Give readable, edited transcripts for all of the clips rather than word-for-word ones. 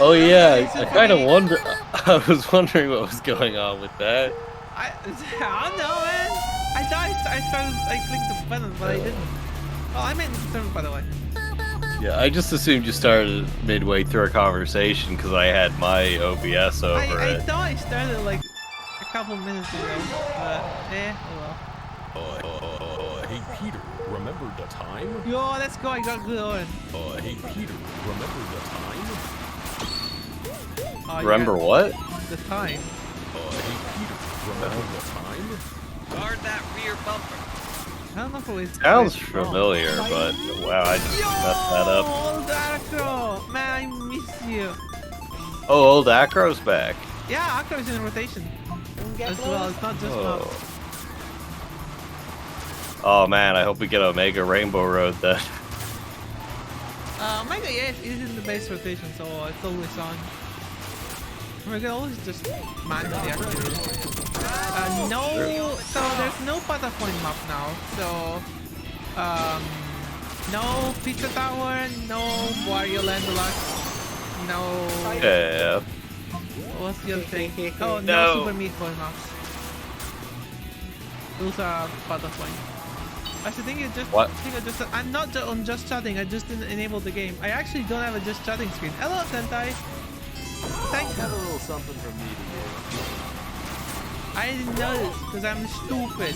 Oh yeah, I kind of wonder. I was wondering what was going on with that. I don't know, man. I thought I clicked the button, but I didn't. Oh, I made the server, by the way. Yeah, I just assumed you started midway through a conversation because I had my OBS over I it. thought I started like a couple minutes ago, but oh well. Hey Peter, remember the time? Yo, let's go. I got good on. Hey Peter, remember the time? Oh, Remember yeah, what? the time. Hey Peter, remember the time? Guard that rear bumper. I don't know if it was. Sounds familiar, but wow, I just messed that up. Old Acro! Man, I miss you. Oh, old Acro's back. Yeah, Acro is in rotation as well. It's not just Oh. Oh man, I hope we get Omega Rainbow Road then. Omega, yeah, it is in the base rotation, so it's always on. We can always just manually activate it. No, so there's no butterfly map now. So, no Pizza Tower, no Wario Land Deluxe, no. Yeah. What's the other thing? Oh, no, No. Super Meat Boy maps. Those are butterfly. Actually, What? I'm not on just chatting. I just didn't enable the game. I actually don't have a just chatting screen. Hello, Sentai. Thank you. Have a little something from me to I didn't notice because I'm stupid.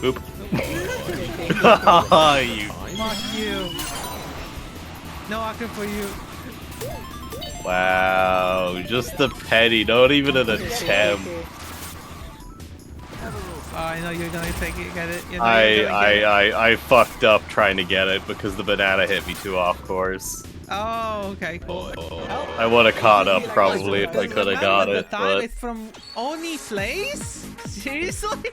Boop. You. Fuck you. No Akra for you. Wow, just the petty, not even an attempt. Oh, I know you're gonna take it, get it. You know you're gonna get it. I fucked up trying to get it because the banana hit me too off course. Oh, okay, cool. I would have caught up probably if I could have got Remember it, the time but it's from Oni Place? Seriously?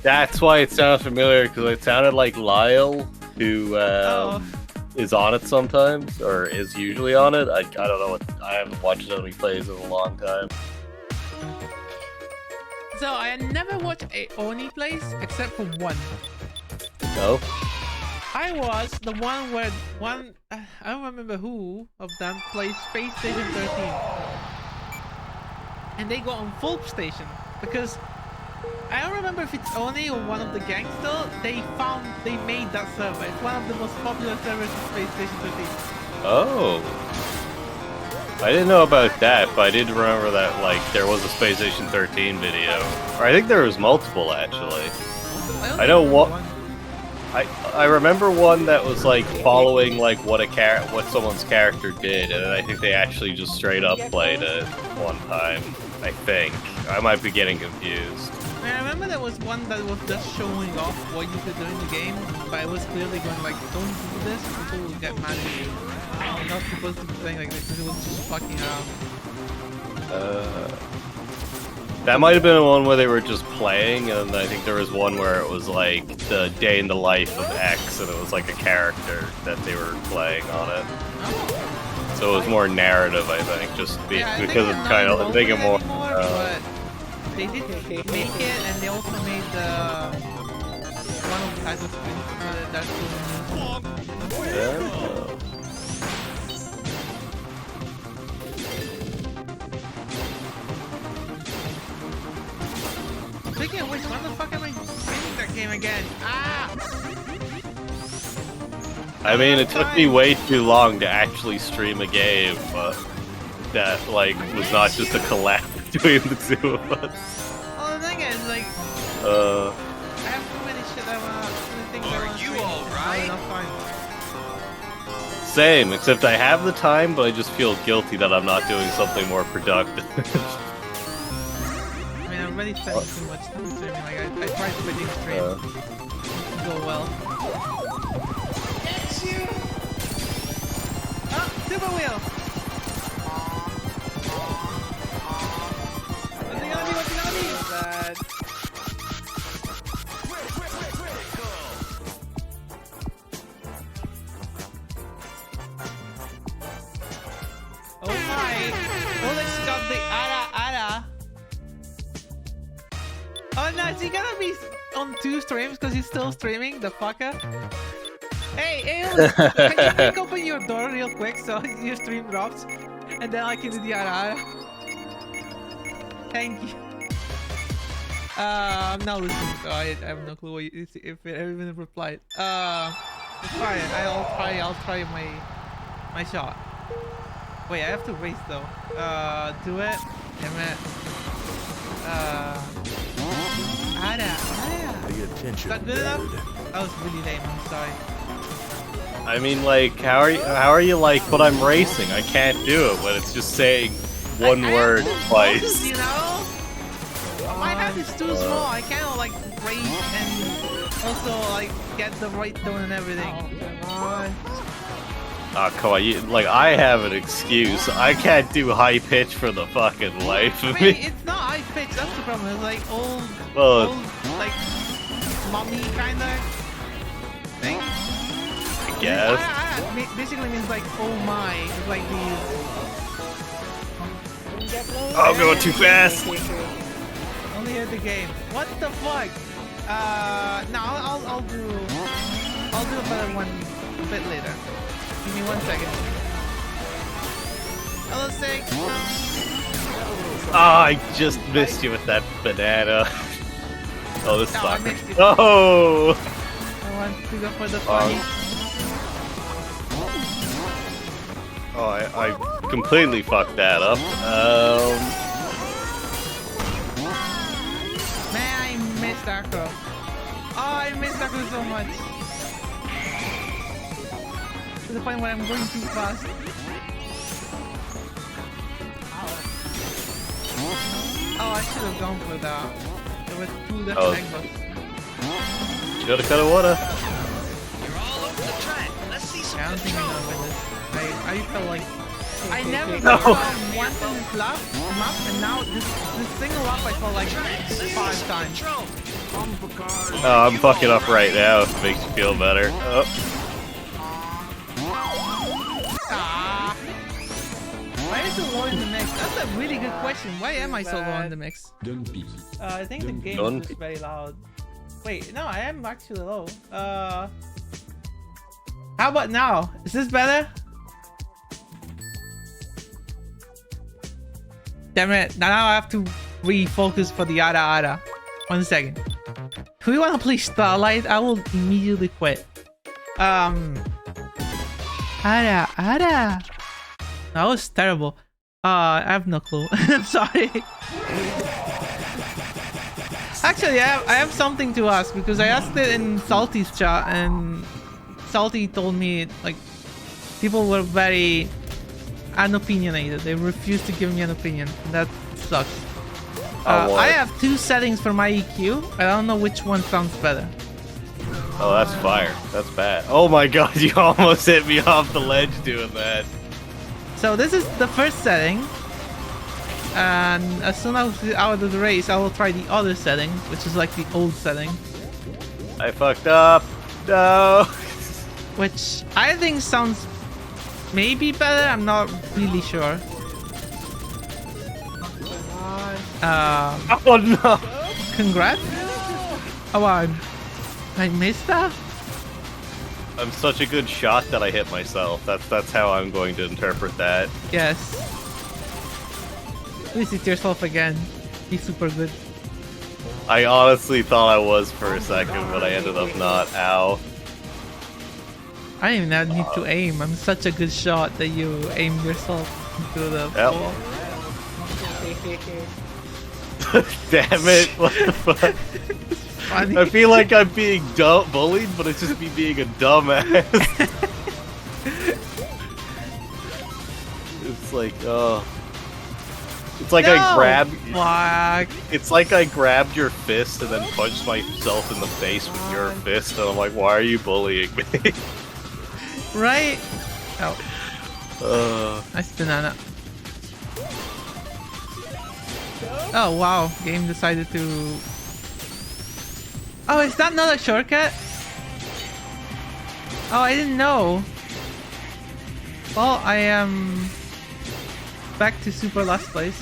that's why it sounds familiar because it sounded like Lyle, who Oh. is on it sometimes or is usually on it. I don't know what I haven't watched it when he plays in a long time. So I never watched a Oni Place except for one. No. I was the one where I don't remember who of them plays Space Station 13. And they go on Fulp Station because I don't remember if it's Oni or one of the gangs still. They made that server. It's one of the most popular servers in Space Station 13. Oh. I didn't know about that, but I did remember that like there was a Space Station 13 video. Or I think there was multiple actually. I know what. I remember one that was like following like what someone's character did, and then I think they actually just straight up played it one time. I think I might be getting confused. I remember there was one that was just showing off what you could do in the game, but it was clearly going like, don't do this, people will get mad at you. You're not supposed to be playing like this because it was just fucking around. That might have been the one where they were just playing, and I think there was one where it was like the day in the life of X, and it was like a character that they were playing on it. Oh. So it was more narrative, I think, just Yeah, I think because they're it's not kind of involved making in it more. anymore, but they did make it, and they also made one of the title screens. That's cool. Yeah. Speaking of which, when the fuck am I streaming that game again? Ah! I mean, it took me way too long to actually stream a game, but that like was not just a collab between the two of us. Well, the thing is, like, Uh. I have too many shit I wanna, too many things I Are wanna you stream. alright? Not enough time. Same, except I have the time, but I just feel guilty that I'm not doing something more productive. I mean, I'm already spending too much time streaming. Like, I tried quitting stream. Didn't go well. Ah, super wheel! What's it gonna be? What's it gonna be? Bad. Oh my! Oleg's got the ara ara. Oh no, is he gonna be on 2 streams because he's still streaming, the fucker. Hey, Aeon, can you break open your door real quick so your stream drops? And then I can do the ara. Thank you. I'm not listening, so I have no clue what if it even replied. Let's try it. I'll try my shot. Wait, I have to race though. Do it. Damn it. Ada. Pay attention. Is that good enough? nerd. That was really lame. I'm sorry. I mean, like, how are you like, but I'm racing? I can't do it when it's just saying one word twice. You know? My hand is too small. I can't like race and also like get the right tone and everything. Oh, come on. Oh, come on, like, I have an excuse. I can't do high pitch for the fucking life of Wait, me. it's not high pitch, that's the problem. It's like old, like, mommy kind of thing. I guess. Basically means like, oh my. It's like these. I'm going too fast. Only at the game. What the fuck? No, I'll do a better one a bit later. Give me 1 second. Hello, Sig. Oh, I just missed you with that banana. Oh, this No, I sucks. missed you. Oh! I want to go for the funny. Oh, I completely fucked that up. Man, I missed Acro. Oh, I missed Acro so much. To the point where I'm going too fast. Oh, I should have gone for that. There were 2 different angles. Shoulda, coulda, woulda. You're all over the track. Let's see some I don't think I'm control. gonna win this. I felt like I never No. once in this map, and now this single lap I felt like 5 times. Control. Oh, I'm fucking up right now if it makes you feel better. Oh. Ah. Why is it low in the mix? That's a really good question. Why am I so low in the mix? Don't be. I think the game Don't is just very loud. Wait, no, I am actually low. How about now? Is this better? Damn it, now I have to refocus for the Ada. 1 second. If we want to play Starlight, I will immediately quit. Ada. That was terrible. I have no clue. I'm sorry. Actually, I have something to ask because I asked it in Salty's chat and Salty told me like people were very unopinionated. They refused to give me an opinion. That sucks. I have 2 settings for my EQ. I don't know which one sounds better. Oh, that's fire. That's bad. Oh my god, you almost hit me off the ledge doing that. So this is the first setting. And as soon as we're out of the race, I will try the other setting, which is like the old setting. I fucked up. No. Which I think sounds maybe better. I'm not really sure. Oh no. Congrats. Oh, I missed that? I'm such a good shot that I hit myself. That's how I'm going to interpret that. Yes. Please hit yourself again. He's super good. I honestly thought I was for a second, but I ended up not. Ow. I didn't even need to aim. I'm such a good shot that you aim yourself into the Yep. ball. Damn it! What the fuck? Funny. I feel like I'm being bullied, but it's just me being a dumbass. It's like, oh. It's like I grabbed. Fuck. It's like I grabbed your fist and then punched myself in the face with your fist, and I'm like, why are you bullying me? Right? Oh. Nice banana. Oh wow, game decided to... Oh, is that not a shortcut? Oh, I didn't know. Well, I am back to super last place.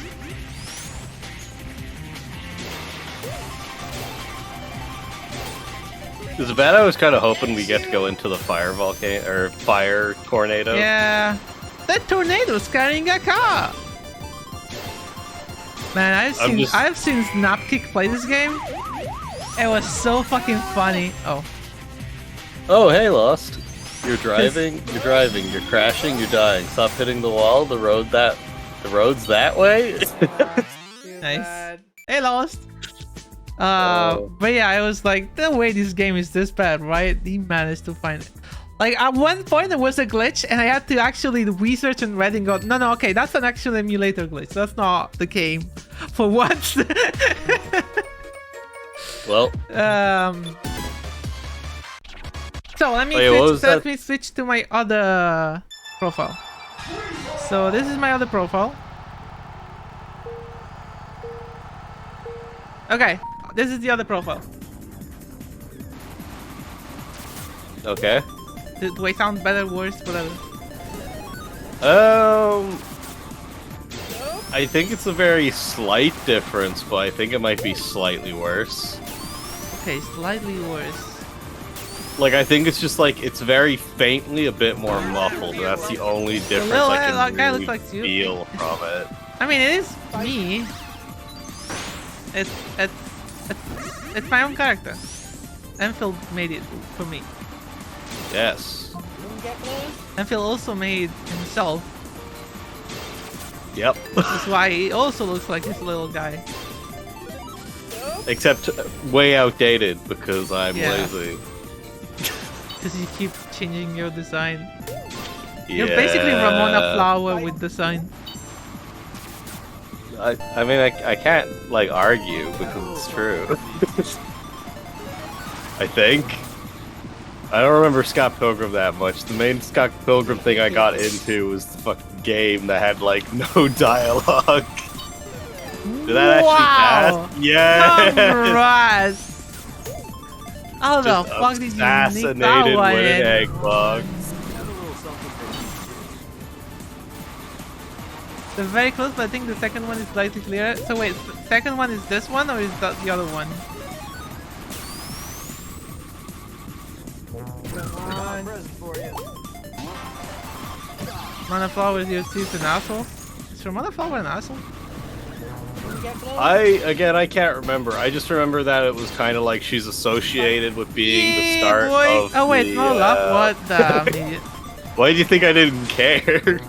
Is it bad? I was kind of hoping we get to go into the fire volcano or fire tornado. Yeah. That tornado's carrying a car. Man, I've seen Snapkick play this game. It was so fucking funny. Oh. Oh, hey, Lost. You're driving, you're crashing, you're dying. Stop hitting the wall. The road's that way. Nice. Hey, Lost. But yeah, I was like, the way this game is this bad, right? He managed to find it. Like, at one point there was a glitch and I had to actually research and read and go, no, okay, that's an actual emulator glitch. That's not the game. For once. Well. So let me switch to my other profile. So this is my other profile. Okay, this is the other profile. Okay. Do I sound better, worse, whatever? I think it's a very slight difference, but I think it might be slightly worse. Okay, slightly worse. Like, I think it's just like, it's very faintly a bit more muffled. That's the only difference I can really feel from it. I mean, it is me. It's my own character. Enfield made it for me. Yes. Enfield also made himself. Yep. That's why he also looks like this little guy. Except way outdated because I'm lazy. Because you keep changing your design. Yeah. You're basically Ramona Flower with design. I mean, I can't, like, argue because it's true. I think. I don't remember Scott Pilgrim that much. The main Scott Pilgrim thing I got into was the fucking game that had, like, no dialogue. Did that actually pass? Yeah. Alright. How the fuck did you nick that Assassinated one with an in? egg bug. They're very close, but I think the second one is slightly clearer. So wait, the second one is this one or is that the other one? Ramona Flower is your seat an asshole? Is Ramona Flower an asshole? I can't remember. I just remember that it was kind of like she's associated with being the start of oh wait, no love. What the idiot? Why do you think I didn't care?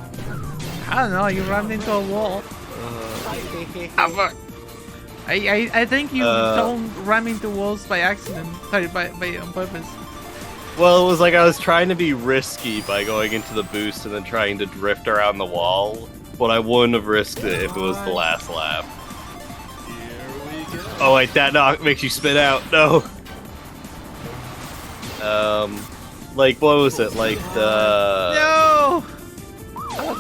I don't know, you rammed into a wall. I think you don't ram into walls by accident. Sorry, by on purpose. Well, it was like I was trying to be risky by going into the boost and then trying to drift around the wall, but I wouldn't have risked it if it was the last lap. Oh wait, that knock makes you spit out. No. Like what was it? Like the No.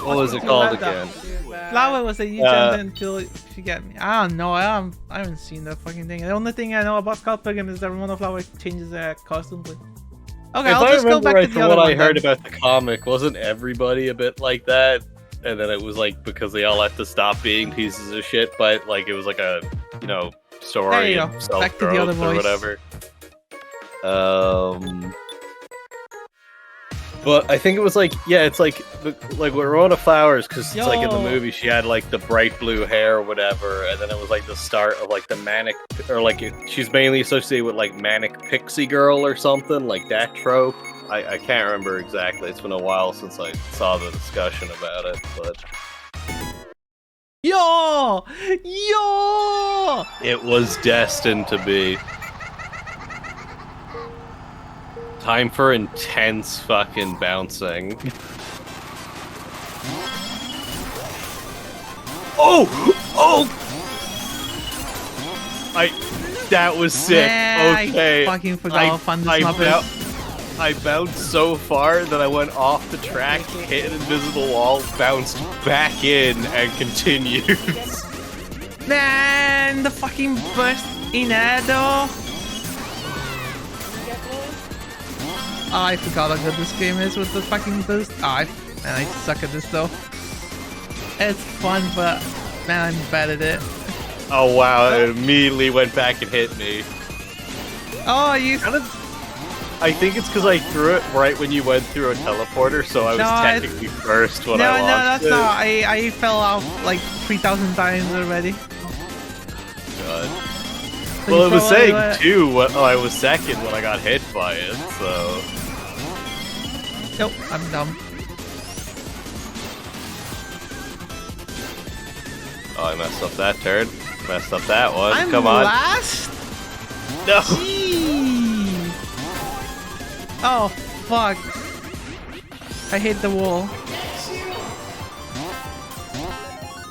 What was it called again? Flower was a you jumped until she got me. I don't know. I haven't seen that fucking thing. The only thing I know about Scott Pilgrim is that Ramona Flower changes her constantly. Okay, if I'll just go back to the other what one. I heard about the comic, wasn't everybody a bit like that? And then it was like because they all had to stop being pieces of shit, but like it was like a story of self-growth or whatever. But I think it was like, yeah, it's like with Ramona Flowers, because it's like in the movie she had like the bright blue hair or whatever, and then it was like the start of like the manic, or like she's mainly associated with like manic pixie girl or something, like that trope. I can't remember exactly. It's been a while since I saw the discussion about it, but Yo! it was destined to be. Time for intense fucking bouncing. That was sick. Okay. I fucking forgot how fun this map is. I bounced so far that I went off the track, hit an invisible wall, bounced back in, and continued. Man, the fucking burst in air though. Oh, I forgot how good this game is with the fucking boost. Man, I suck at this though. It's fun, but man, I'm bad at it. Oh wow, it immediately went back and hit me. Oh, you I think it's because I threw it right when you went through a teleporter, so I was technically first when I launched that's it. not. I fell off like 3,000 times already. God. So Well, it was saying probably 2. I was second when I got hit by it, so. Nope, I'm dumb. Oh, I messed up that turn. Messed up that one. I'm Come on. last? No. Gee. Oh, fuck. I hit the wall.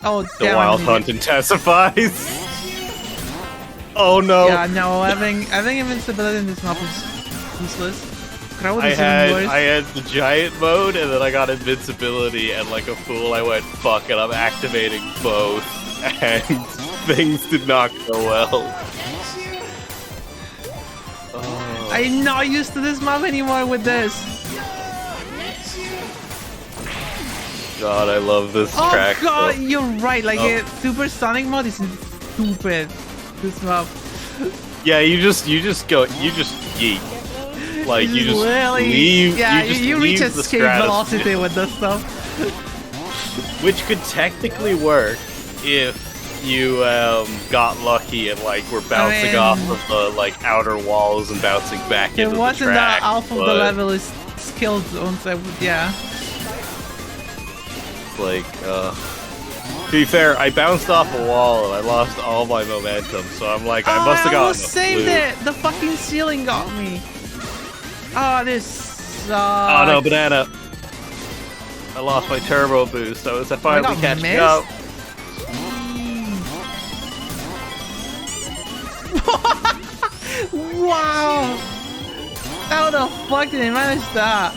Oh, The damn, wild hunt intensifies. Oh no. Yeah, no, having invincibility in this map is useless. Crowd is even worse. I had the giant mode, and then I got invincibility, and like a fool, I went, fuck it, I'm activating both, and things did not go well. Oh. I'm not used to this map anymore with this. God, I love this track. Oh god, though. you're right, like supersonic mode is stupid. This map. Yeah, you just yeet. Like you just really, leave. yeah, you reach leave the escape velocity with this stuff. Which could technically work if you got lucky and like were bouncing off of the like outer walls and bouncing back into the track. It wasn't that half of the level is skill zones. Yeah. Like, to be fair, I bounced off a wall and I lost all my momentum, so I'm like, I must have gotten a almost saved fluke. it. The fucking ceiling got me. Oh, this sucks. Oh no, banana! I lost my turbo boost. I was finally catching up. Wow! How the fuck did they manage that?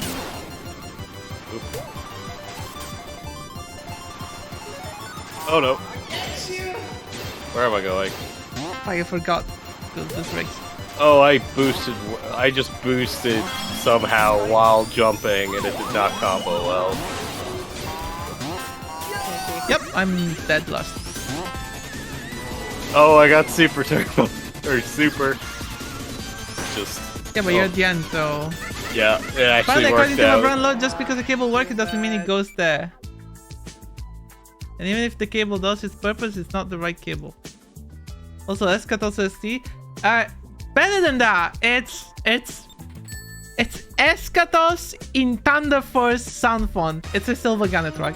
Oh no. Where am I going? I forgot this race. Oh, I just boosted somehow while jumping and it did not combo well. Yep, I'm dead last. Oh, I got super turbo. Or super. Just. Yeah, but you're at the end, so. Yeah, it actually But according worked to my out. brand load, just because the cable works, it doesn't mean it goes there. And even if the cable does its purpose, it's not the right cable. Also, Escatos ST. Better than that, it's Escatos in Thunder Force sound font. It's a Sylvagana track.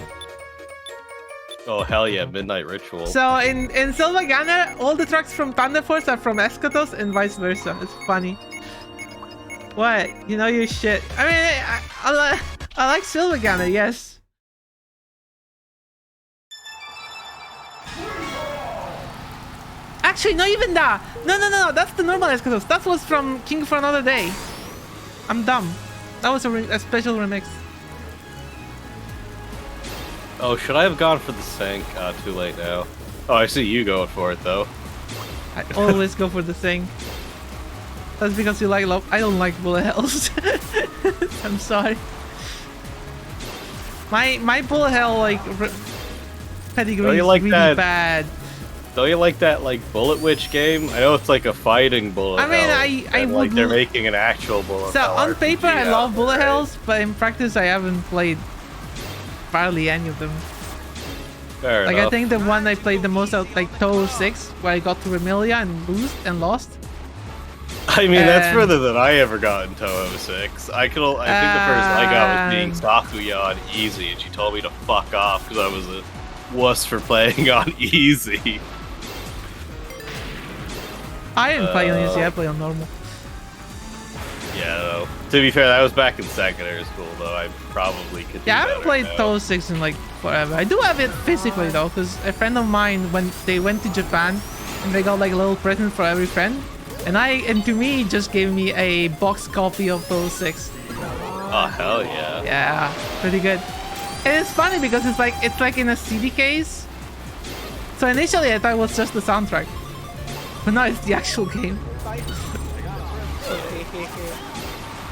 Oh hell yeah, Midnight Ritual. So in Sylvagana, all the tracks from Thunder Force are from Escatos and vice versa. It's funny. What? You know your shit. I mean, I like Sylvagana, yes. Actually, not even that. No. That's the normal Escatos. That was from King for Another Day. I'm dumb. That was a special remix. Oh, should I have gone for the sync? Too late now. Oh, I see you going for it though. I always go for the thing. That's because you like love. I don't like bullet hells. I'm sorry. My bullet hell like pedigree is like really that? bad. Don't you like that like Bullet Witch game? I know it's like a fighting bullet. I mean, hell, I and, would like they're making an actual bullet. So hell on RPG paper, I out love bullet there. hells, but in practice, I haven't played barely any of them. Fair Like enough. I think the one I played the most out like Toe 6, where I got to Remilia and boost and lost. I mean, that's and- further than I ever got in Toho 6. I think the first I got was being Sakuya on easy, and she told me to fuck off because I was a wuss for playing on easy. I didn't play on easy, I play on normal. Yeah, though. To be fair, that was back in secondary school, though. I probably could. Yeah, I do haven't better played now. Toe 6 in like forever. I do have it physically though, because a friend of mine, when they went to Japan, and they got like a little present for every friend, and to me, just gave me a box copy of Toe 6. Oh hell yeah! Yeah, pretty good. And it's funny because it's like in a CD case. So initially I thought it was just the soundtrack, but now it's the actual game.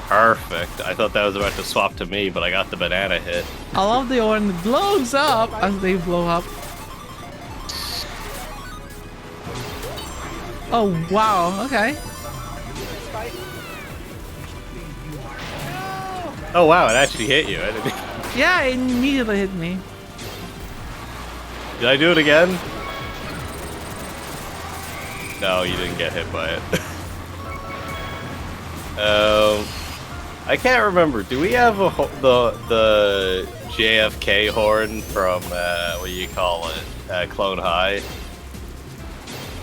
Perfect. I thought that was about to swap to me, but I got the banana hit. I love the horn blows up as they blow up. Oh wow, okay. Oh wow, it actually hit you. I didn't... Yeah, it immediately hit me. Did I do it again? No, you didn't get hit by it. I can't remember. Do we have the JFK horn from what do you call it? Clone High.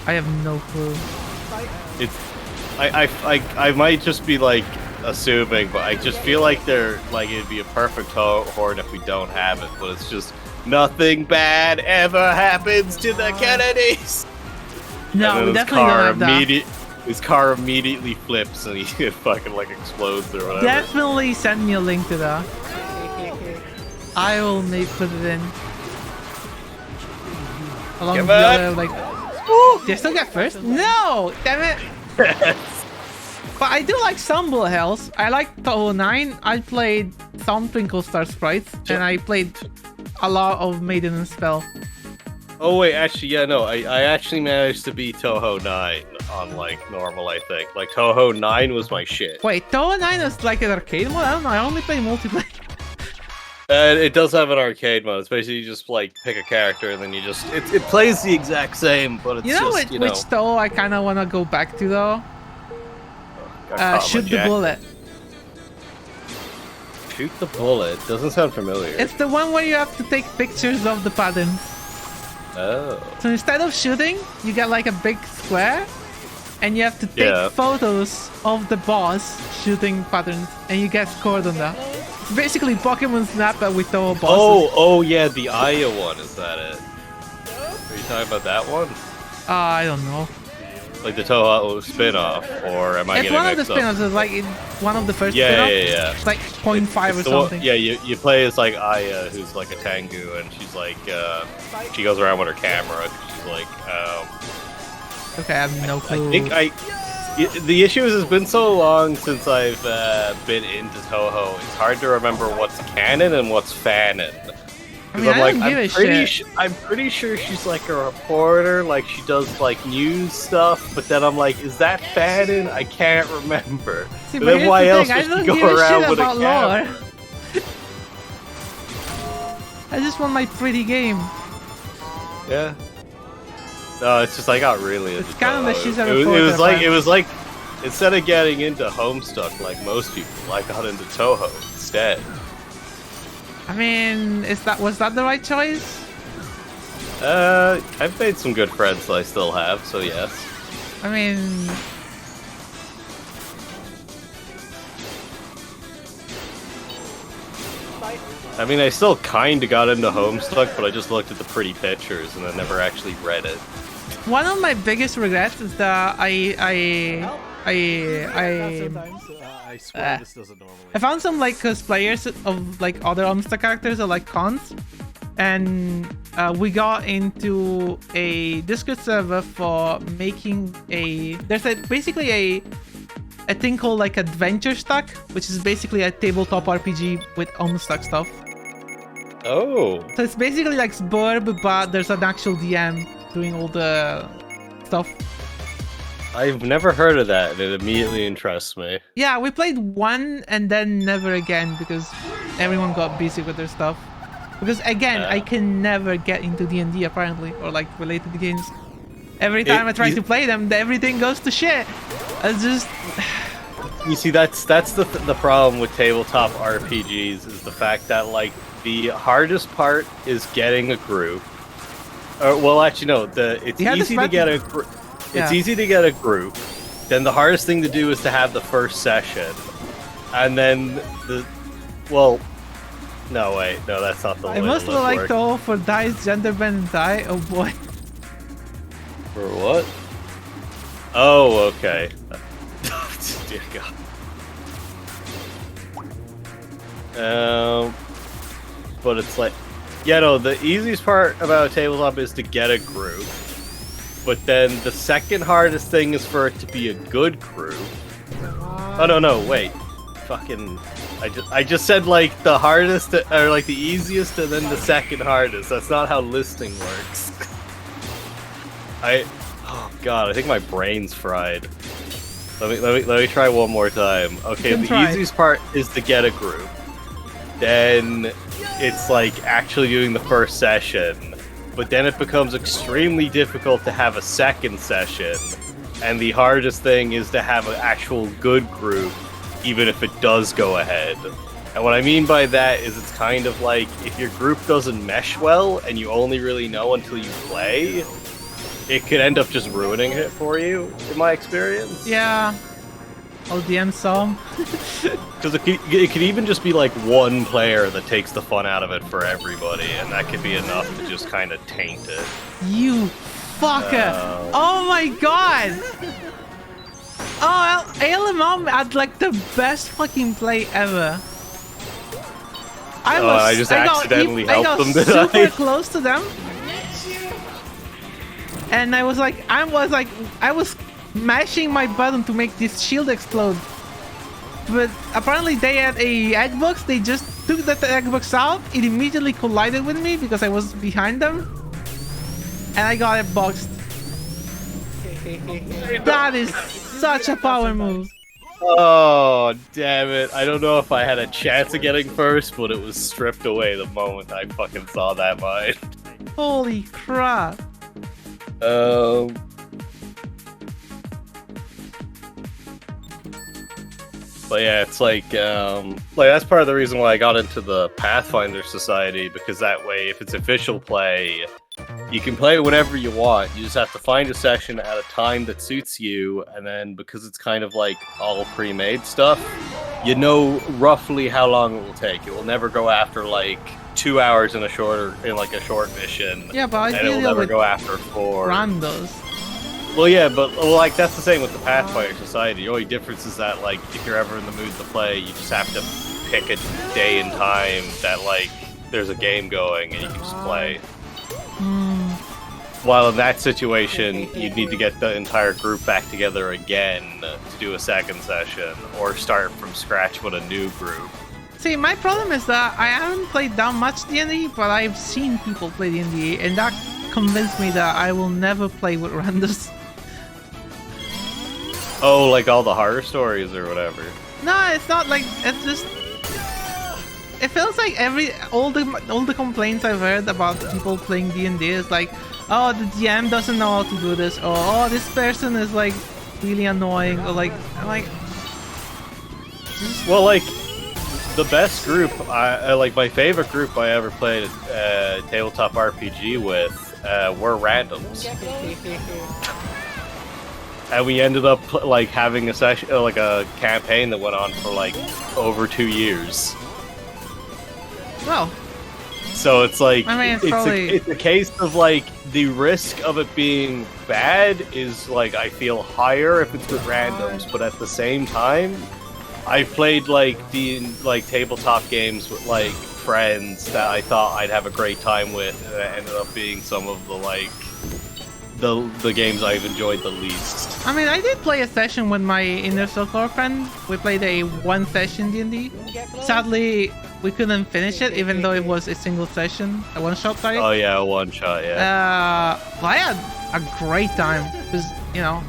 I have no clue. It's I might just be like assuming, but I just feel like it'd be a perfect horn if we don't have it. But it's just nothing bad ever happens to the Kennedys. No, we definitely don't have that. His car immediately flips and he fucking like explodes or whatever. Definitely send me a link to that. I will put it in. Along with the other, like... Did I still get first? No! Damn it! But I do like some bullet hells. I like Toho 9. I played some Twinkle Star Sprites. And I played a lot of Maiden and Spell. Oh wait, actually, yeah, no. I actually managed to beat Toho 9 on like normal, I think. Like Toho 9 was my shit. Wait, Toho 9 is like an arcade mode? I don't know, I only play multiplayer. It does have an arcade mode. It's basically you just like pick a character and then you just it plays the exact same, but it's just which Toho I kind of want to go back to though. Shoot the bullet. Shoot the bullet doesn't sound familiar. It's the one where you have to take pictures of the patterns. Oh. So instead of shooting, you get like a big square, and you have to take photos of the boss shooting patterns, and you get scored on that. It's basically Pokemon Snap but with Toho bosses. Oh yeah, the Aya one, is that it? Are you talking about that one? I don't know. Like the Toho spin-off, or am I getting mixed up? It's one of the spin-offs, it's like one of the first spin-offs. Yeah. It's like 0.5 or something. Yeah, you play as like Aya, who's like a Tengu, and she's like, she goes around with her camera. She's like, okay, I have no clue. I think the issue is it's been so long since I've been into Toho. It's hard to remember what's canon and what's fanon. I mean, I'm pretty sure she's like a reporter, like she does like news stuff. But then I'm like, is that fanon? I can't remember. See, but then why else would she go around with a camera? Lore. I just want my pretty game. Yeah. No, it's just I got really into It's kind of that she's a reporter. reporter. It was like instead of getting into Homestuck like most people, I got into Toho instead. I mean, was that the right choice? I've made some good friends that I still have, so yes. I mean... I still kinda got into Homestuck, but I just looked at the pretty pictures and I never actually read it. One of my biggest regrets is that I swear this doesn't normally. I found some like cosplayers of like other Homestuck characters or like cons, and we got into a Discord server for making there's basically a thing called like Adventure Stuck, which is basically a tabletop RPG with Homestuck stuff. Oh. So it's basically like Sburb, but there's an actual DM doing all the stuff. I've never heard of that, and it immediately interests me. Yeah, we played one and then never again because everyone got busy with their stuff. Because again, I can never get into D&D apparently, or like related games. Every time I try to play them, everything goes to shit. It's just... You see, that's the problem with tabletop RPGs, is the fact that like the hardest part is getting a group. Well, actually, no. It's easy to get a group. It's easy to get a group. Then the hardest thing to do is to have the first session, and then no, that's not the way. I must like to all for Dice Gender Bend and Die. Oh boy. For what? Oh, okay. Dear God. But it's like, yeah, no, the easiest part about a tabletop is to get a group. But then the second hardest thing is for it to be a good group. Oh, no, wait. Fucking... I just said, like, the hardest, or, like, the easiest, and then the second hardest. That's not how listing works. Oh, God, I think my brain's fried. Let me try one more time. Okay, the easiest part is to get a group. then it's like actually doing the first session, but then it becomes extremely difficult to have a second session, and the hardest thing is to have an actual good group, even if it does go ahead. And what I mean by that is it's kind of like, if your group doesn't mesh well, and you only really know until you play, it could end up just ruining it for you, in my experience. Yeah. ODM song. Because it could even just be like one player that takes the fun out of it for everybody, and that could be enough to just kind of taint it. You fucker! Oh my god! Oh, ALMM had like the best fucking play ever. I just accidentally helped them, did super I? close to them. And I was mashing my button to make this shield explode. But apparently they had a egg box, they just took that egg box out, it immediately collided with me because I was behind them. And I got it boxed. That is such a power move. Oh, damn it. I don't know if I had a chance of getting first, but it was stripped away the moment I fucking saw that mine. Holy crap. But yeah, it's like that's part of the reason why I got into the Pathfinder Society, because that way, if it's official play, you can play whenever you want. You just have to find a session at a time that suits you, and then because it's kind of like all pre-made stuff, you know roughly how long it will take. It will never go after like 2 hours in a short mission. Yeah, but and it will never go after 4. Randos. Well, yeah, but like that's the same with the Pathfinder Society. The only difference is that like if you're ever in the mood to play, you just have to pick a day and time that like there's a game going and you can just play. While in that situation, you'd need to get the entire group back together again to do a second session, or start from scratch with a new group. See, my problem is that I haven't played that much D&D, but I've seen people play D&D, and that convinced me that I will never play with randos. Oh, like all the horror stories or whatever. No, it's not like, it's just... It feels like all the complaints I've heard about people playing D&D is like, oh, the DM doesn't know how to do this, or oh, this person is like really annoying, or like, I'm like... Well, like, the best group, like my favorite group I ever played tabletop RPG with were randoms. And we ended up like having a session, like a campaign that went on for like over 2 years. Well, so it's like, I mean, it's a case of like the risk of it being bad is like I feel higher if it's with randoms, but at the same time, I played like tabletop games with like friends that I thought I'd have a great time with, and it ended up being some of the like the games I've enjoyed the least. I mean, I did play a session with my inner circle friend. We played a one session D&D. Sadly, we couldn't finish it, even though it was a single session, a one shot, sorry. Oh yeah, a one shot, yeah. I had a great time, because, you know.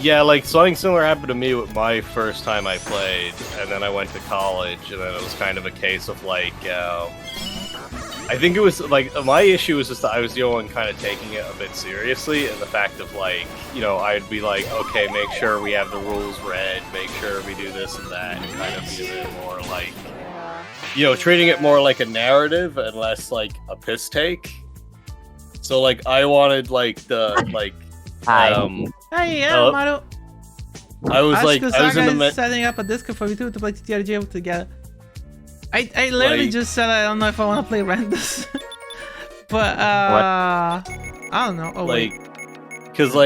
Yeah, like something similar happened to me with my first time I played, and then I went to college, and then it was kind of a case of like, I think it was like, my issue was just that I was the only one kind of taking it a bit seriously, and the fact of like, you know, I'd be like, okay, make sure we have the rules read, make sure we do this and that, and kind of be a bit more like, you know, treating it more like a narrative and less like a piss take. So like, I wanted like the, like, Hey, yeah, Mario. I was in the setting up a Discord for you two to play TTRG together. I literally just said I don't know if I want to play randos. But I don't know. Oh, like, cause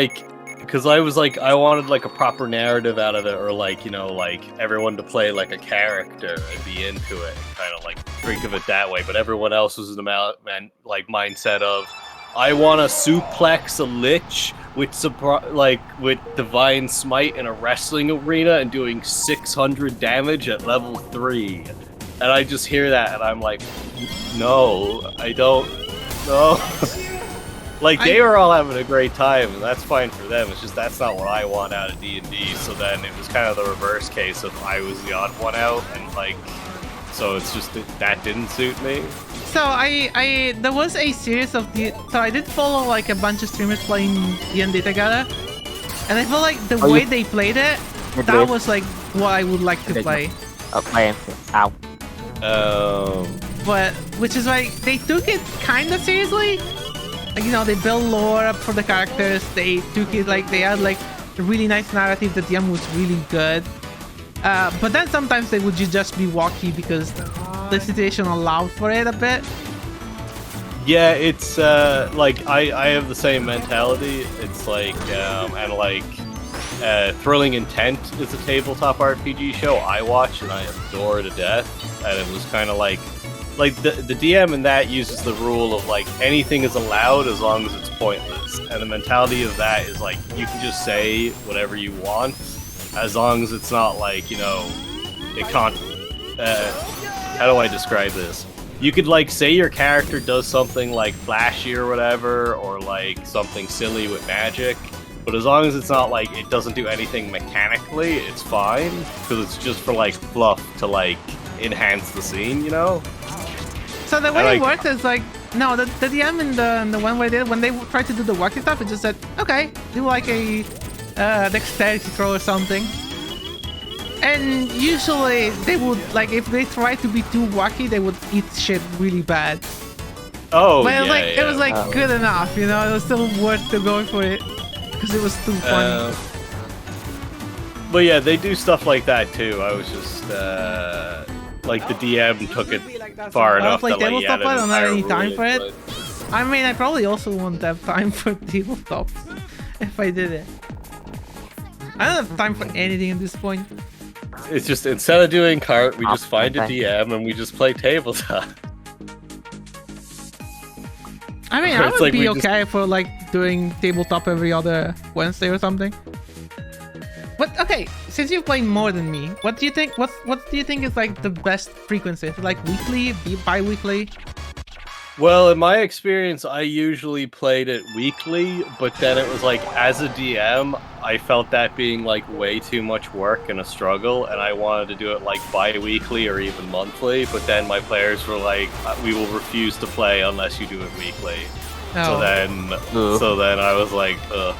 I was like, I wanted like a proper narrative out of it, or like, you know, like everyone to play like a character and be into it, and kind of like think of it that way. But everyone else was in the mindset of, I want to suplex a lich with divine smite in a wrestling arena and doing 600 damage at level 3. And I just hear that and I'm like, no, I don't, no. Like, they were all having a great time, and that's fine for them. It's just that's not what I want out of D&D. So then it was kind of the reverse case of I was the odd one out, and like so it's just that didn't suit me. So there was a series of so I did follow like a bunch of streamers playing D&D together, and I feel like the way they played it, that was like what I would like to play. Okay. Ow. But which is like they took it kind of seriously. Like, you know, they built lore up for the characters. They took it like they had like a really nice narrative. The DM was really good. But then sometimes they would just be wacky because the situation allowed for it a bit. Yeah, it's like I have the same mentality. It's like and like Thrilling Intent is a tabletop RPG show I watch and I adore to death. And it was kind of like the DM in that uses the rule of like anything is allowed as long as it's pointless. And the mentality of that is like you can just say whatever you want as long as it's not like, you know, it can't. How do I describe this? You could like say your character does something like flashy or whatever, or like something silly with magic, but as long as it's not like it doesn't do anything mechanically, it's fine because it's just for like fluff to like enhance the scene, you know. So the way it worked is like no, the DM in the one where when they tried to do the wacky stuff, it just said okay, do like a dexterity throw or something. And usually they would, like, if they try to be too wacky, they would eat shit really bad. Oh, but yeah, it was like good enough, you know. It was still worth to go for it because it was too funny. But yeah, they do stuff like that too. I was just like the DM took it far enough that like tabletop, I don't have any time for it. I mean, I probably also won't have time for tabletop if I did it. I don't have time for anything at this point. It's just instead of doing KARt, we just find a DM and we just play tabletop. I mean, I would be okay for like doing tabletop every other Wednesday or something. But okay, since you've played more than me, what do you think? What do you think is like the best frequency? Is it like weekly, bi-weekly? Well, in my experience, I usually played it weekly, but then it was like, as a DM, I felt that being like way too much work and a struggle, and I wanted to do it like bi-weekly or even monthly, but then my players were like, we will refuse to play unless you do it weekly. Oh. So then I was like, ugh.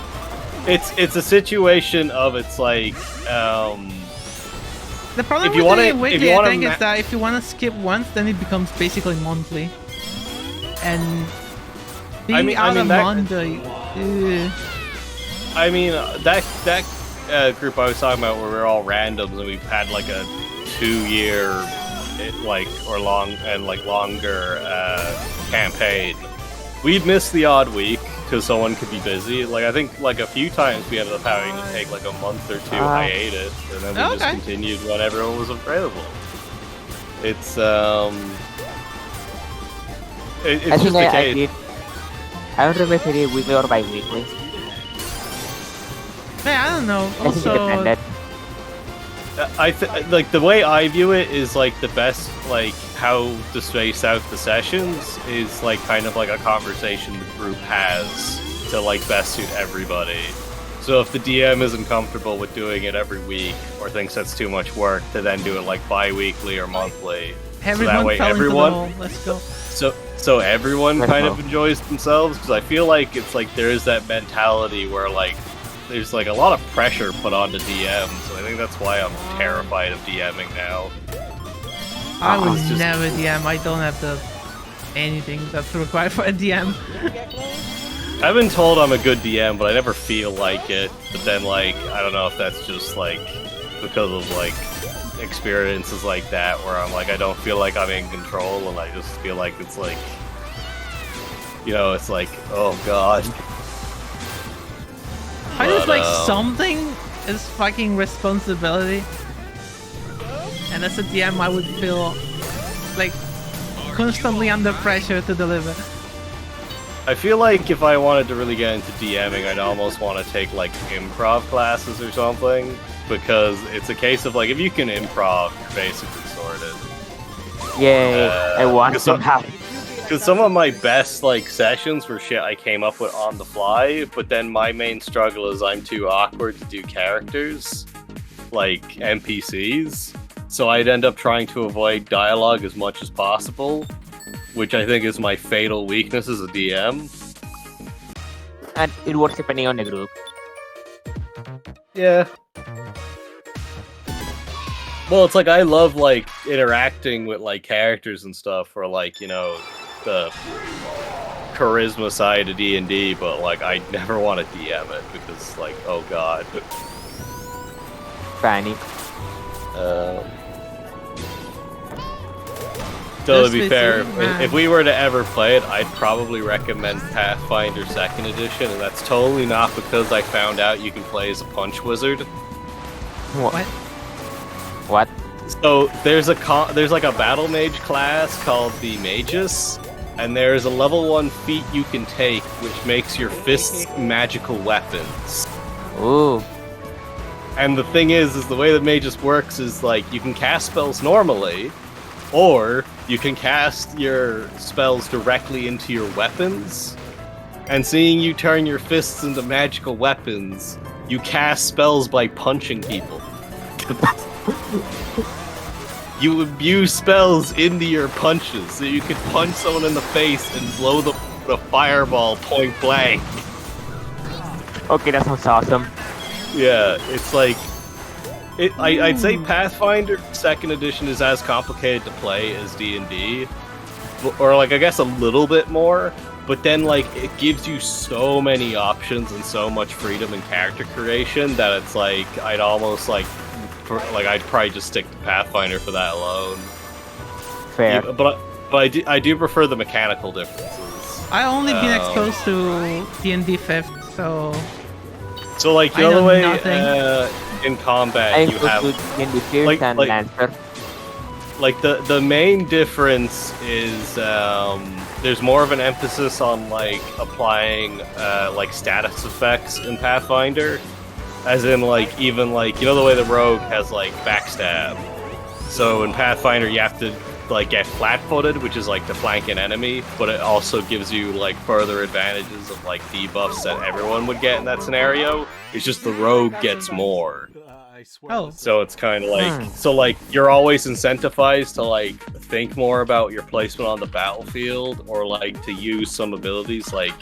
It's a situation of, it's like, the problem with doing it weekly, I think, is that if you want to skip once, then it becomes basically monthly. And being out of Monday. I mean, that group I was talking about, where we're all randoms and we've had like a 2-year, like or longer campaign. We'd miss the odd week because someone could be busy. Like I think like a few times we ended up having to take like a month or two hiatus, and then we just continued when everyone was available. It's It's just the case. I don't remember if it is weekly or bi-weekly. Man, I don't know. Also, like the way I view it is like the best, like how to space out the sessions is like kind of like a conversation the group has to like best suit everybody. So if the DM isn't comfortable with doing it every week or thinks that's too much work, to then do it like bi-weekly or monthly. Let's go. So everyone kind of enjoys themselves, because I feel like it's like there is that mentality where like there's like a lot of pressure put onto DMs, so I think that's why I'm terrified of DMing now. I would never DM. I don't have anything that's required for a DM. I've been told I'm a good DM, but I never feel like it. But then like I don't know if that's just like because of like experiences like that where I'm like I don't feel like I'm in control, and I just feel like it's like, you know, it's like, oh god. I just like something is fucking responsibility, and as a DM I would feel like constantly under pressure to deliver. I feel like if I wanted to really get into DMing, I'd almost want to take like improv classes or something, because it's a case of like if you can improv, you're basically sorted. Yay! I want some help. Because some of my best like sessions were shit I came up with on the fly, but then my main struggle is I'm too awkward to do characters, like NPCs. so I'd end up trying to avoid dialogue as much as possible, which I think is my fatal weakness as a DM. And it works depending on the group. Yeah. Well, it's like I love like interacting with like characters and stuff, or like, you know, the charisma side of D&D, but like I never want to DM it because like, oh god. Fanny. So to be Just fair, basically, if we were to ever play it, I'd probably recommend Pathfinder 2nd Edition, and that's totally not because I found out you can play as a punch wizard. What? What? So there's like a battle mage class called the Magus, and there's a level 1 feat you can take which makes your fists magical weapons. Ooh. And the thing is the way that Magus works is like you can cast spells normally, or you can cast your spells directly into your weapons. And seeing you turn your fists into magical weapons, you cast spells by punching people. You abuse spells into your punches, so you could punch someone in the face and blow the fireball point blank. Okay, that sounds awesome. Yeah, it's like... I'd say Pathfinder 2nd Edition is as complicated to play as D&D. Or, like, I guess a little bit more. But then, like, it gives you so many options and so much freedom in character creation that it's like, I'd almost, like I'd probably just stick to Pathfinder for that alone. Fair. Yeah, but I do prefer the mechanical differences. I only been exposed to D&D 5th, so... So, like, I the other know way nothing. in combat, I'm you have... in the and Lancer. Like, the main difference is, there's more of an emphasis on, like, applying, like, status effects in Pathfinder. As in, like, even, like, you know the way the rogue has, like, backstab? So in Pathfinder, you have to, like, get flat-footed, which is, like, to flank an enemy, but it also gives you, like, further advantages of, like, debuffs that everyone would get in that scenario. It's just the rogue gets more. Oh. So it's kind of like, so, like, you're always incentivized to, like, think more about your placement on the battlefield, or, like, to use some abilities, like...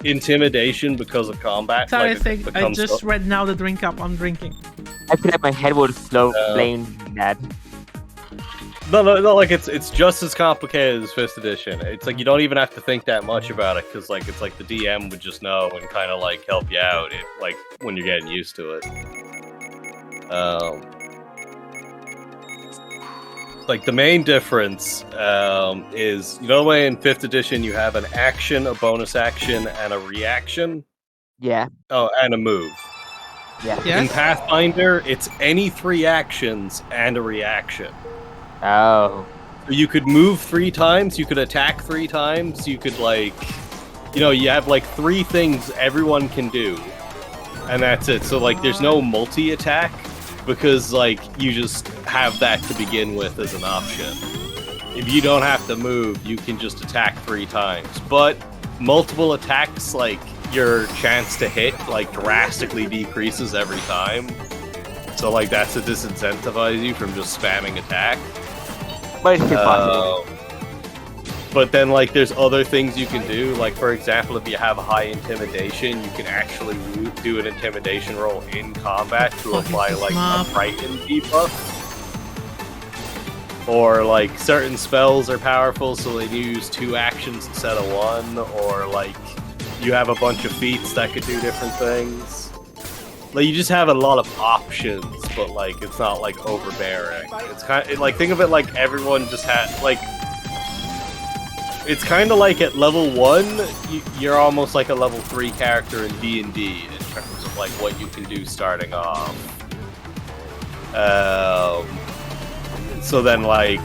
Intimidation because of combat. Sorry, like, I just read now the drink up I'm drinking. I feel like my head would explode playing that. No, like it's just as complicated as 5th edition. It's like you don't even have to think that much about it because like it's like the DM would just know and kind of like help you out like when you're getting used to it. Like the main difference is, you know, the way in 5th edition you have an action, a bonus action, and a reaction. Yeah. Oh, and a move. Yeah. In Pathfinder, it's any 3 actions and a reaction. Oh. So you could move 3 times, you could attack 3 times, you could, like... You know, you have, like, 3 things everyone can do. And that's it. So, like, there's no multi-attack, because, like, you just have that to begin with as an option. If you don't have to move, you can just attack 3 times. But multiple attacks, like, your chance to hit, like, drastically decreases every time. So, like, that's to disincentivize you from just spamming attack. But it's still possible. But then, like, there's other things you can do. Like, for example, if you have a high intimidation, you can actually do an intimidation roll in combat to apply, like, a frightened debuff. Or, like, certain spells are powerful, so they use 2 actions instead of 1. Or, like, you have a bunch of feats that could do different things. Like, you just have a lot of options, but, like, it's not, like, overbearing. It's kind of, like, think of it like everyone just had, like... It's kind of like at level 1, you're almost like a level 3 character in D&D in terms of like what you can do starting off. So then like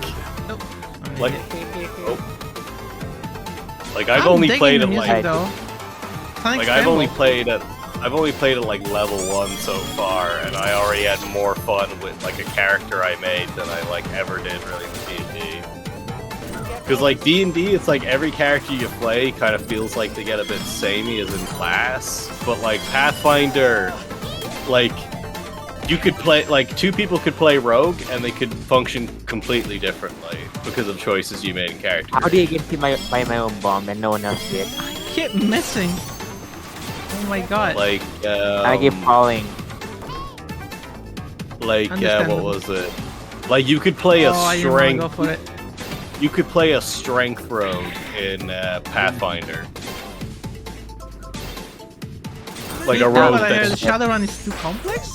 I've only played at like I've only played at like level 1 so far, and I already had more fun with like a character I made than I like ever did really with D&D. Because, like, D&D, it's like every character you play kind of feels like they get a bit samey as in class. But, like, Pathfinder, like, you could play, like, two people could play Rogue, and they could function completely differently because of choices you made in character. How do you get hit by my own bomb and no one else did? I keep missing. Oh my god. Like, I keep falling. like, what Understandable. was it? Like, you could play a I didn't wanna go strength. for it. You could play a strength Rogue in Pathfinder. Like a No, rogue but I heard the that's Shadowrun is too complex?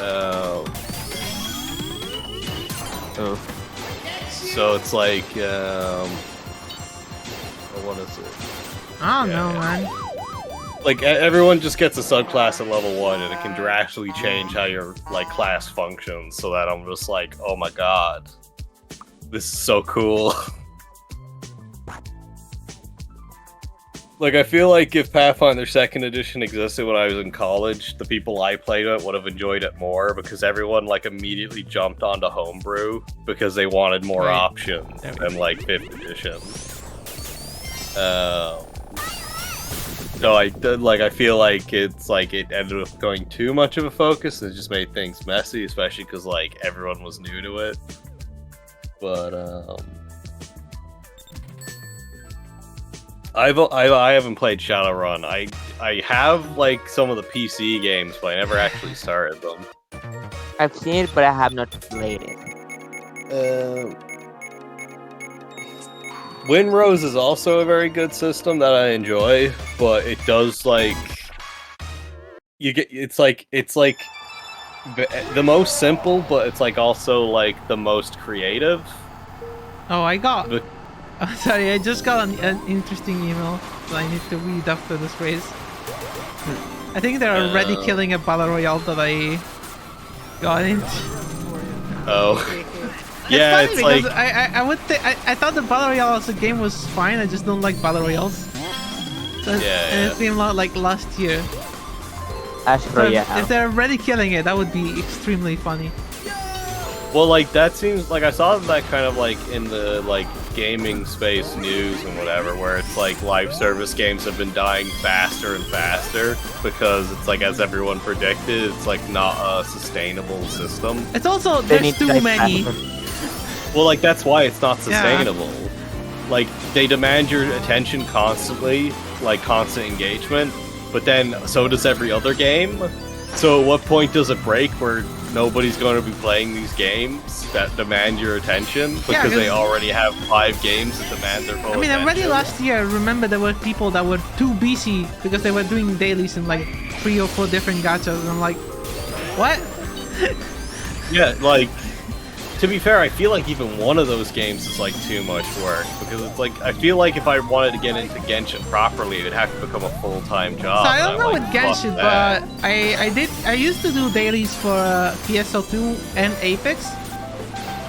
Oh. so it's like what is it? I don't Yeah, know, yeah. man. Like everyone just gets a subclass at level 1, and it can drastically change how your like class functions. So that I'm just like, oh my god, this is so cool. Like, I feel like if Pathfinder 2nd Edition existed when I was in college, the people I played with would have enjoyed it more, because everyone, like, immediately jumped onto Homebrew because they wanted more Right. options than, like, 5th Edition. So, I feel like it's, like, it ended up going too much of a focus, and it just made things messy, especially because, like, everyone was new to it. But, I haven't played Shadowrun. I have like some of the PC games, but I never actually started them. I've seen it, but I have not played it. Windrose is also a very good system that I enjoy, but it does like it's like the most simple, but it's like also like the most creative. Oh, I got. But- Oh, sorry, I just got an interesting email that I need to read after this race. I think they're already killing a battle royale that I got into. Oh, yeah, It's it's funny like because I thought the battle royale as a game was fine. I just don't like battle royales. So and it came out like last year. Astro, So yeah. if they're already killing it, that would be extremely funny. well, like that seems like I saw that kind of like in the like gaming space news and whatever, where it's like live service games have been dying faster and faster because it's like, as everyone predicted, it's like not a sustainable system. It's also They there's need to too like many. Well, like that's why it's not Yeah. sustainable. Like they demand your attention constantly, like constant engagement, but then so does every other game. So at what point does it break where nobody's going to be playing these games that demand your attention because they 'cause- already have 5 games that demand their full I mean, attention? already last year, I remember there were people that were too busy because they were doing dailies in like 3 or 4 different gachas, and I'm like, what? Yeah, like, to be fair, I feel like even one of those games is like too much work, because it's like, I feel like if I wanted to get into Genshin properly, it would have to become a full-time job. So I and don't I'm know like, with fuck Genshin, that. but I used to do dailies for PSO2 and Apex.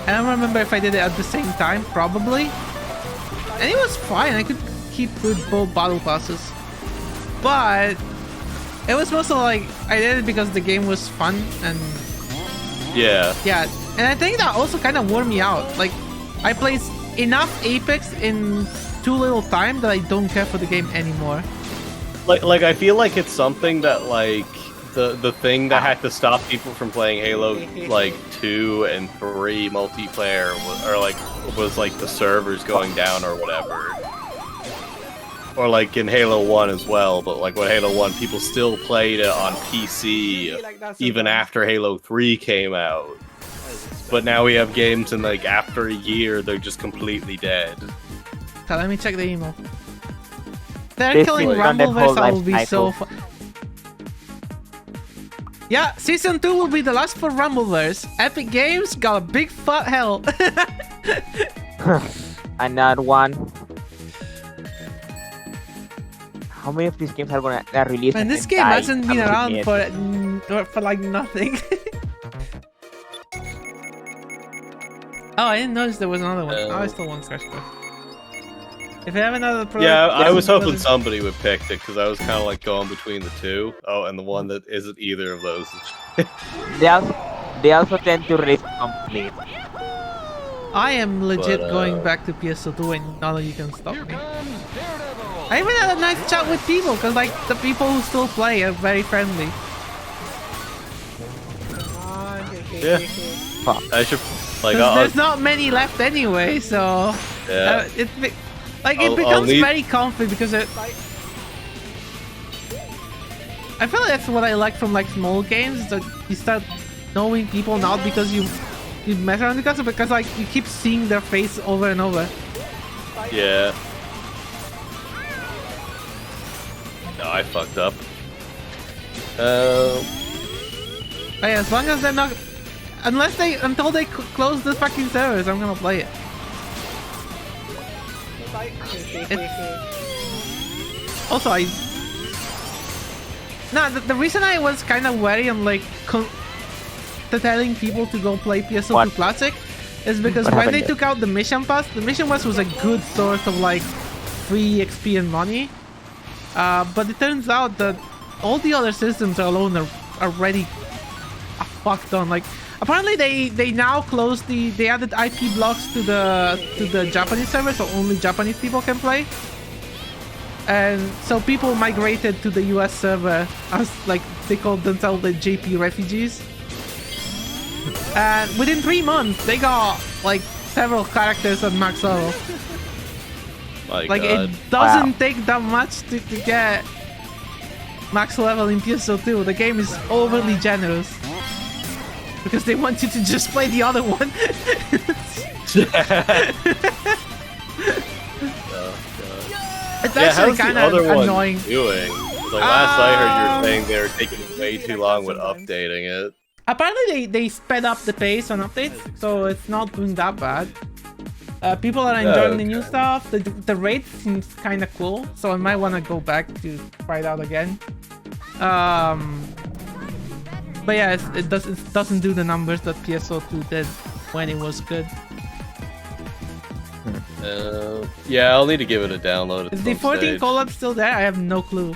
I don't remember if I did it at the same time, probably. And it was fine, I could keep with both battle passes. But it was mostly like, I did it because the game was fun, and Yeah. yeah, and I think that also kind of wore me out. Like, I played enough Apex in too little time that I don't care for the game anymore. Like I feel like it's something that like the thing that had to stop people from playing Halo like 2 and 3 multiplayer was like the servers going down or whatever. Or like in Halo 1 as well, but like with Halo 1 people still played it on PC even after Halo 3 came out. But now we have games and like after a year they're just completely dead. So let me check the email. They're This killing is on that whole Rumbleverse, that will life be so cycle. fun. Yeah, Season 2 will be the last for Rumbleverse. Epic Games got a big fat hell. Another one. How many of these games are gonna release? And this game hasn't been around for like nothing. Oh, I didn't notice there was another one. Oh, I still want Crash Course. If I have another product, Yeah, I was hoping some. somebody would pick it because I was kind of like going between the two. Oh, and the one that isn't either of those. They also tend to release complete. I am legit But, going back to PSO2 and none of you can stop me. I even had a nice chat with people because like the people who still play are very friendly. Yeah. I should like. There's not many left anyway, so Yeah. it I'll becomes leave- very comfy because I feel like that's what I like from like small games, that you start knowing people not because you mess around because like you keep seeing their face over and over. Yeah. No, I fucked up. But yeah, as long as they're not, until they close the fucking servers, I'm gonna play it. Also, the reason I was kind of wary on like telling people to go play PSO2 Classic is because when they took out the mission pass was a good source of like free XP and money. But it turns out that all the other systems alone are already fucked on. Like apparently they now closed they added IP blocks to the Japanese server, so only Japanese people can play. And so people migrated to the US server as like they called themselves the JP refugees. And within 3 months they got like several characters at max level. My like God. it doesn't take that much to get max level in PSO2. The game is overly generous because they want you to just play the other one. It's actually kind of annoying. Doing? The last I heard, you were saying they were taking way too long with updating it. Apparently they sped up the pace on updates, so it's not doing that bad. People are enjoying the new stuff. The raid seems kind of cool, so I might want to go back to try it out again. But yeah, it doesn't do the numbers that PSO2 did when it was good. Yeah, I'll need to give it a download. Is the 14 collab still there? I have no clue.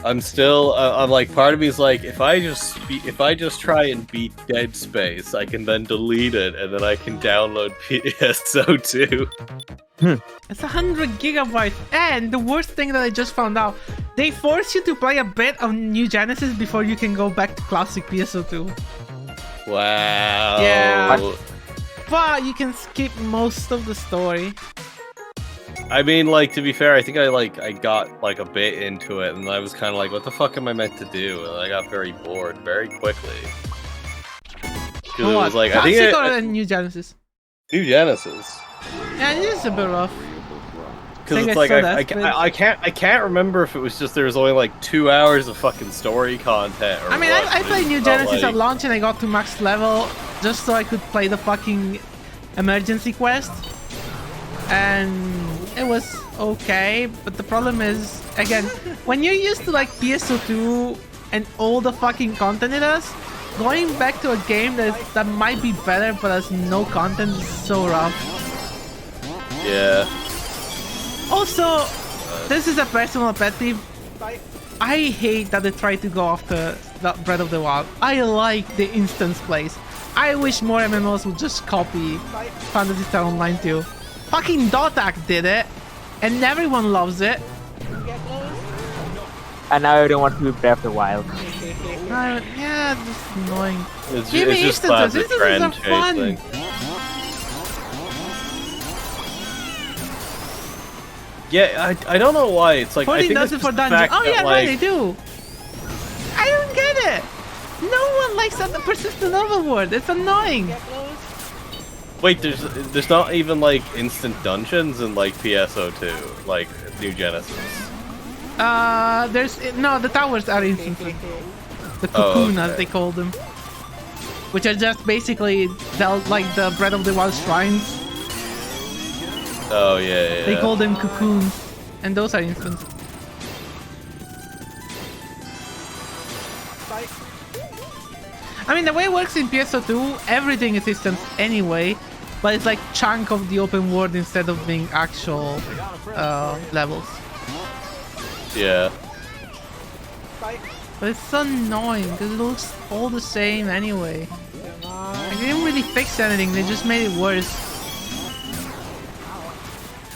I'm still. I'm like, part of me is like, if I just try and beat Dead Space, I can then delete it, and then I can download PSO2. It's 100 gigabytes, and the worst thing that I just found out, they force you to play a bit of New Genesis before you can go back to classic PSO2. Wow. Yeah. But you can skip most of the story. I mean, like, to be fair, I think I got like a bit into it, and I was kind of like, what the fuck am I meant to do? And I got very bored very quickly. It was like, I think or New Genesis? New Genesis. Yeah, it is a bit rough. Because it's like I can't remember if it was just there was only like 2 hours of fucking story content. Or I mean, what. I played New Genesis like... at launch and I got to max level just so I could play the fucking emergency quest, and it was okay. But the problem is, again, when you're used to like PSO2 and all the fucking content it has, going back to a game that might be better but has no content is so rough. Yeah. Also, this is a personal pet peeve. I hate that they try to go after the Breath of the Wild. I like the instance plays. I wish more MMOs would just copy Phantasy Star Online 2. Fucking Dotak did it, and everyone loves it. And now everyone wants to be Breath of the Wild. Yeah, it's annoying. It's Give me just instances. classic Instances are trend fun. chasing. Yeah, I don't know why. It's like, I think it's just for the dungeon. fact Oh yeah, that, right, like, they do. I don't get it. No one likes that persistent overboard. It's annoying. Wait, there's not even like instant dungeons in like PSO2, like New Genesis. The towers are instances. The cocoon, as they call them, which are just basically like the Breath of the Wild shrines. Oh yeah. They call them cocoons, and those are instances. I mean, the way it works in PSO2, everything is instance anyway, but it's like chunk of the open world instead of being actual levels. Yeah. But it's so annoying because it looks all the same anyway. Like, they didn't really fix anything, they just made it worse.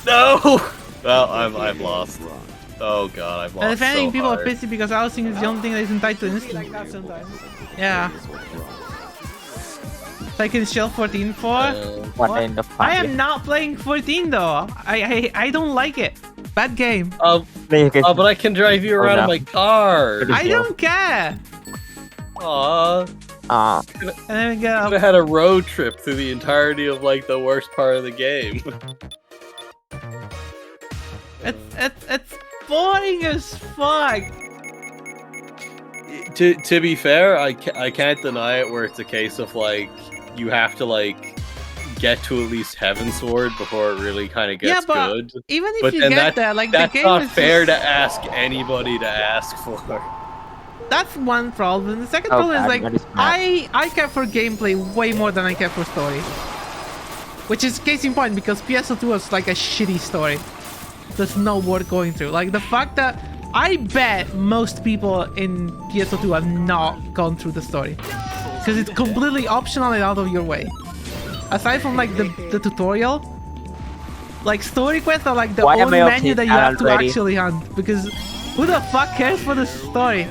No! Well, I've lost. Oh god, I've lost. And if anything, so people hard. are pissy because housing is the only thing that isn't tied to instant. Like that sometimes. Yeah. So I can shell 14 for? What in the fuck? I am not playing 14 though. I don't like it. Bad game. Oh, but I can drive you around in my car. I don't care. Aww. And then we go. Could have had a road trip through the entirety of like the worst part of the game. It's boring as fuck. To be fair, I can't deny it where it's a case of like you have to like get to at least Heaven Sword before it really kind of gets good. Even if you get there, like that's the game not is fair just... to ask anybody to ask for. That's one problem. The second problem is like I care for gameplay way more than I care for story. Which is case in point because PSO2 was like a shitty story. There's no worth going through. Like the fact that I bet most people in PSO2 have not gone through the story. Because it's completely optional and out of your way. Aside from like the tutorial, like story quests are like the only menu that you have to actually hunt. Because who the fuck cares for the story?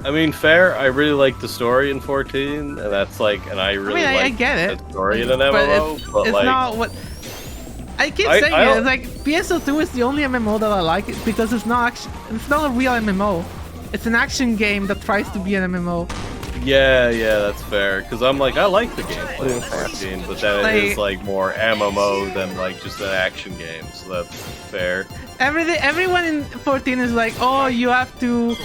I mean, fair. I really like the story in 14, and that's like, and I really like I get it. the story in an MMO, but it's like, not what I keep saying. It's like PSO2 is the only MMO that I like because it's not it's not a real MMO. It's an action game that tries to be an MMO. Yeah, that's fair. Because I'm like, I like the gameplay in 14, but then it is like more MMO than like just an action game, so that's fair. Everyone in 14 is like, oh, you have to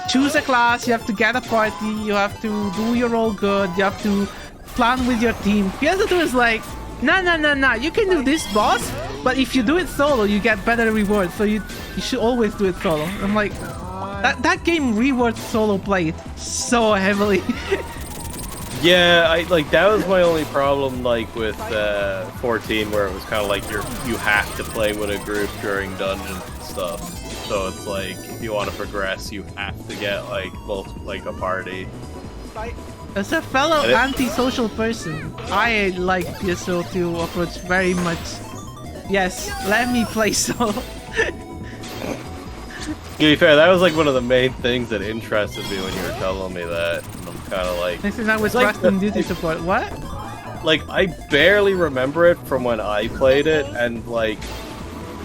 choose a class, you have to get a party, you have to do your role good, you have to plan with your team. PSO2 is like, no, you can do this, boss, but if you do it solo, you get better rewards, so you should always do it solo. I'm like, that game rewards solo play so heavily. Yeah, that was my only problem like with 14, where it was kind of like you have to play with a group during dungeons and stuff. So it's like if you want to progress, you have to get like a party. As a fellow antisocial person, I like PSO2 approach very much. Yes, let me play solo. To be fair, that was like one of the main things that interested me when you were telling me that. I'm kind of like... This is not with Rust and Duty support. What? Like, I barely remember it from when I played it, and like...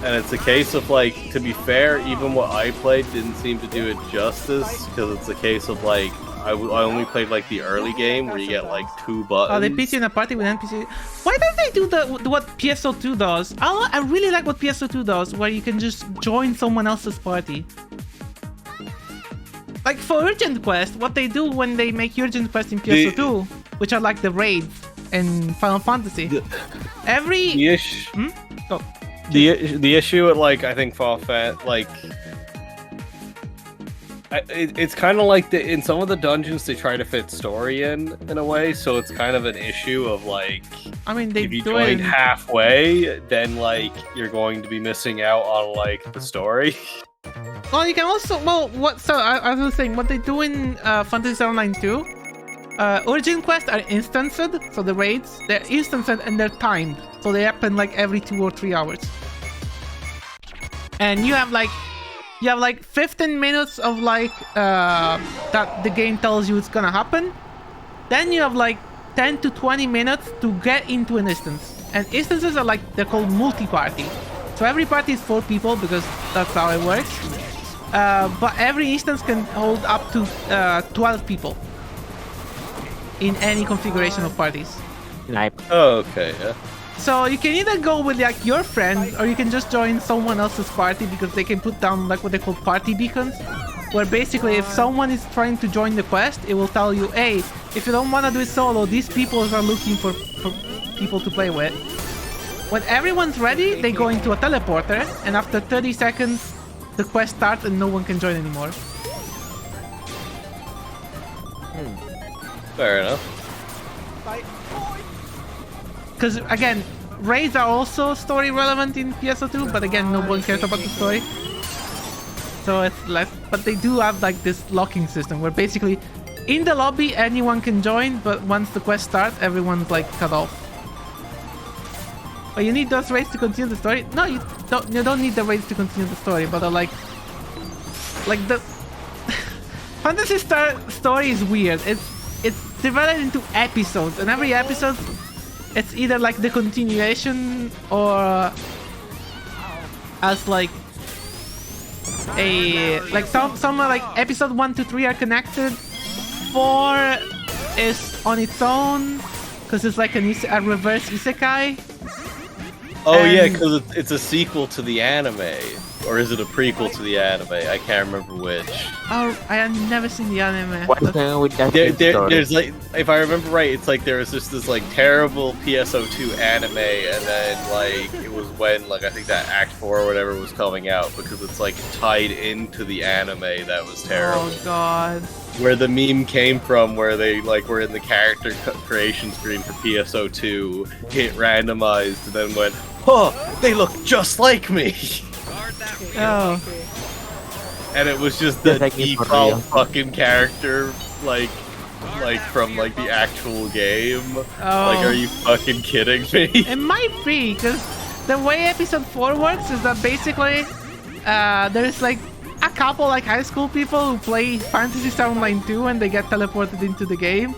And it's a case of like, to be fair, even what I played didn't seem to do it justice, because it's a case of like, I only played like the early game where you get like 2 buttons. Oh, they put you in a party with NPC. Why don't they do what PSO2 does? I really like what PSO2 does, where you can just join someone else's party. Like for Urgent Quest, what they do when they make Urgent Quest in PSO2, which are like the raids in Final Fantasy. The issue with like, I think Final Fantasy, like... It's kind of like in some of the dungeons they try to fit story in a way, so it's kind of an issue of like, I mean, if you join halfway, then like you're going to be missing out on like the story. Well, you can also so I was saying what they do in Fantasy Star Online 2. Urgent quests are instanced, so the raids they're instanced and they're timed, so they happen like every 2 or 3 hours, and you have like 15 minutes of like that the game tells you it's gonna happen. Then you have like 10 to 20 minutes to get into an instance. And instances are like, they're called multi-party. So every party is 4 people because that's how it works. But every instance can hold up to 12 people in any configuration of parties. Oh, okay, yeah. So you can either go with like your friends, or you can just join someone else's party, because they can put down like what they call party beacons, where basically if someone is trying to join the quest, it will tell you, hey, if you don't want to do it solo, these people are looking for people to play with. When everyone's ready, they go into a teleporter, and after 30 seconds, the quest starts and no one can join anymore. Fair enough. Because again, raids are also story relevant in PSO2, but again, no one cares about the story. So it's less, but they do have like this locking system where basically in the lobby anyone can join, but once the quest starts, everyone's like cut off. But you need those raids to continue the story? No, you don't need the raids to continue the story, but they're like like the Fantasy Star story is weird. It's divided into episodes, and every episode it's either like the continuation or as like a like some like episode 1 to 3 are connected. 4 is on its own because it's like a reverse isekai. Oh And- yeah, because it's a sequel to the anime, or is it a prequel to the anime? I can't remember which. Oh, I have never seen the anime. What's going on with that story? There's like, if I remember right, it's like there was just this like terrible PSO2 anime, and then like it was when like I think that Act 4 or whatever was coming out because it's like tied into the anime that was terrible. Oh god. Where the meme came from, where they like were in the character creation screen for PSO2, hit randomized, and then went, "Oh, they look just like me," Guard that wheel. Oh. and it was just the Just like me for default real. fucking character, like from like the actual game. Oh. Like, are you fucking kidding me? It might be, because the way episode 4 works is that basically there's like a couple like high school people who play Fantasy Star Online 2 and they get teleported into the game.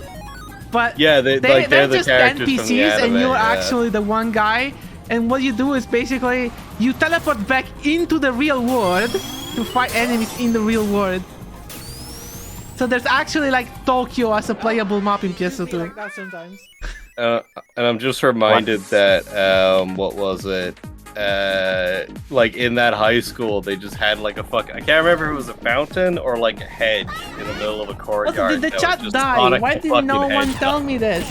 But Yeah, they're they're the just characters NPCs from the anime, and you're yeah. actually the one guy. And what you do is basically you teleport back into the real world to fight enemies in the real world. So there's actually like Tokyo as a playable map in PSO2. like that sometimes. And I'm just reminded that what was it? Like in that high school, they just had like a I can't remember if it was a fountain or like a hedge in the middle of a Also, courtyard. did the that was chat just die? on a Why did fucking no one hedge. tell me this?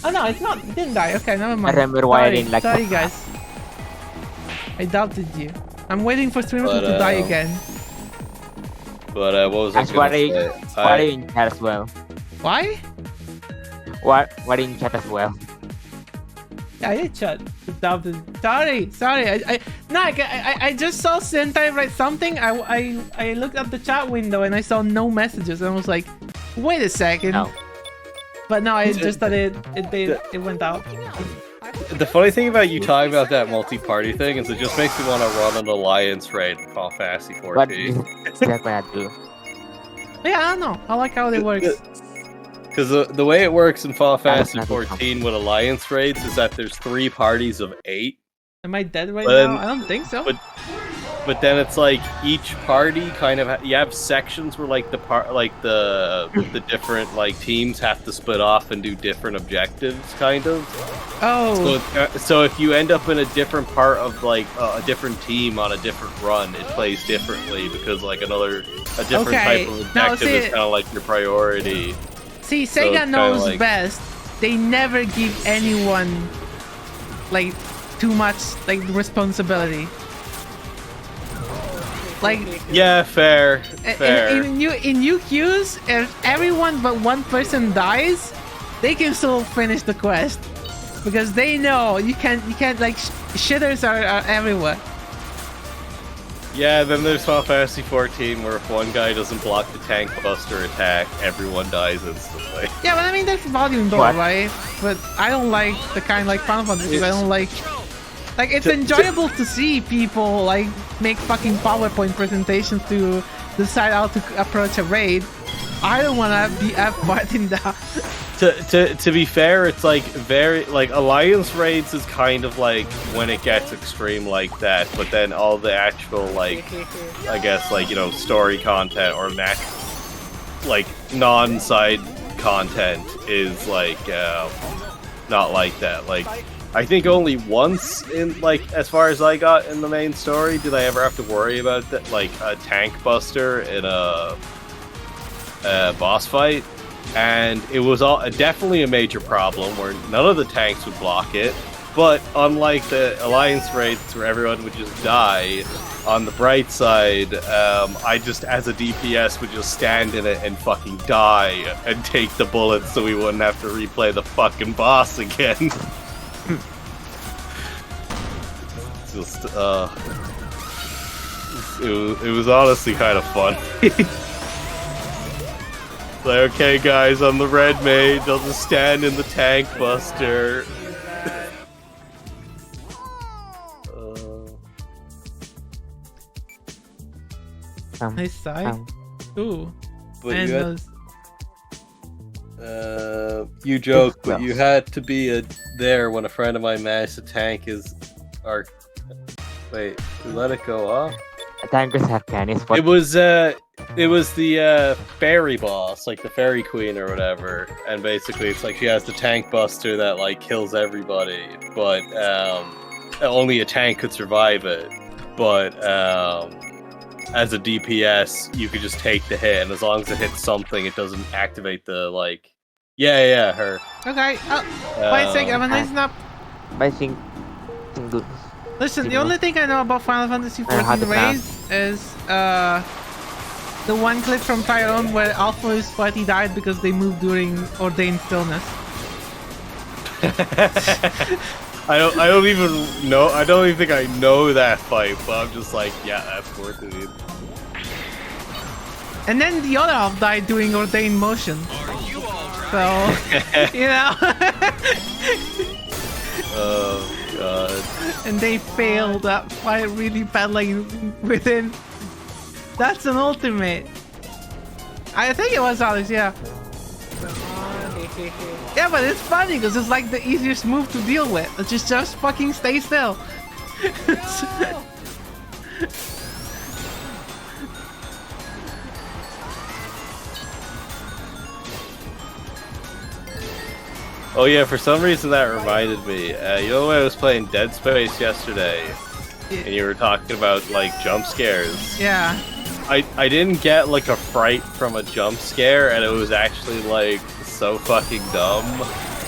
Oh no, it's not. It didn't die. Okay, never mind. remember why I Sorry, didn't like sorry that. guys. I doubted you. I'm waiting for streamers But, to die again. But what was I That's gonna why they, say? why they in chat as well. Why? Why in chat as well? Yeah, I did chat. Doubted. Sorry. I just saw Sentai write something. I looked at the chat window and I saw no messages and I was like, wait a second. No. But no, I just thought it went out. The funny thing about you talking about that multi-party thing is it just makes me want to run an alliance raid in Final Fantasy But 14. that's what I do. Yeah, I don't know. I like how it works. Because the way it works in Final Fantasy not good. 14 with alliance raids is that there's 3 parties of 8. Am I dead right But now? then- I don't think so. But then it's like each party kind of you have sections where like the different like teams have to split off and do different objectives, kind of. Oh. So if you end up in a different part of like a different team on a different run, it plays differently because like a different Okay. type of Now, objective see- is kind of like your priority. See, So Sega it's kinda knows like- best. They never give anyone like too much like responsibility. Like Yeah, fair. in UQs, if everyone but one person dies, they can still finish the quest because they know you can't like shitters are everywhere. Yeah, then there's Final Fantasy 14 where if one guy doesn't block the tank buster attack, everyone dies instantly. Yeah, but I mean that's volume door, What? right? But I don't like the kind like Final Fantasy because I don't like it's To- enjoyable to see people like make fucking PowerPoint presentations to decide how to approach a raid. I don't want to be a part in that. To be fair, it's like very like alliance raids is kind of like when it gets extreme like that, but then all the actual like I guess like story content or like non-side content is like not like that. Like I think only once in like as far as I got in the main story did I ever have to worry about that like a tank buster in a boss fight. And it was definitely a major problem where none of the tanks would block it. But unlike the alliance raids where everyone would just die, on the bright side, I just as a DPS would just stand in it and fucking die and take the bullets so we wouldn't have to replay the fucking boss again. Just it was honestly kind of fun. Like, okay, guys, I'm the red mage. I'll just stand in the tank buster. Nice side. Ooh. But And you had, you joke, but you had to be there when a friend of mine managed to tank his arc. Wait, we let it go off? Tankers have cannons. It was the fairy boss, like the fairy queen or whatever, and basically it's like she has the tank buster that like kills everybody, but only a tank could survive it. But as a DPS, you could just take the hit, and as long as it hits something, it doesn't activate the like. Yeah, her. Okay. Oh, wait a sec. I'm a nice nap. I think good. Listen, the only thing I know about Final Fantasy XIV raids is the one clip from Tyrone where Alpha's party died because they moved during ordained stillness. I don't even know. I don't even think I know that fight, but I'm just like, yeah, that's worth it. Dude. And then the other half died doing ordained motion. So, you know. Oh god. And they failed that fight really bad, like within. That's an ultimate. I think it was Alex, yeah. Yeah, but it's funny because it's like the easiest move to deal with. It's just fucking stay still. Oh yeah, for some reason that reminded me. You know when I was playing Dead Space yesterday, and you were talking about like jump scares. Yeah. I didn't get like a fright from a jump scare, and it was actually like so fucking dumb.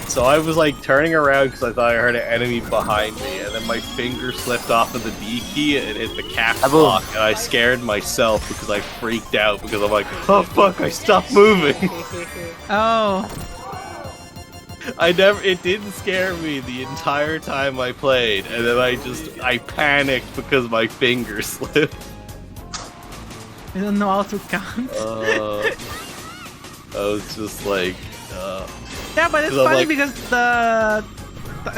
So I was like turning around because I thought I heard an enemy behind me, and then my finger slipped off of the D key and hit the caps lock, and I scared myself because I freaked out because I'm like, oh fuck, I stopped moving. Oh. It didn't scare me the entire time I played, and then I panicked because my finger slipped. I don't know how to count. I was just like, yeah, but it's funny like, because the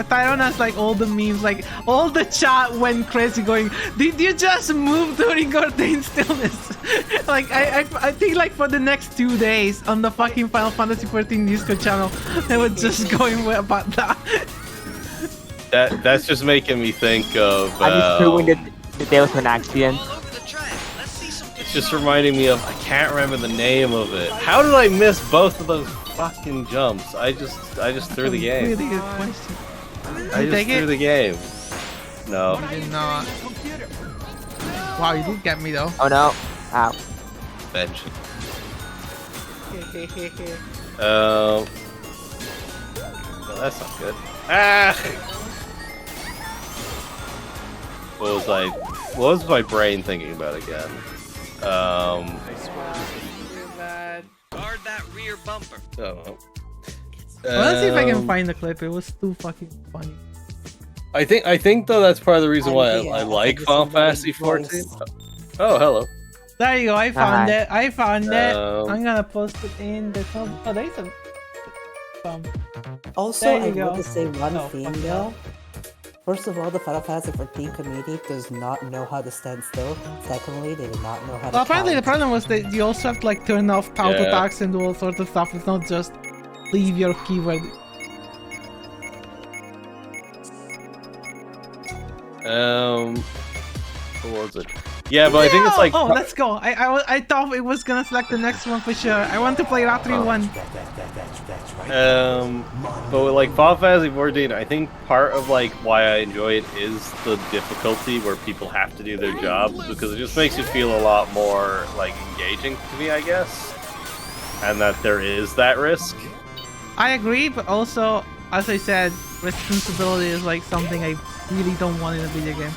Tyrone has like all the memes, like all the chat went crazy going, did you just move during ordained stillness? Like I think like for the next 2 days on the fucking Final Fantasy XIV Discord channel, they were just going about that. That's just making me think of. I'm just proving that there was an accident. It's just reminding me of, I can't remember the name of it. How did I miss both of those fucking jumps? I just threw the game. Really good question. I just threw the game. No. You did not. Wow, you did get me though. Oh no. Ow. Bench. Well, that's not good. Ah! What was my brain thinking about again? Guard that rear bumper. Oh. Well, let's see if I can find the clip. It was too fucking funny. I think though that's part of the reason why I like Final Fantasy XIV. Oh, hello. There you go. I found it. I found it. I'm gonna post it in the comment. Oh, there's a. Also, I want to say one thing though. First of all, the Final Fantasy XIV community does not know how to stand still. Secondly, they do not know how to Well, apparently count. the problem was that you also have to like turn off auto attacks and do all sorts of stuff. It's not just leave your keyword. What was it? Yeah, but I think it's like. Oh, let's go. I thought it was gonna select the next one for sure. I want to play Ratri 1. But with like Final Fantasy XIV, I think part of like why I enjoy it is the difficulty where people have to do their jobs, because it just makes it feel a lot more like engaging to me, I guess, and that there is that risk. I agree, but also, as I said, responsibility is like something I really don't want in a video game.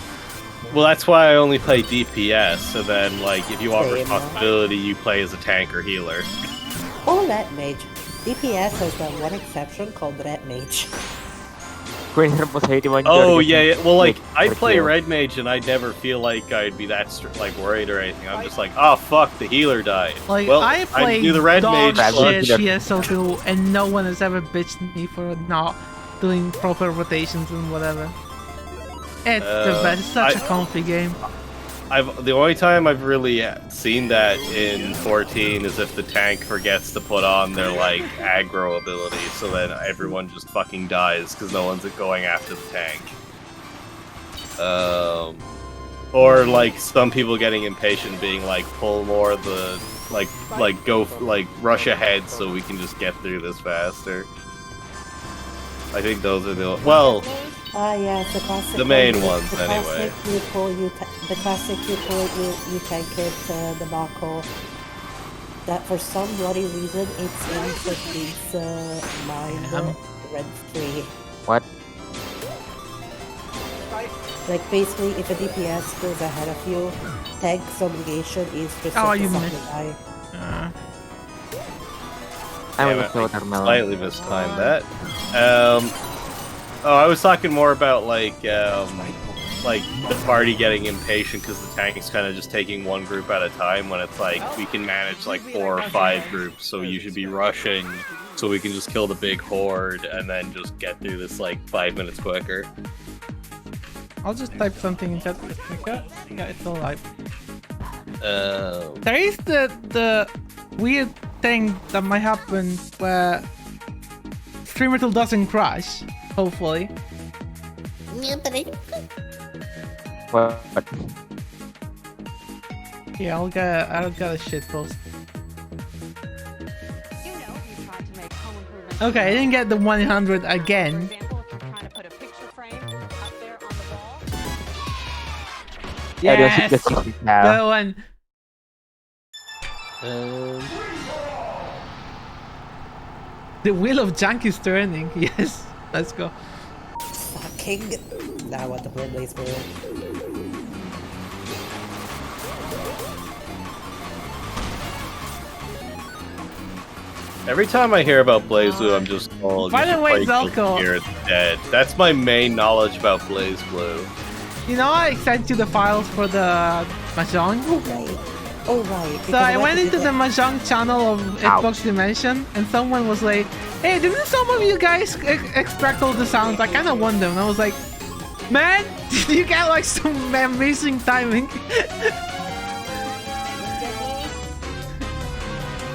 Well, that's why I only play DPS, so then, like, if you want responsibility, you play as a tank or healer. Or Red Mage. DPS has that one exception called Red Mage. Oh, yeah. Well, like, I play Red Mage, and I never feel like I'd be that, like, worried or anything. I'm just like, oh, fuck, the healer died. Like, well, I play do the Red dog Mage shit CSO2, and no one has ever bitched at me for not doing proper rotations and whatever. It's the best. It's such a comfy game. the only time I've really seen that in 14 is if the tank forgets to put on their like aggro ability, so then everyone just fucking dies because no one's going after the tank. Or like some people getting impatient, being like, pull more of the rush ahead so we can just get through this faster. I think those are the yeah, the classic. The main one, ones, the anyway. Classic you pull, the classic you pull, you tank it, the Mako. That for some bloody reason, it's in Sophie's mind, red 3. What? Like, basically, if a DPS goes ahead of you, tank's obligation is to you suck missed. the eye. I'm Damn with it, I watermelon. slightly mistimed that. I was talking more about like the party getting impatient because the tank is kind of just taking one group at a time when it's like we can manage like 4 or 5 groups, so you should be rushing so we can just kill the big horde and then just get through this like 5 minutes quicker. I'll just type something in chat. Yeah, it's alright. Um, There is the weird thing that might happen where streamer tool doesn't crash. Hopefully. What? Yeah, I'll get a shit post. Okay, I didn't get the 100 again. Yes! That one. The wheel of junk is turning. Yes, let's go. Fucking. Now I want to play Blaze Blue. every time I hear about BlazBlue, I'm just told By you the should way, play Zelko. Here It's Dead. That's my main knowledge about BlazBlue. You know, I sent you the files for the Mahjong. Oh right. So I went into the Mahjong channel of Xbox Dimension, and someone was like, "Hey, didn't some of you guys extract all the sounds?" I kind of won them, and I was like, "Man, you got like some amazing timing."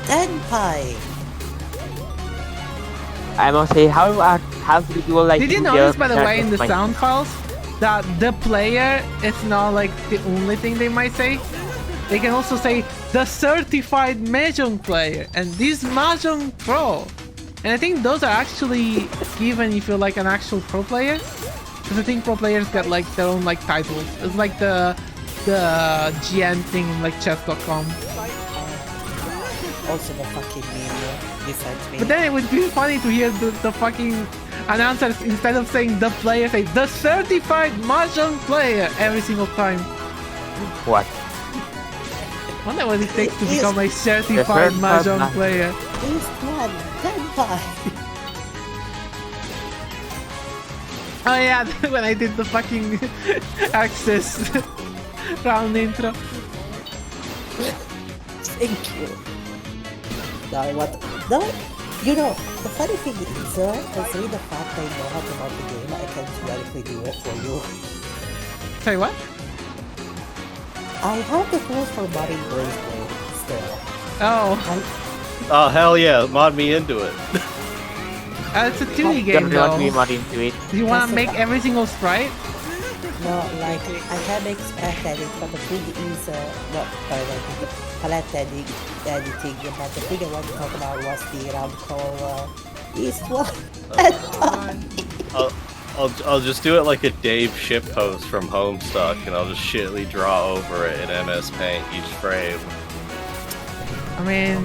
Senpai. I must say, how do people like? Did you do notice, their by the way, in the my- sound files, that the player is not like the only thing they might say? They can also say the certified Mahjong player and this Mahjong pro. And I think those are actually given if you're like an actual pro player. Because I think pro players get like their own like titles. It's like the GM thing in like chess.com. Also the fucking meme you sent me. But then it would be funny to hear the fucking announcers, instead of saying the player, say the certified Mahjong player every single time. What? I wonder what it takes to become a certified Mahjong player. This one, Senpai. Oh yeah, when I did the fucking Access round intro. Thank you. Now what? No, you know, the funny thing is, considering the fact I know how to mod the game, I can theoretically do it for you. Say what? I have the tools for modding Blaze Blue still. Oh, Oh hell yeah, mod me into it. it's a 2D game Don't want to be though. more into it. Do you want to make every single sprite? No, like, I can make sprite edit, but the thing is, not palette editing, but the thing I want to talk about was the round call, East one. I'll just do it like a Dave shitpost from Homestuck, and I'll just shittily draw over it in MS Paint each frame. I mean,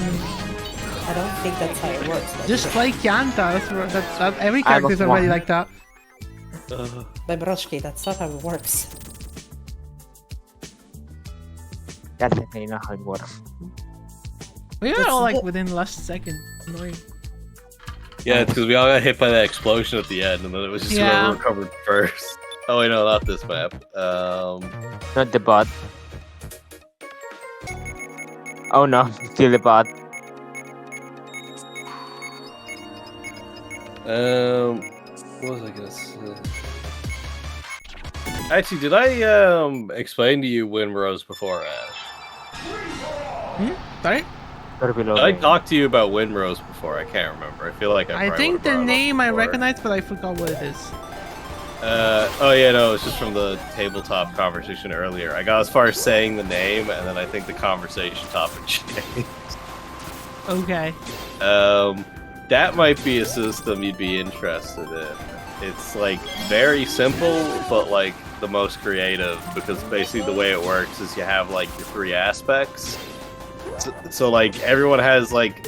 I don't think that's how it works. But just play Kianta. That's every character is already like that. But Broshki, that's not how it works. That's definitely not how it works. We are all like within the last second. Annoying. Yeah, it's because we all got hit by that explosion at the end, and then it was just whoever recovered first. Oh wait, no, not this map. Not the bot. Oh no, still the bot. What was I gonna say? Actually, did I explain to you Winrose before, Ash? Sorry? Did I talk to you about Winrose before? I can't remember. I feel like I think the name I recognize, but I forgot what it is. Oh yeah, no, it's just from the tabletop conversation earlier. I got as far as saying the name, and then I think the conversation topic changed. Okay. That might be a system you'd be interested in. It's like very simple, but like the most creative, because basically the way it works is you have like your three aspects. So like everyone has like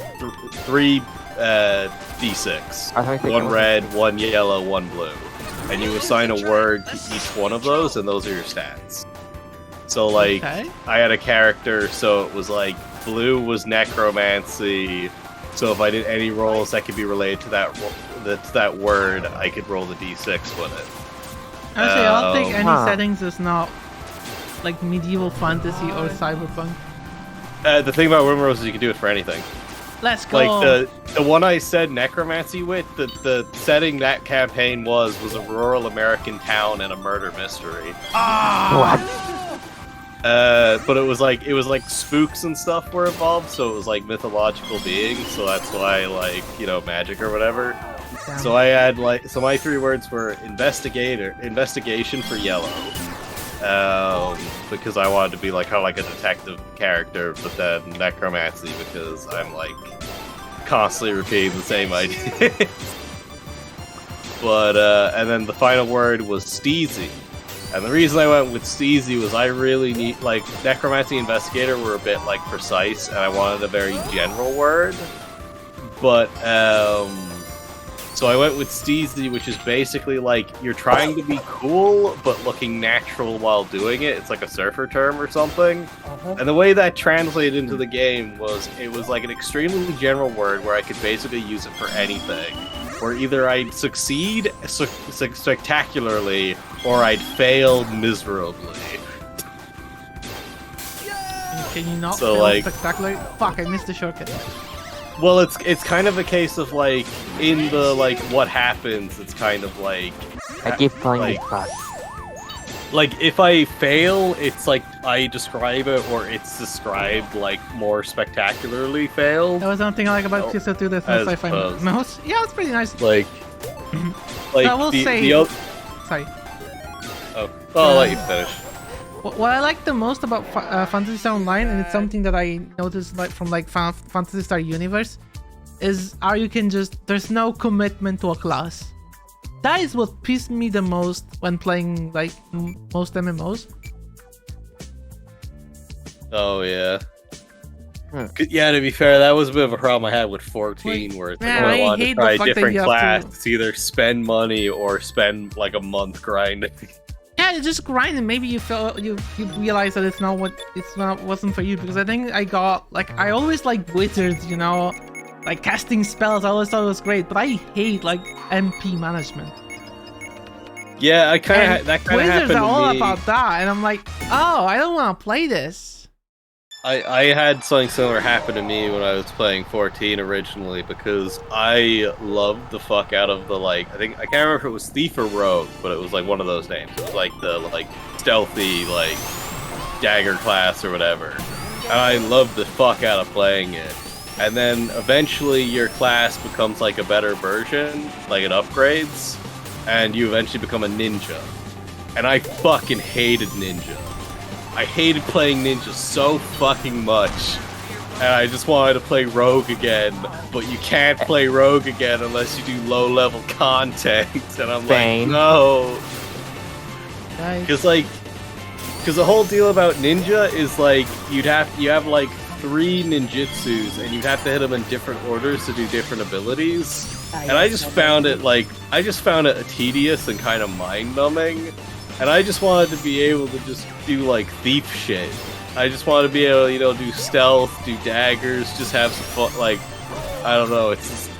three D6. One red, one yellow, one blue. And you assign a word to each one of those, and those are your stats. So like, I had a character, so it was like, blue was necromancy, so if I did any rolls that could be related to that word, I could roll the d6 with it. Actually, I don't think any settings is not like medieval fantasy or cyberpunk. The thing about Winrose is you can do it for anything. Let's go. Like the one I said necromancy with, the setting that campaign was a rural American town and a murder mystery. But it was like spooks and stuff were involved, so it was like mythological beings, so that's why like, you know, magic or whatever. So I had like, my three words were investigation for yellow. Because I wanted to be like kind of like a detective character, but then necromancy because I'm like constantly repeating the same idea. But and then the final word was steezy, and the reason I went with steezy was I really need, like, necromancy investigator were a bit like precise, and I wanted a very general word, but so I went with steezy, which is basically like you're trying to be cool but looking natural while doing it. It's like a surfer term or something. And the way that translated into the game was it was like an extremely general word where I could basically use it for anything. Where either I'd succeed spectacularly or I'd fail miserably. Can you not so fail like, spectacularly? Fuck, I missed the shortcut. Well, it's kind of a case of like in the like what happens. It's kind of like I keep playing this part. Like if I fail, it's like I describe it, or it's described like more spectacularly failed. That was one thing I like about Kiss 2. There's no sci-fi mouse. Yeah, it's pretty nice. Like I will say. Sorry. Oh, I'll let you finish. What I like the most about Phantasy Star Online, and it's something that I noticed like from like Phantasy Star Universe, is how you can just, there's no commitment to a class. That is what pissed me the most when playing like most MMOs. Oh yeah. Yeah, to be fair, that was a bit of a problem I had with 14, where it's like, I wanted to try a different class. It's either spend money or spend like a month grinding. Yeah, you just grind, and maybe you realize that wasn't for you, because I think I got like, I always like wizards, you know, like casting spells. I always thought it was great, but I hate like MP management. Yeah, that kind of happened to me. Wizards are all about that, and I'm like, oh, I don't want to play this. I had something similar happen to me when I was playing 14 originally, because I loved the fuck out of the, like, I can't remember if it was Thief or Rogue, but it was like one of those names. It was like the like stealthy like dagger class or whatever. And I loved the fuck out of playing it. And then eventually your class becomes like a better version, like it upgrades, and you eventually become a ninja. And I fucking hated ninja. I hated playing ninja so fucking much, and I just wanted to play rogue again, but you can't play rogue again unless you do low-level content, and I'm like, no. Because the whole deal about ninja is like, you have like 3 ninjutsus, and you'd have to hit them in different orders to do different abilities, and I just found it tedious and kind of mind-numbing. And I just wanted to be able to just do, like, thief shit. I just wanted to be able to, you know, do stealth, do daggers, just have some fun, like, I don't know, it's just...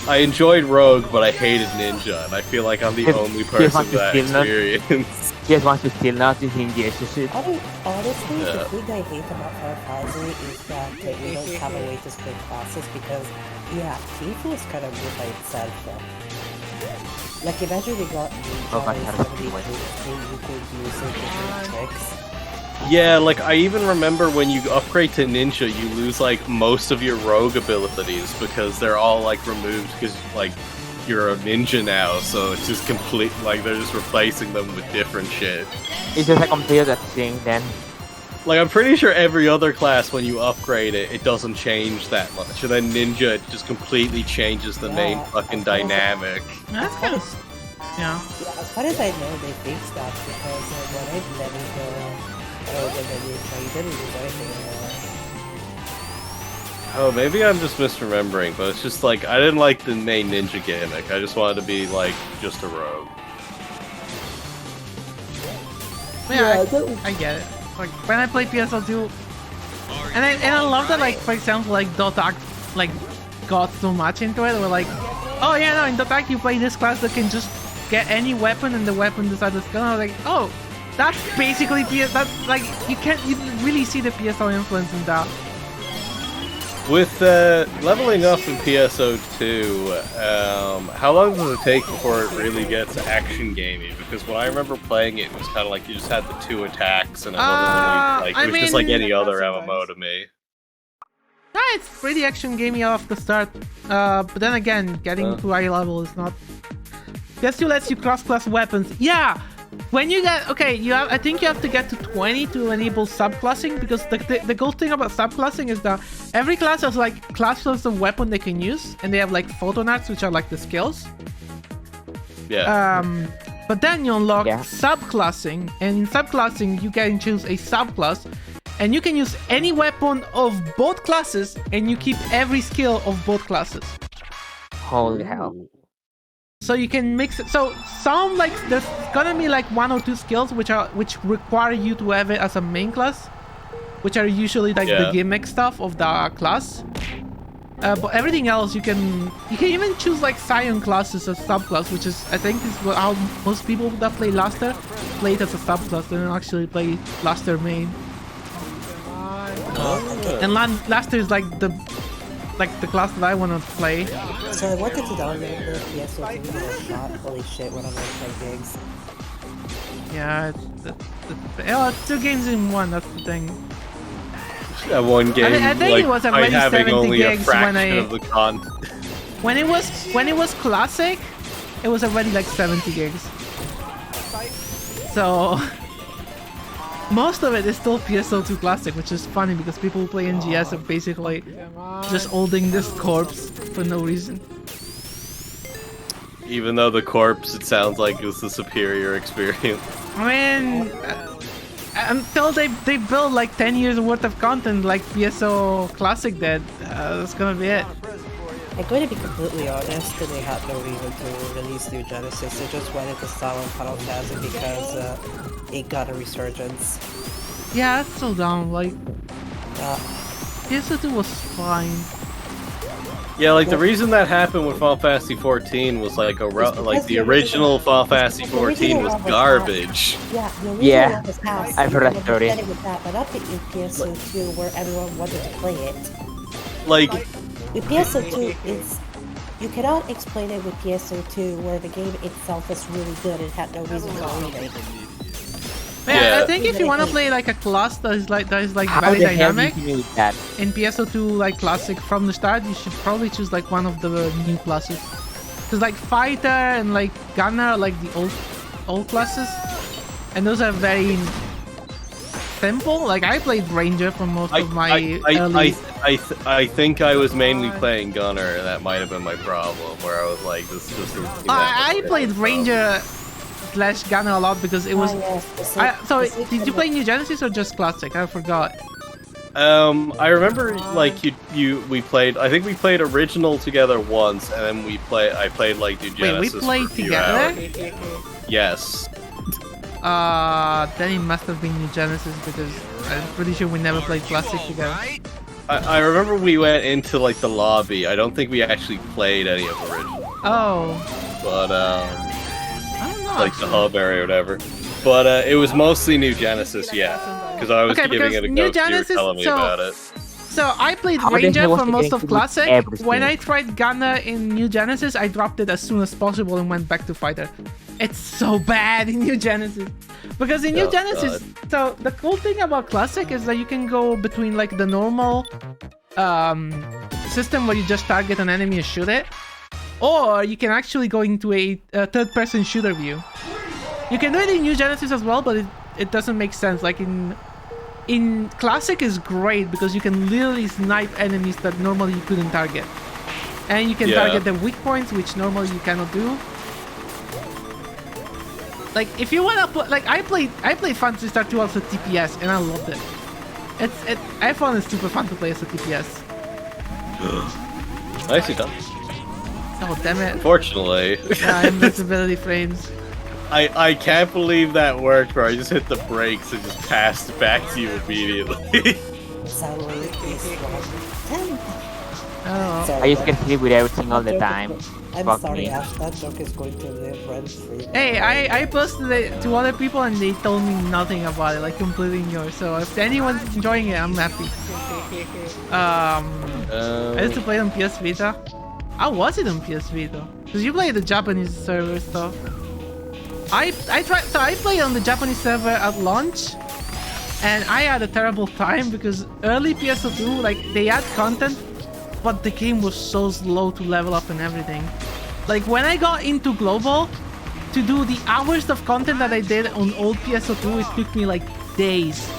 I enjoyed Rogue, but I hated Ninja, and I feel like I'm the only person with that experience. Just want to still not using Jesus. Honestly, the thing I hate about Final Fantasy is that we don't have a way to split classes, because, yeah, Thief was kind of good by itself, though. Like imagine we got Oh, God, how does it somebody work? you could use it different tricks. Yeah, like I even remember when you upgrade to ninja, you lose like most of your rogue abilities because they're all like removed because like you're a ninja now, so it's just complete like they're just replacing them with different shit. It's just a computer thing then. Like I'm pretty sure every other class when you upgrade it, it doesn't change that much, and then ninja it just completely changes the main Yeah, fucking of course. dynamic. That's kind of, yeah. Yeah, as far as I know, they fixed that because when I leveled the ninja, you didn't lose anything anymore. Oh, maybe I'm just misremembering, but it's just like I didn't like the main ninja gimmick. I just wanted to be like just a rogue. Yeah, I get it. Like when I play PSO2, and I love that, like for example, like Dotag like got so much into it. We're like, oh yeah, no, in Dotag you play this class that can just get any weapon and the weapon decides to skill. And I was like, oh, that's basically that's like you really see the PSO influence in that. With leveling up in PSO2, how long does it take before it really gets action gamey? Because when I remember playing it, it was kind of like you just had the 2 attacks, and it wasn't really, like it was just like any other MMO to me. Yeah, it's pretty action gamey off the start, but then again, getting to high level is not. PS2 lets you cross-class weapons. Yeah. When you get I think you have to get to 20 to enable subclassing, because the cool thing about subclassing is that every class has like classes of weapon they can use, and they have like photonards, which are like the skills. Yeah. But then you unlock Yeah. subclassing, and in subclassing you can choose a subclass, and you can use any weapon of both classes, and you keep every skill of both classes. Holy hell. So you can mix it. So some like there's gonna be like 1 or 2 skills which require you to have it as a main class, which are usually like the gimmick stuff of the class. But everything else you can even choose like Scion classes as subclass, which is I think is how most people that play Luster play it as a subclass. They don't actually play Luster main. And Luster is like the class that I want to play. So I wanted to download the PSO2 and I shot. Holy shit, when I'm gonna play gigs. Yeah, it's 2 games in 1. That's the thing. That one game, I think like, it was by already having 70 only a gigs fraction of the content. When it was classic, it was already like 70 gigs. So most of it is still PSO2 classic, which is funny because people who play NGS are basically just holding this corpse for no reason. Even though the corpse, it sounds like it was the superior experience. I mean, until they build like 10 years worth of content like PSO Classic did, that's gonna be it. I'm going to be completely honest, they had no reason to release New Genesis. They just wanted to sell on Final Fantasy because it got a resurgence. Yeah, that's so dumb. Like, PSO2 was fine. Yeah, like the reason that happened with Final Fantasy 14 was like like the original Final Fantasy 14 was garbage. Yeah, the original was I've heard that story. With that, but not the PSO2 where everyone wanted to play it. Like, with PSO2, you cannot explain it with PSO2 where the game itself is really good and had no reason for leaving. Yeah, I think if you want to play like a class that is like very dynamic in PSO2 like classic from the start, you should probably choose like one of the new classes. Cause like fighter and like gunner are like the old classes, and those are very simple. Like I played ranger for most of my early. I think I was mainly playing gunner, and that might have been my problem. Where I was like, this just. I played ranger / gunner a lot because it was. So did you play New Genesis or just classic? I forgot. I remember like we played. I think we played original together once, and then I played like New Genesis. Wait, we played together? Yes. Then it must have been New Genesis because I'm pretty sure we never played classic together. I remember we went into like the lobby. I don't think we actually played any of original. Oh. But I don't know. Like the hub area or whatever. But it was mostly New Genesis, yeah. Because I was giving it a go. You were telling me about it. So I played How the Ranger hell was for I most getting of to do Classic. everything? When I tried Gunner in New Genesis, I dropped it as soon as possible and went back to Fighter. It's so bad in New Genesis. Because in New Oh, Genesis, so the cool thing about Classic is that you can go between like the normal system where you just target an enemy and shoot it, or you can actually go into a third-person shooter view. You can do it in New Genesis as well, but it doesn't make sense. Like in Classic is great because you can literally snipe enemies that normally you couldn't target, and you can target the weak points, which normally you cannot do. Like if you wanna play, like I played Phantasy Star 2 as a TPS and I loved it. I found it super fun to play as a TPS. Nicely done. Oh damn it! Unfortunately, Invisibility frames. I can't believe that worked. Where I just hit the brakes and just passed it back to you immediately. Suddenly, this one. Oh. Sorry, I just get hit with everything all the time. I'm Fuck sorry, me. Ash. That joke is going to live rent free. Hey, I posted it to other people and they told me nothing about it, like completely ignored. So if anyone's enjoying it, I'm happy. I used to play it on PS Vita. How was it on PS Vita? Because you play the Japanese server stuff. I played on the Japanese server at launch, and I had a terrible time because early PS2, like they had content, but the game was so slow to level up and everything. Like when I got into global, to do the hours of content that I did on old PS2, it took me like days.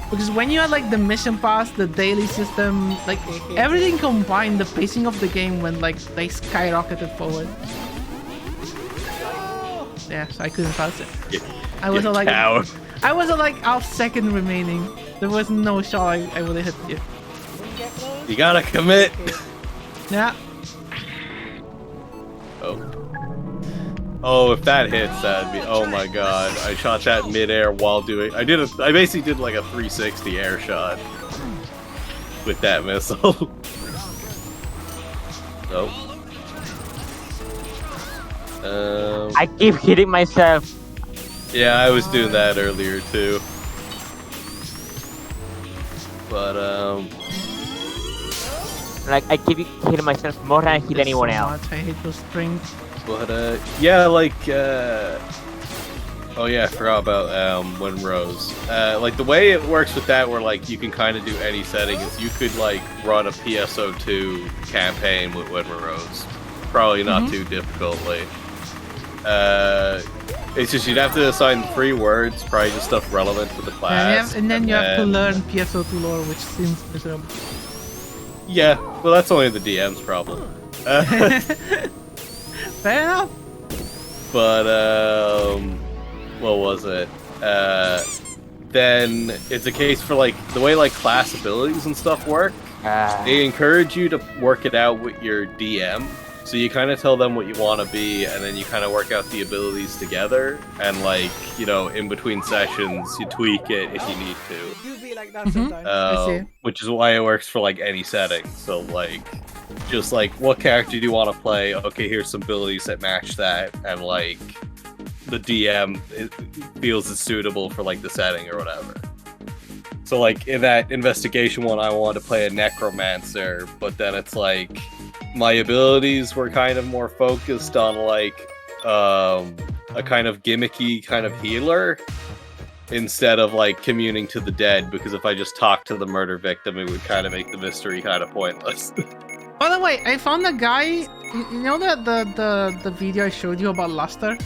Because when you had like the mission pass, the daily system, like everything combined, the pacing of the game went like they skyrocketed forward. Yeah, so I couldn't pass it. I was like half second remaining. There was no shot I would have hit you. You gotta commit. Yeah. Oh, if that hits, that'd be. Oh my god! I shot that midair while doing. I basically did like a 360 air shot with that missile. Nope. I keep hitting myself. Yeah, I was doing that earlier too. But Like I keep hitting myself more than I hit anyone else. I hate those strings. But yeah, like oh yeah, I forgot about Windrose. Like the way it works with that, where like you can kind of do any setting, is you could like run a PSO2 campaign with Windrose. Probably not too difficultly. It's just you'd have to assign 3 words, probably just stuff relevant to the class. And then you have to learn PSO2 lore, which seems miserable. Yeah, well that's only the DM's problem. Fair enough. But what was it? Then it's a case for like the way like class abilities and stuff work. They encourage you to work it out with your DM. So you kind of tell them what you want to be, and then you kind of work out the abilities together. And like, you know, in between sessions, you tweak it if you need to. You be like that sometimes. Which is why it works for like any setting. So like, just like, what character do you want to play? Okay, here's some abilities that match that, and like, the DM feels it's suitable for like the setting or whatever. So like in that investigation one, I wanted to play a necromancer, but then it's like my abilities were kind of more focused on like a kind of gimmicky kind of healer instead of like communing to the dead, because if I just talked to the murder victim, it would kind of make the mystery kind of pointless. By the way, I found a guy. You know the video I showed you about Luster?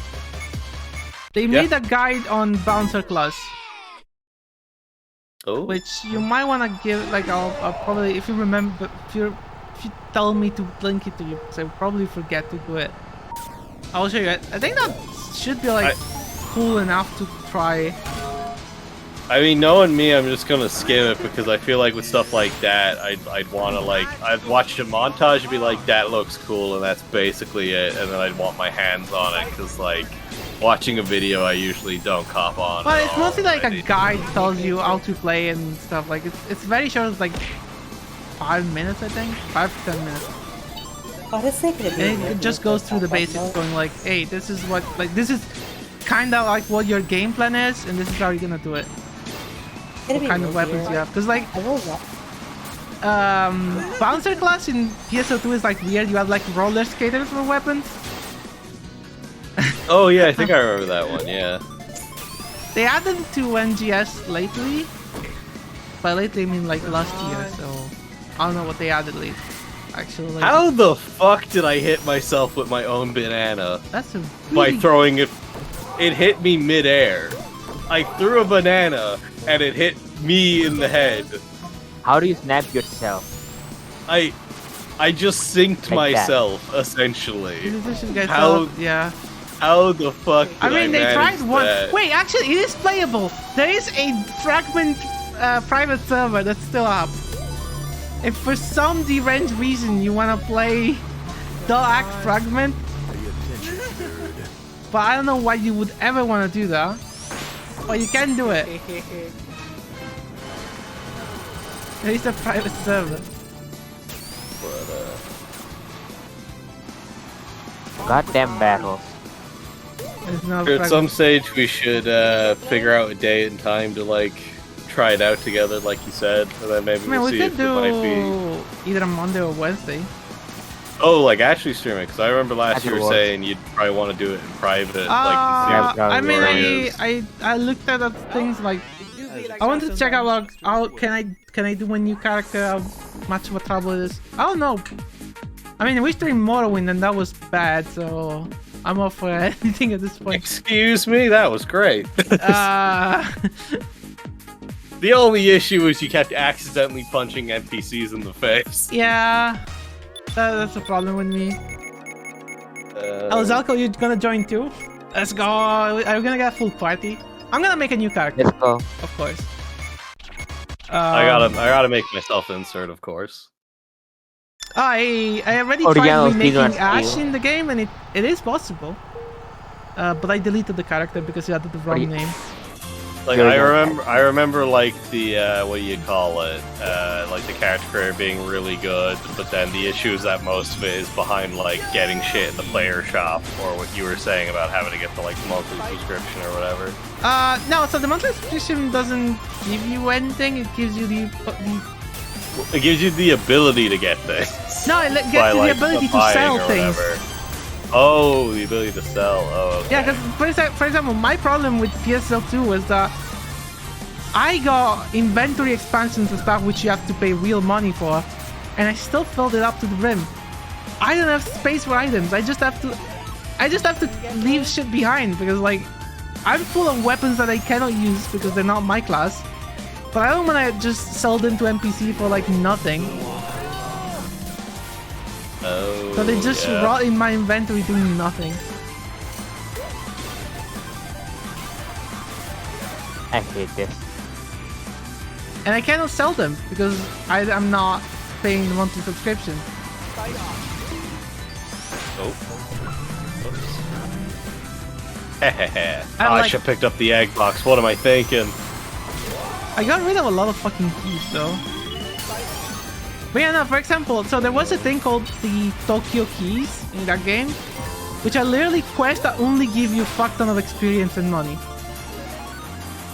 They made a guide on Bouncer class. Oh. Which you might want to give, like, I'll probably, if you remember, if you tell me to link it to you, because I probably forget to do it. I'll show you it. I think that should be like cool enough to try. I mean, knowing me, I'm just gonna skim it because I feel like with stuff like that, I'd want to like, I'd watch a montage and be like, that looks cool, and that's basically it, and then I'd want my hands on it, because like, watching a video, I usually don't cop on. But it's mostly like a guide tells you how to play and stuff. Like it's very short. It's like 5 minutes, I think, 5 to 10 minutes. And it just goes through the basics, going like, hey, this is what, like, this is kind of like what your game plan is, and this is how you're gonna do it. What kind of weapons you have? Because like, bouncer class in PSO2 is like weird. You have like roller skaters for weapons. Oh yeah, I think I remember that one. Yeah. They added to NGS lately. By lately I mean like last year, so I don't know what they added late. Actually, like, How the fuck did I hit myself with my own banana? that's a By really... throwing it. It hit me midair. I threw a banana and it hit me in the head. How do you snap yourself? I just synced Like that. myself essentially. How? How- Yeah. How the fuck did I mean, they manage tried one. that? Wait, actually, it is playable. There is a fragment private server that's still up. If for some deranged reason you wanna play the Act Fragment, but I don't know why you would ever wanna do that. But you can do it. There is a private server. Goddamn battles. There's no At fragment. some stage, we should figure out a day and time to like try it out together, like you said, and then maybe I mean, we'll we see could if it might be. do either Monday or Wednesday. Oh, like actually stream it, because I remember last you were Afterwards. saying you'd probably want to do it in private, Yeah, like to see I what mean, it is. I looked at things like I wanted to check out like how can I do a new character, how much of a trouble it is. I don't know. I mean, we streamed Morrowind and that was bad, so I'm up for anything at this point. Excuse me, that was great. The only issue is you kept accidentally punching NPCs in the face. Yeah, that's a problem with me. Oh, Zalko, you gonna join too? Let's go. Are we gonna get a full party? I'm gonna make a new character, Let's go. of course. I gotta make myself insert, of course. I already Original tried remaking speedrun Ash skill. in the game, and it is possible. But I deleted the character because he had the wrong name. Like Very I remember like the what do you call it? Like the character creator being really good, but then the issue is that most of it is behind like getting shit in the player shop, or what you were saying about having to get the like monthly subscription or whatever. No, so the monthly subscription doesn't give you anything. It gives you the It gives you the ability to get things. no, it gives by, you like, the ability to buying sell or things. whatever. Oh, the ability to sell. Oh, okay. Yeah, because for example, my problem with PSL2 was that I got inventory expansions and stuff which you have to pay real money for, and I still filled it up to the rim. I don't have space for items. I just have to leave shit behind because like I'm full of weapons that I cannot use because they're not my class. But I don't want to just sell them to NPC for like nothing. Oh, So they just yeah. rot in my inventory doing nothing. I hate this. And I cannot sell them because I'm not paying the monthly subscription. Oh. Hehehe. I I like- should have picked up the egg box. What am I thinking? I got rid of a lot of fucking keys though. But yeah, no, for example, so there was a thing called the Tokyo keys in that game, which are literally quests that only give you a fuck ton of experience and money.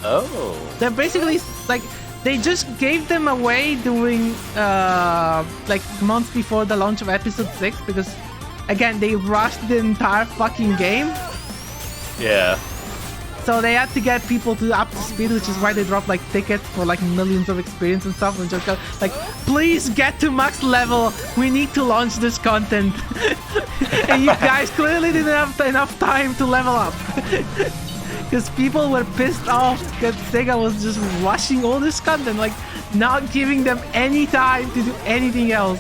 Oh. They're basically like they just gave them away during like months before the launch of episode 6 because again they rushed the entire fucking game. Yeah. So they had to get people to up to speed, which is why they dropped like tickets for like millions of experience and stuff and just go like, please get to max level, we need to launch this content. And you guys clearly didn't have enough time to level up. Because people were pissed off because Sega was just rushing all this content, like not giving them any time to do anything else.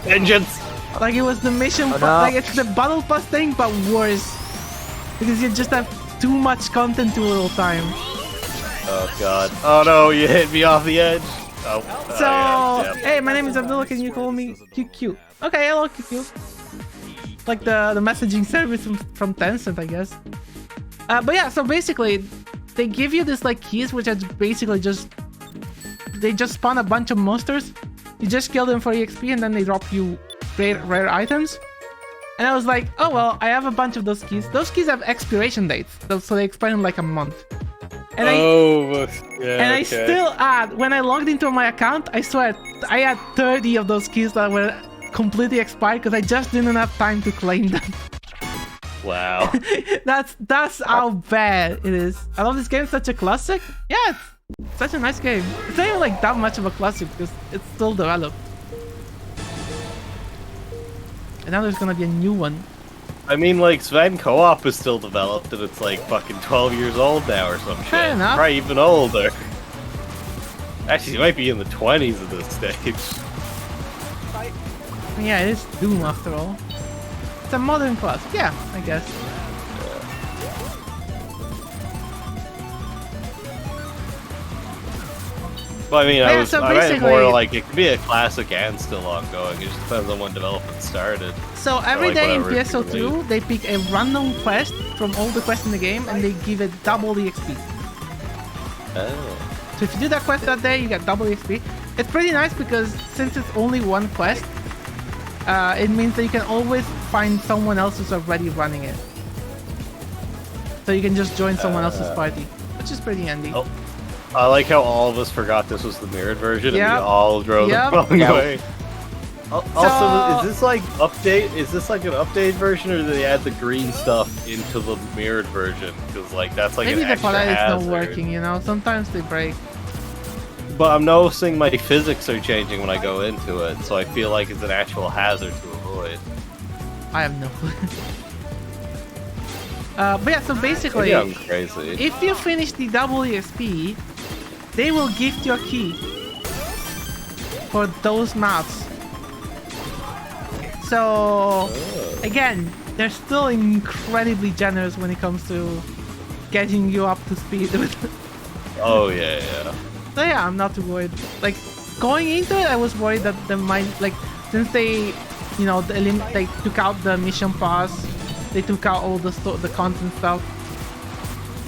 Vengeance! Like it was the mission, Oh, no. like it's the battle pass thing, but worse. Because you just have too much content too little time. Oh god. Oh no, you hit me off the edge. Oh. So, yeah. hey, my name is Abdullah, can you call me QQ? Okay, hello QQ. Like the messaging service from Tencent, I guess. But yeah, so basically, they give you this like keys, which are basically just... They just spawn a bunch of monsters. You just kill them for EXP and then they drop you rare items. And I was like, oh well, I have a bunch of those keys. Those keys have expiration dates, so they expire in like a month. And I still had, when I logged into my account, I swear, I had 30 of those keys that were completely expired because I just didn't have time to claim them. Wow. That's how bad it is. I love this game, such a classic. Yeah, it's such a nice game. It's not even like that much of a classic because it's still developed. And now there's gonna be a new one. I mean, like, Sven Co-op is still developed, and it's like fucking 12 years old now or some shit. Fair enough. Probably even older. Actually, he might be in the 20s at this stage. Yeah, it is Doom after all. It's a modern classic, yeah, I guess. Well, I mean, Yeah, so I meant basically- more like it could be a classic and still ongoing. It just depends on when development started. So every like day in whatever PSO2, they pick a random quest from all the quests in the game and they give it double the XP. Oh. So if you do that quest that day, you get double XP. It's pretty nice because since it's only one quest, it means that you can always find someone else who's already running it. So you can just join someone else's party, which is pretty handy. Oh. I like how all of us forgot this was the mirrored version, Yep. and we all drove Yep. the wrong way. Also, So- is this like update? Is this like an updated version, or did they add the green stuff into the mirrored version? Because like that's like Maybe an the extra palette is not hazard. working, you know? Sometimes they break. But I'm noticing my physics are changing when I go into it, so I feel like it's an actual hazard to avoid. I have no clue. But yeah, so basically, Maybe I'm crazy. if you finish the double EXP, they will gift you a key for those maps. So, again, they're still incredibly generous when it comes to getting you up to speed with. Oh yeah, yeah. So yeah, I'm not too worried. Like, going into it, I was worried that they might, like, since they, you know, they took out the mission pass, they took out all the content stuff.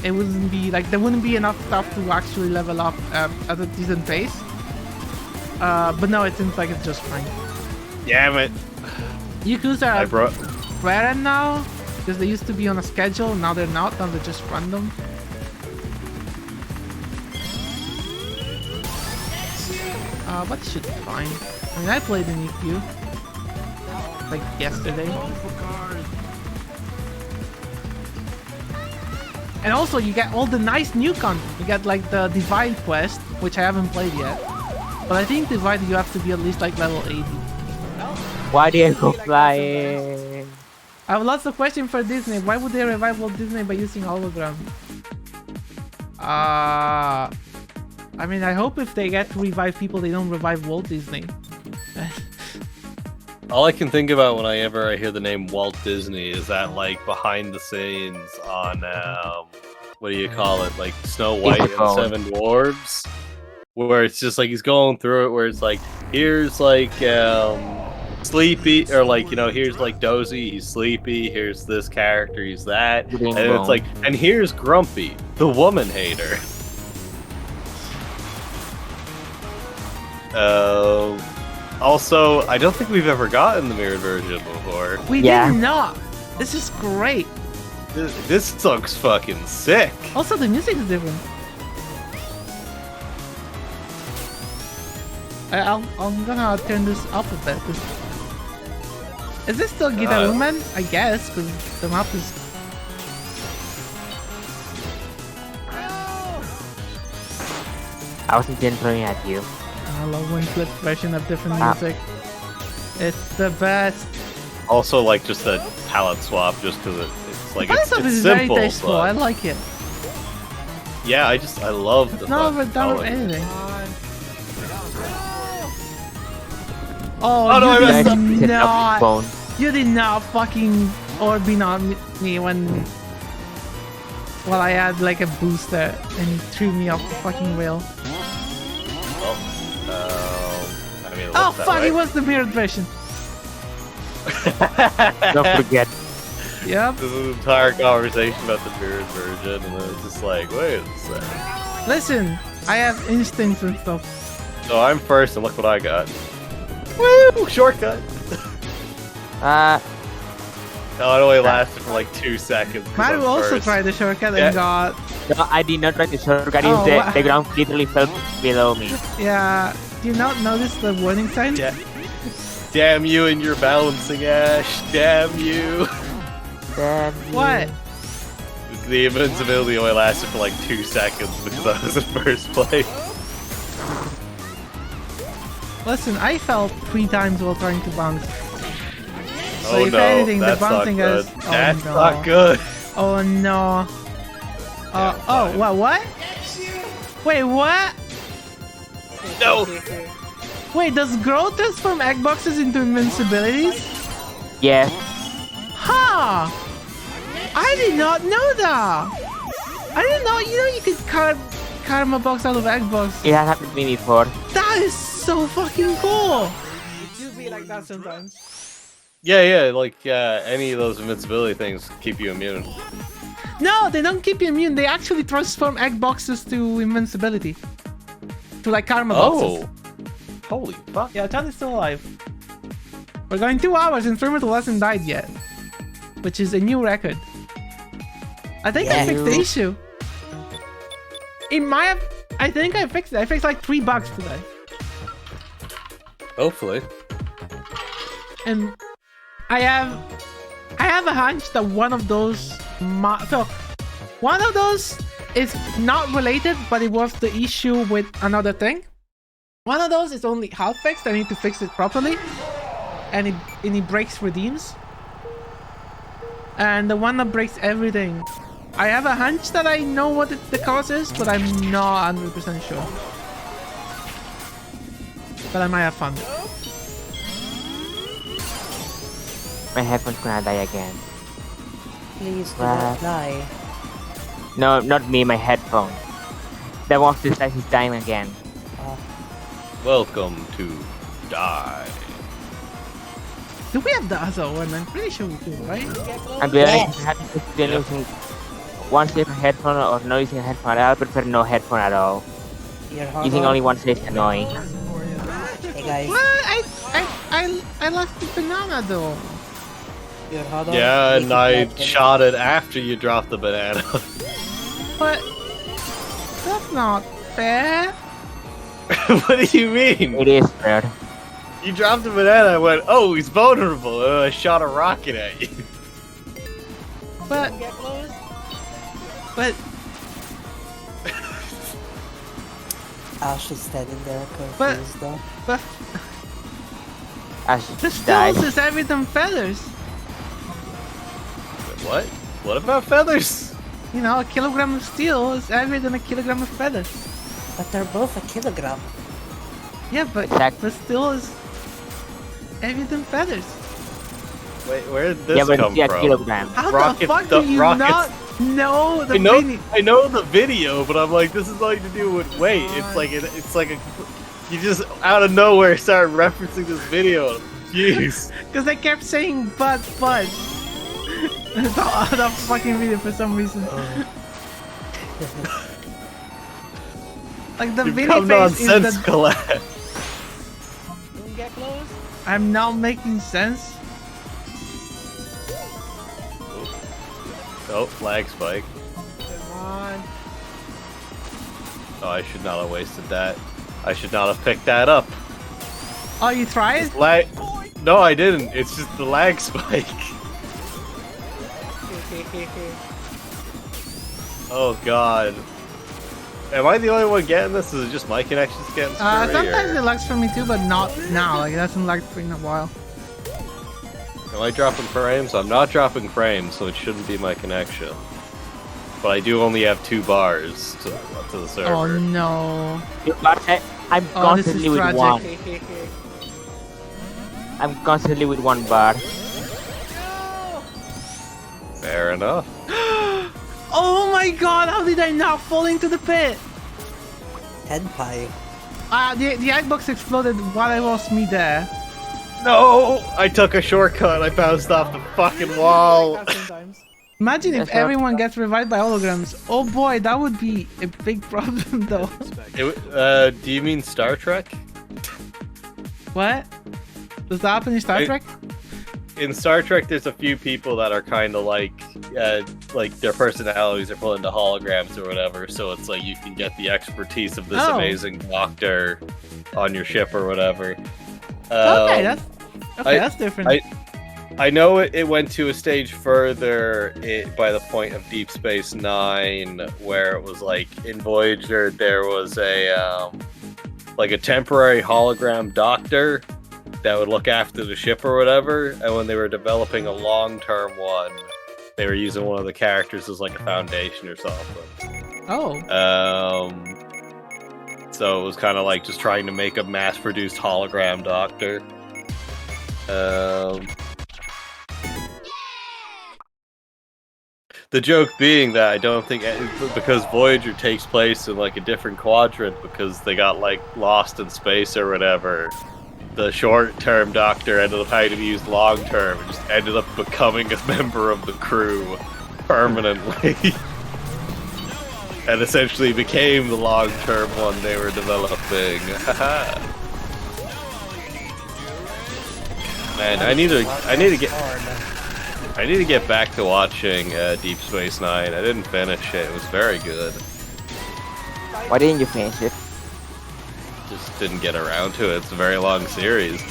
It wouldn't be like there wouldn't be enough stuff to actually level up at a decent pace. But no, it seems like it's just fine. Damn it! Yakuza I brought. rare now because they used to be on a schedule. Now they're not. Now they're just random. But it should be fine. I mean, I played an EQ like yesterday. And also, you get all the nice new content. You get like the Divide quest, which I haven't played yet. But I think Divide you have to be at least like level 80. Why did I go flying? I have lots of questions for Disney. Why would they revive Walt Disney by using hologram? I mean, I hope if they get to revive people, they don't revive Walt Disney. All I can think about whenever I hear the name Walt Disney is that, like, behind the scenes on, what do you call it? Like, Snow White and the Seven Dwarves? Where it's just, like, he's going through it, where it's like, here's, like, Sleepy, or, like, you know, here's, like, Dozy, he's sleepy, here's this character, he's that. And it's like, and here's Grumpy, the woman hater. Also, I don't think we've ever gotten the mirrored version before. We did not. This is great. This looks fucking sick. Also, the music is different. I'm gonna turn this up a bit. Is this still Guitar Woman? I guess, because the map is. I wasn't throwing at you. I love when Flip's version of different music. It's the best. Also, like, just a palette swap, just because it's like it's is simple. very tasteful. I like it. Yeah, I love the. Not overdone or anything. Oh, no, I you messed did up. not. You did not fucking orbing on me when. Well, I had like a booster and he threw me off the fucking rail. I mean, Oh fuck! It was the mirrored version. Don't forget. Yep. This is an entire conversation about the mirrored version, and then it's just like, wait a second. Listen, I have instincts and stuff. So I'm first, and look what I got. Woo! Shortcut. No, it only lasted for like 2 seconds. 'cause Mario I'm also first. tried the shortcut Yeah. and got No, I did not try to shortcut. Oh, The ground literally fell below me. Yeah. Do you not notice the warning sign? Yeah. Damn you and your balancing, Ash. Damn you. Then What? The invincibility only lasted for like 2 seconds because I was in first place. Listen, I fell 3 times while trying to bounce. So Oh if no, anything, that's the not bouncing good. has. That's no. not good. Oh no. Yeah, Oh, fine. what? Wait, what? No. Wait, does growth transform egg boxes into invincibilities? yes, Huh! I did not know that! I didn't know, you could karma box out of egg box. it has happened to me before. That is so fucking cool! It do be like that sometimes. Yeah, like any of those invincibility things keep you immune. No, they don't keep you immune. They actually transform egg boxes to invincibility. To like karma boxes. Oh. Holy fuck. Yeah, Chad is still alive. We're going 2 hours and Freeman hasn't died yet. Which is a new record. I think I fixed the issue. I think I fixed it. I fixed like 3 bugs today. Hopefully. And I have a hunch that one of those is not related, but it was the issue with another thing. One of those is only half fixed. I need to fix it properly, and it breaks redeems. And the one that breaks everything, I have a hunch that I know what the cause is, but I'm not 100% sure. But I might have fun. My headphone's gonna die again. Please do not die. No, not me, my headphone. The one of this life is dying again. Welcome to Die. Do we have the other one? I'm pretty sure we do, right? I'm be honest, I haven't been using one safe headphone or not using a headphone. I prefer no headphone at all. Using only one safe is annoying. Hey guys. What? I left the banana though. Yeah, and I shot it after you dropped the banana. But that's not fair. What do you mean? It is fair. You dropped the banana, I went, oh, he's vulnerable, and I shot a rocket at you. But Ash is standing there confused though. but Ash the died. stills is everything feathers. What? What about feathers? You know, a kilogram of steel is heavier than a kilogram of feathers. But they're both a kilogram. Yeah, but Exactly. the steel is heavier than feathers. Wait, where did this Yeah, but come it's a from? kilogram. How Rockets the fuck don't- do you rockets- not know the I know the video, but I'm like, this is nothing to do with weight. It's like you just out of nowhere start referencing this video. Jeez. Because I kept saying but. the fucking video for some reason. Like the You've video become face is the... nonsensical. Don't get close. I'm not making sense. Oh, flag spike. Come on. Oh, I should not have wasted that. I should not have picked that up. Oh, you tried? Lag. No, I didn't. It's just the lag spike. Oh god. Am I the only one getting this? Is it just my connection's getting screwy? Sometimes or it lags for me too, but not now. Like it hasn't lagged for in a while. am I dropping frames? I'm not dropping frames, so it shouldn't be my connection. But I do only have 2 bars to the server. Oh no. I'm Oh, this is constantly with tragic. one. I'm constantly with 1 bar. Fair enough. Oh my god, how did I not fall into the pit? Head pie. The egg box exploded while I was there. No! I took a shortcut. I bounced off the fucking wall. Imagine if That's not- everyone gets revived by holograms. Oh boy, that would be a big problem though. Do you mean Star Trek? What? Does that happen in Star Trek? In Star Trek, there's a few people that are kind of like like their personalities are put into holograms or whatever, so it's like you can get the expertise of this Oh. amazing doctor on your ship or whatever. Okay, that's I- that's different. I know it went to a stage further by the point of Deep Space Nine, where it was like in Voyager there was a like a temporary hologram doctor that would look after the ship or whatever, and when they were developing a long-term one, they were using one of the characters as like a foundation or something. Oh. So it was kind of like just trying to make a mass-produced hologram doctor. The joke being that I don't think, because Voyager takes place in like a different quadrant because they got like lost in space or whatever, the short-term doctor ended up having to be used long-term and just ended up becoming a member of the crew permanently. And essentially became the long-term one they were developing. Man, I need to get back to watching Deep Space Nine. I didn't finish it. It was very good. Why didn't you finish it? Just didn't get around to it. It's a very long series.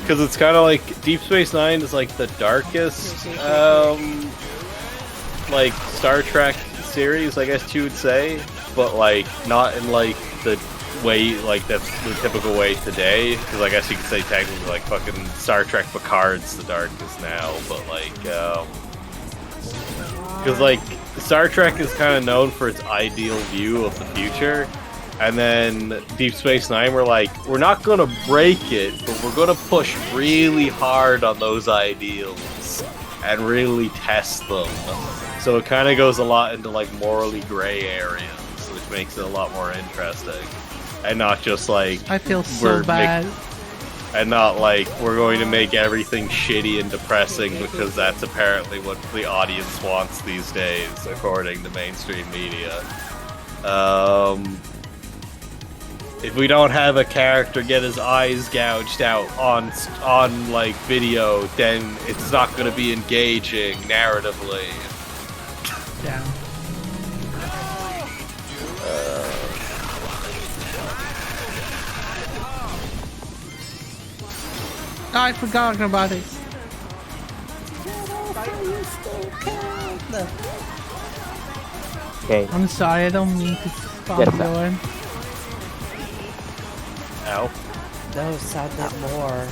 Because it's kind of like Deep Space Nine is like the darkest, like Star Trek series, I guess you would say, but like not in like the way like that's the typical way today. Because I guess you could say technically like fucking Star Trek Picard's the darkest now, but like, because like Star Trek is kind of known for its ideal view of the future. And then Deep Space Nine, we're like, we're not gonna break it, but we're gonna push really hard on those ideals and really test them. So it kind of goes a lot into like morally gray areas, which makes it a lot more interesting. And not just like I feel so bad. And not like we're going to make everything shitty and depressing because that's apparently what the audience wants these days, according to mainstream media. If we don't have a character get his eyes gouged out on like video, then it's not going to be engaging narratively. Yeah. Oh, I forgot about it. Okay. I'm sorry, I don't mean to stop Yes, sir. going. Ow. No, sounded more.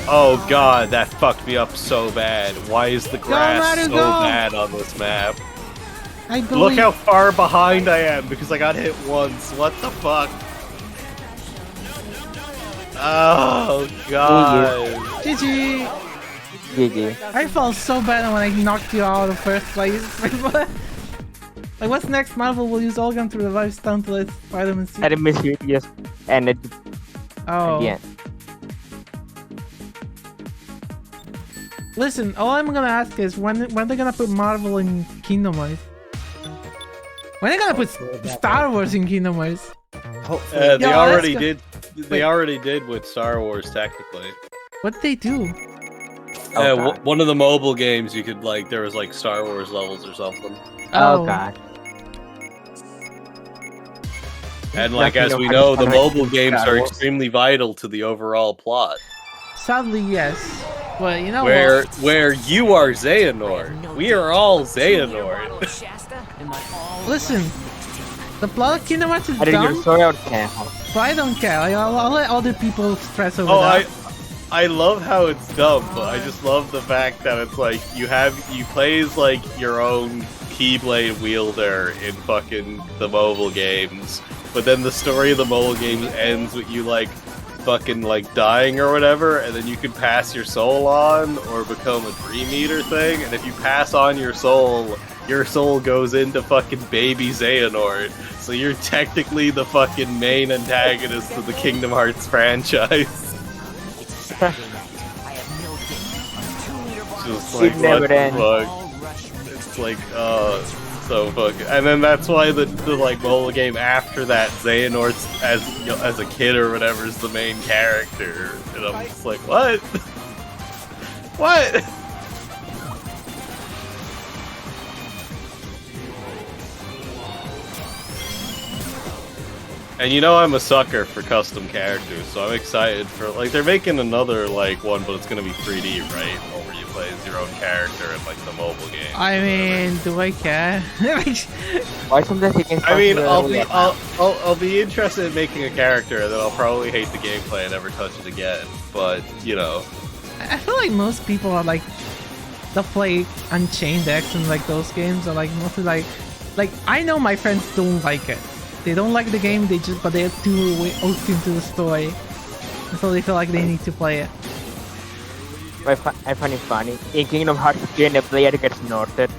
Oh god, that fucked me up so bad. Why is the grass Mario, so go! bad on this map? I Look believe. how far behind I am because I got hit once. What the fuck? Oh god. GG! GG. I felt so bad when I knocked you out of first place. Like, what's next? Marvel will use Olgan to revive Stun to let Spider-Man see. I didn't miss you, just ended Oh. at the end. Listen, all I'm gonna ask is when they're gonna put Marvel in Kingdom Hearts? When they're gonna put Star Wars in Kingdom Hearts? Hopefully. They Yo, already let's did. They already did with Star Wars, technically. What did they do? Oh, God. One of the mobile games you could like, there was like Star Wars levels or something. Oh god. And like Nothing as we of know, the Star mobile games Wars. are extremely vital to the overall plot. Sadly, yes. But you know Where what? where you are Xehanort, we are all Xehanort. Listen, the plot of Kingdom Hearts is I didn't get a dumb, story out of camp. but I don't care. Like, I'll let other people stress over Oh, that. I love how it's dumb, but I just love the fact that it's like you play as like your own Keyblade wielder in fucking the mobile games, but then the story of the mobile games ends with you like fucking like dying or whatever, and then you can pass your soul on or become a Dream Eater thing, and if you pass on your soul goes into fucking baby Xehanort, so you're technically the fucking main antagonist of the Kingdom Hearts franchise. Just like, It never what the ends. fuck? It's like, So fucking, and then that's why the like mobile game after that, Xehanort's as a kid or whatever is the main character, and I'm just like, what? What? And you know I'm a sucker for custom characters, so I'm excited for, like, they're making another, like, one, but it's gonna be 3D, right? Where you play as your own character in, like, the mobile game. I mean, do I care? Why sometimes you can I mean, I'll be interested in making a character, and then I'll probably hate the gameplay and never touch it again. But, you know. I feel like most people are like, they'll play Unchained X and like those games are like mostly like I know my friends don't like it. They don't like the game, but they're too hooked into the story, and so they feel like they need to play it. I find it funny. In Kingdom Hearts 3, the player gets snorted.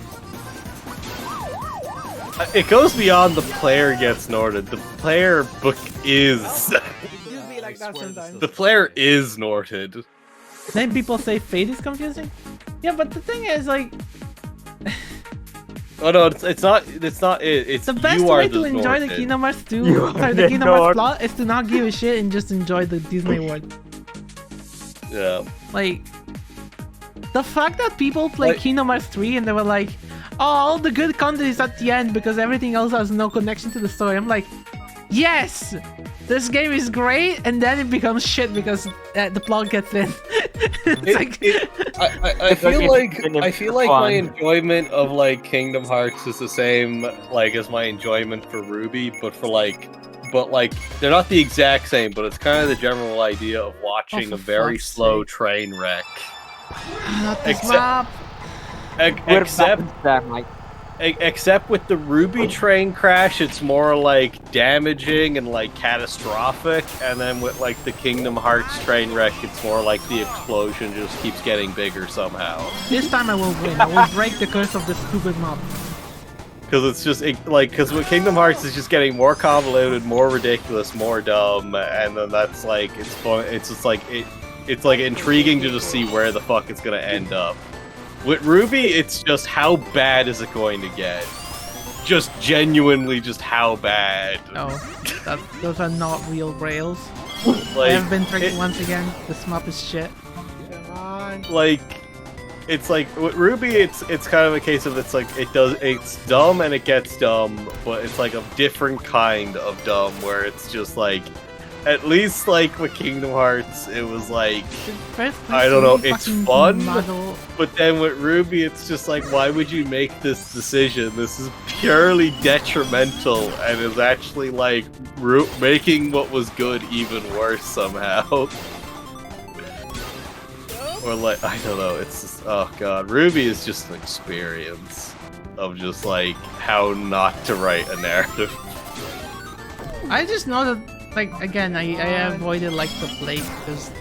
It goes beyond the player gets snorted. The player book is. It do be like that sometimes. The player is snorted. Then people say Fate is confusing. Yeah, but the thing is, like, oh no, it's not. It's not. It's the best you are way the to enjoy the snorted. Kingdom Hearts 2, You sorry, are the the Kingdom Hearts Nord. plot is to not give a shit and just enjoy the Disney world. Yeah. Like, the fact that people play Like- Kingdom Hearts 3 and they were like, oh, all the good content is at the end because everything else has no connection to the story. I'm like, yes! This game is great, and then it becomes shit because the plot gets in. I feel like my enjoyment of like Kingdom Hearts is the same like as my enjoyment for Ruby, but they're not the exact same, but it's kind of the general idea of watching for a very fuck's slow sake. train wreck. Not this Except- map. Except with the Ruby train crash, it's more like damaging and like catastrophic, and then with like the Kingdom Hearts train wreck, it's more like the explosion just keeps getting bigger somehow. This time I will win. I will break the curse of the stupid map. Because it's just because with Kingdom Hearts is just getting more convoluted, more ridiculous, more dumb, and then that's like it's fun. It's just like it's like intriguing to just see where the fuck it's gonna end up. With Ruby, it's just how bad is it going to get? Just genuinely, just how bad. Oh, those are not real rails. Like, I have been tricked once again. This map is shit. Come on. like it's like with Ruby, it's kind of a case of it's dumb and it gets dumb, but it's like a different kind of dumb where it's just like, at least like with Kingdom Hearts, it was like, I don't know, it's fun, but then with Ruby, it's just like, why would you make this decision? This is purely detrimental and is actually like making what was good even worse somehow. Or like, I don't know, it's just, oh god, Ruby is just an experience of just like how not to write a narrative. I just know that, like, again, I avoided like the Blake because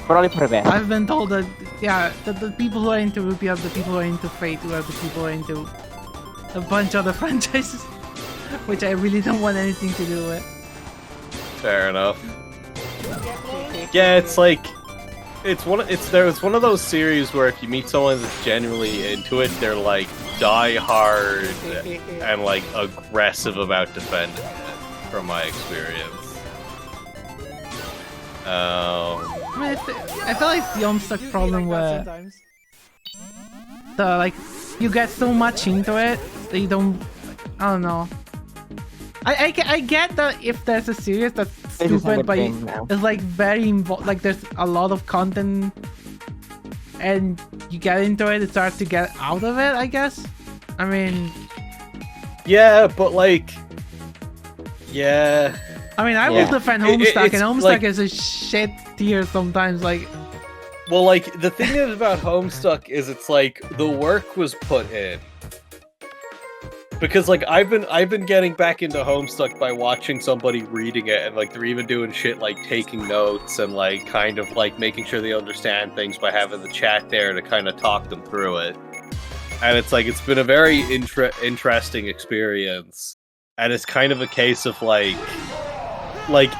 Probably for the best. I've been told that, yeah, that the people who are into Ruby are the people who are into Fate, who are the people who are into a bunch of other franchises, which I really don't want anything to do with. Fair enough. Yeah, it's like it's one of those series where if you meet someone that's genuinely into it, they're like die hard and like aggressive about defending it, from my experience. I mean, I feel like the Homestuck problem where you get so much into it that you don't. I don't know. I get that if there's a series that's stupid, but it's like very involved. Like there's a lot of content, and you get into it, it's hard to get out of it. I guess. I mean. Yeah, but like. Yeah. I mean, I will defend Homestuck, and Homestuck like, is a shit tier sometimes. Like. Well, like the thing is about Homestuck is it's like the work was put in. Because like I've been getting back into Homestuck by watching somebody reading it, and like they're even doing shit like taking notes and like kind of like making sure they understand things by having the chat there to kind of talk them through it. And it's like it's been a very interesting experience, and it's kind of a case of like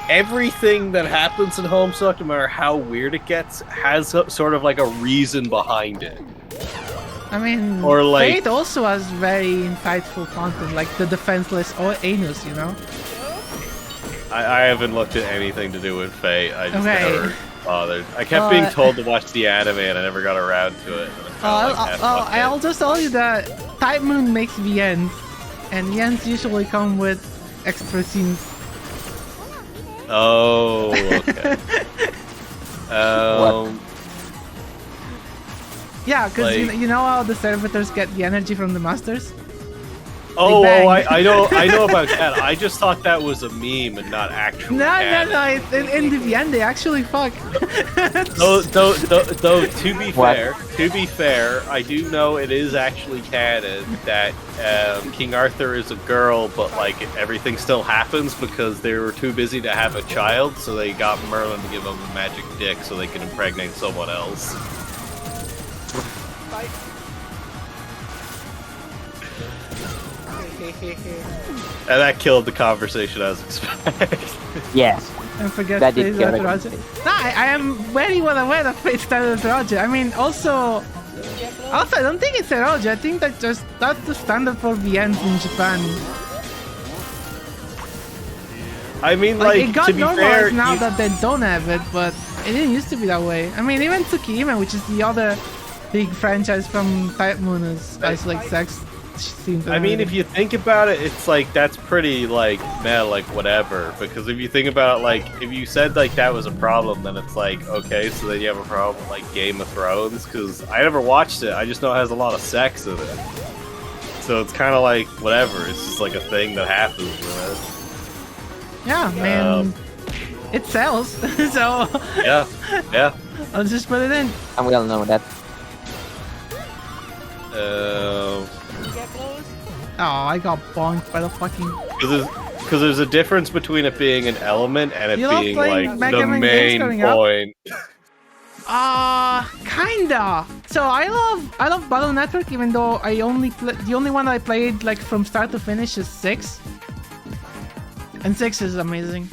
everything that happens in Homestuck, no matter how weird it gets, has sort of like a reason behind it. I mean, Or, like- Fate also has very insightful content, like the defenseless or anus, you know? I haven't looked at anything to do with Fate. I just Okay. never bothered. I kept being told to watch the anime, and I never got around to it. I'll just tell you that Type Moon makes VNs, and VNs usually come with extra scenes. Oh, okay. Yeah, because Like- you know how the servitors get the energy from the masters? Oh, Big Bang. I know about that. I just thought that was a meme and not actually. No, canon. it's in the VN they actually fuck. Though, to be fair, I do know it is actually canon that King Arthur is a girl, but like everything still happens because they were too busy to have a child, so they got Merlin to give them a magic dick so they could impregnate someone else. And that killed the conversation as expected. Yes. And forget That Fate did kill Started it. Roger. No, I am very well aware that Fate Started Roger. I mean, also, I don't think it's a Roger. I think that's the standard for VNs in Japan. I mean, Like, like it got to be normalized fair, now you- that they don't have it, but it didn't used to be that way. I mean, even Tsukihime, which is the other big franchise from Type Moon, has like sex scenes. I mean, if you think about it, it's like that's pretty like meh, like whatever. Because if you think about it, like if you said like that was a problem, then it's like okay, so then you have a problem with, like Game of Thrones. Because I never watched it, I just know it has a lot of sex in it. So it's kind of like whatever. It's just like a thing that happens. yeah, man, it sells. So Yeah, yeah. I'll just put it in. And we all know that. Oh, I got bonked by the fucking. Because there's a difference between it being an element and it You love being playing like Mega the Man games main growing up? point. Kinda. So I love Battle Network, even though the only one I played like from start to finish is 6, and 6 is amazing.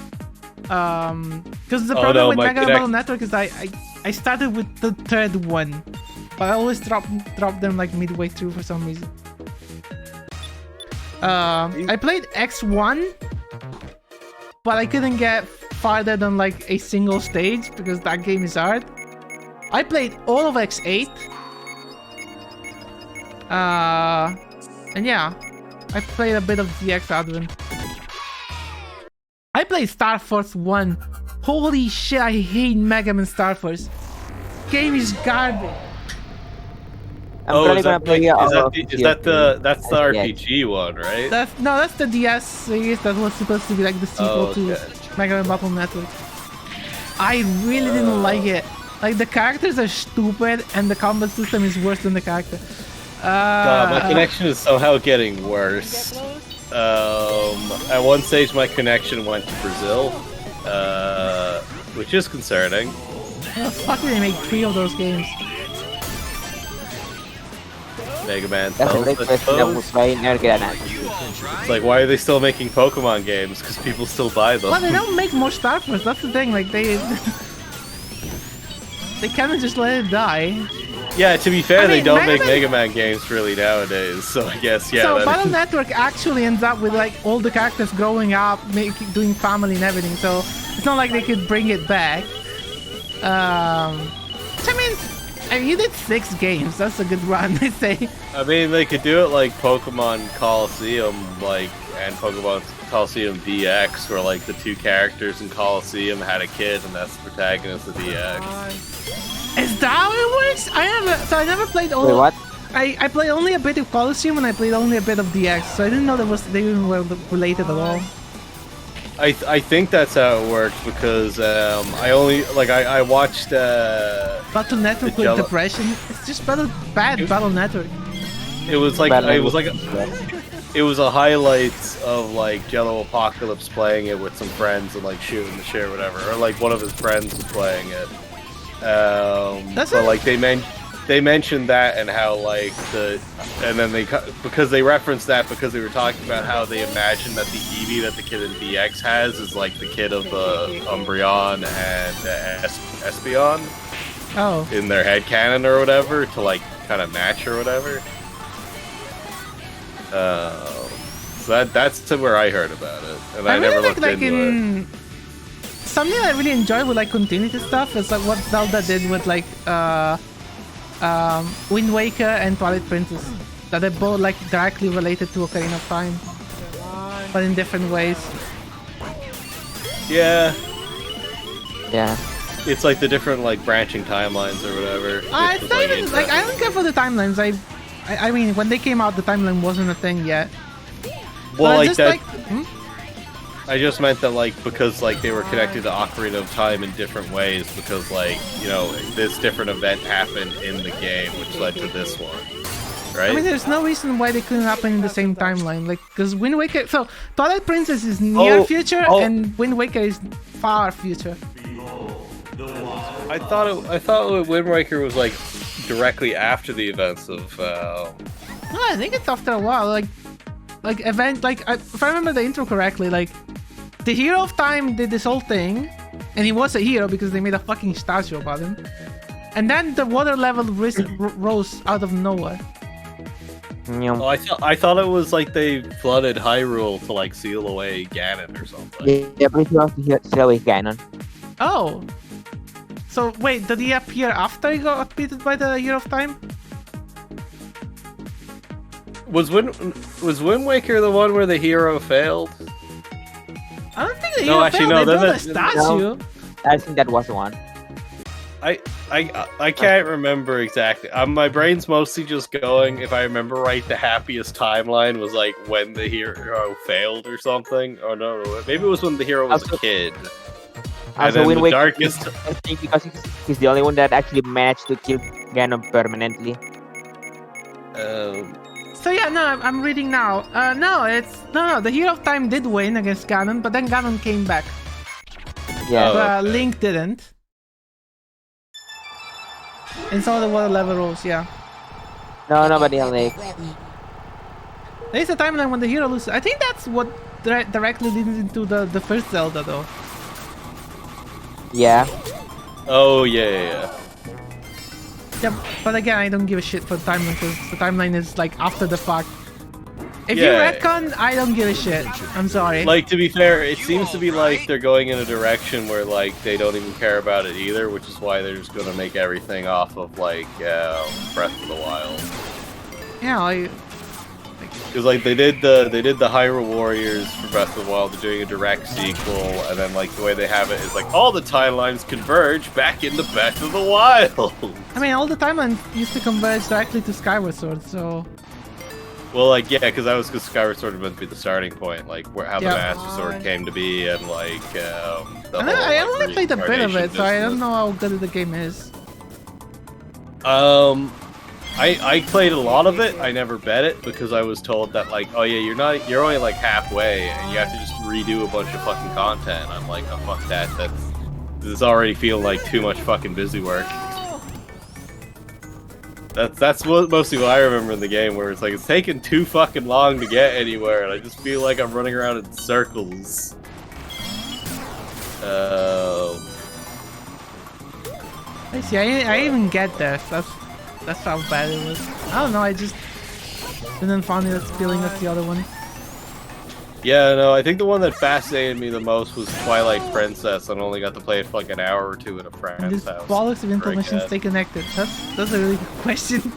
Because the Oh, problem no, with my Mega Man connect- Battle Network is I started with the 3rd one, but I always drop them like midway through for some reason. I played X1, but I couldn't get farther than like a single stage because that game is hard. I played all of X8. And yeah, I played a bit of DX Advent. I played Star Force 1. Holy shit, I hate Mega Man Star Force. Game is garbage. I'm Oh, probably is gonna that, play like, all is that of the, it is that the that's the Yeah. RPG one, right? That's the DS series that was supposed to be like the sequel Oh, to okay. Mega Man Battle Network. I really didn't like it. Like the characters are stupid and the combat system is worse than the character. God, my connection is somehow getting worse. At one stage, my connection went to Brazil, which is concerning. How the fuck did they make 3 of those games? Mega Man That's a tells, great I question that we'll suppose. probably never get an answer. It's like, why are they still making Pokemon games? Because people still buy them. Well, they don't make more Star Force. That's the thing. Like they kind of just let it die. Yeah, to be fair, I they mean, don't Mega make Man- Mega Man games really nowadays. So I guess yeah. So that Battle is- Network actually ends up with like all the characters growing up, doing family and everything. So it's not like they could bring it back. I mean, you did 6 games. That's a good run, I say. I mean, they could do it like Pokemon Coliseum, like, and Pokemon Coliseum DX, where like the 2 characters in Coliseum had a kid, and that's the protagonist of DX. Is that how it works? I never played all. Wait, what? I played only a bit of Coliseum and I played only a bit of DX, so I didn't know they even were related at all. I think that's how it works because I only like I watched Battle Network The with Jello- depression. It's just bad Battle Network. it was like Battle it was Network. like it was a highlights of like Jello Apocalypse playing it with some friends and like shooting the shit or whatever, or like one of his friends was playing it. That's So it? like they mentioned that and how like and then because they referenced that because they were talking about how they imagine that the Eevee that the kid in DX has is like the kid of Umbreon and Espeon Oh, in their head canon or whatever to like kind of match or whatever. So that's to where I heard about it, and I never really looked like into it. Something I really enjoy with like continuity stuff is like what Zelda did with like Wind Waker and Twilight Princess. That they're both like directly related to Ocarina of Time, but in different ways. Yeah. Yeah. It's like the different like branching timelines or whatever. It's not even like I don't care for the timelines. I mean, when they came out, the timeline wasn't a thing yet. Well, but like just, that. hmm? I just meant that like because like they were connected to Ocarina of Time in different ways because like you know this different event happened in the game which led to this one, right? I mean, there's no reason why they couldn't happen in the same timeline. Like, because Wind Waker, so Twilight Princess is near future and Wind Waker is far future. I thought Wind Waker was like directly after the events of. No, I think it's after a while. Like event, like if I remember the intro correctly, like the Hero of Time did this whole thing, and he was a hero because they made a fucking statue about him. And then the water level rose out of nowhere. Oh, I thought it was like they flooded Hyrule to like seal away Ganon or something. Yeah, but you have to seal away Ganon. Oh. So wait, did he appear after he got defeated by the Hero of Time? Was Wind Waker the one where the hero failed? I don't think the hero failed. They built a statue. No, I think that was the one. I can't remember exactly. My brain's mostly just going. If I remember right, the happiest timeline was like when the hero failed or something. Oh no, maybe it was when the hero was a kid. And then Wind the Waker, darkest. I think because he's the only one that actually managed to kill Ganon permanently. So yeah, no, I'm reading now. No, the Hero of Time did win against Ganon, but then Ganon came back. Yeah. But Link didn't. And so the water level rose, yeah. No, nobody on Lake. There's a timeline when the hero loses. I think that's what directly leads into the first Zelda, though. Yeah. Oh yeah. Yeah, but again, I don't give a shit for the timeline because the timeline is like after the fact. If you Yeah. retcon, I don't give a shit. I'm sorry. Like, to be fair, it seems to be like they're going in a direction where like they don't even care about it either, which is why they're just gonna make everything off of like Breath of the Wild. Yeah, Because like they did the Hyrule Warriors for Breath of the Wild. They're doing a direct sequel, and then like the way they have it is like all the timelines converge back into Breath of the Wild. I mean, all the timelines used to converge directly to Skyward Sword, so. Well, like yeah, because that was because Skyward Sword was meant to be the starting point, like how the Master Sword came to be, and like the whole, I like, only played a bit of it, so I don't business. know how good the game is. I played a lot of it. I never bet it because I was told that like, oh yeah, you're only like halfway and you have to just redo a bunch of fucking content. I'm like, oh fuck that. This is already feeling like too much fucking busy work. That's mostly what I remember in the game, where it's like it's taking too fucking long to get anywhere, and I just feel like I'm running around in circles. I see. I even get this. That's how bad it was. I don't know. I just didn't find it as appealing as the other one. Yeah, no, I think the one that fascinated me the most was Twilight Princess, and only got to play it for like an hour or two at a friend's And this house. bollocks of information stay connected. That's a really good question.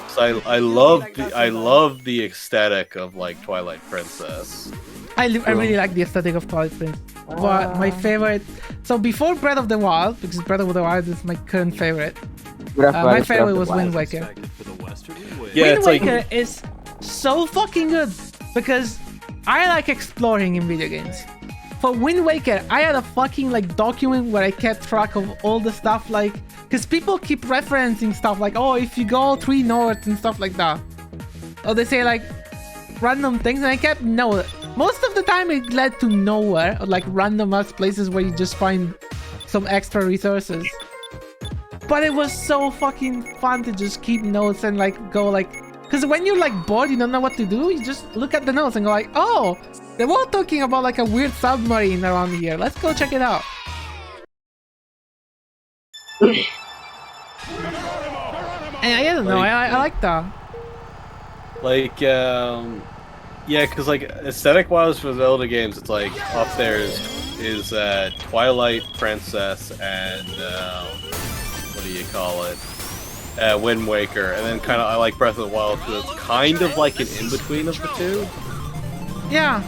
So I love the aesthetic of like Twilight Princess. I really like the aesthetic of Twilight Princess. But my favorite. So before Breath of the Wild, because Breath of the Wild is my current favorite. My favorite was Wind Waker. Yeah, Wind Waker is so fucking good because I like exploring in video games. For Wind Waker, I had a fucking like document where I kept track of all the stuff, like, because people keep referencing stuff like, oh, if you go 3 north and stuff like that, or they say like random things, and I kept note. Most of the time it led to nowhere, or like random ass places where you just find some extra resources. But it was so fucking fun to just keep notes and like go like, because when you're like bored, you don't know what to do, you just look at the notes and go like, oh, they were talking about like a weird submarine around here. Let's go check it out. I don't know. I like that. Like, yeah, because like aesthetic-wise for Zelda games, it's like up there is Twilight Princess and what do you call it? Wind Waker, and then kind of I like Breath of the Wild because it's kind of like an in-between of the two. Yeah.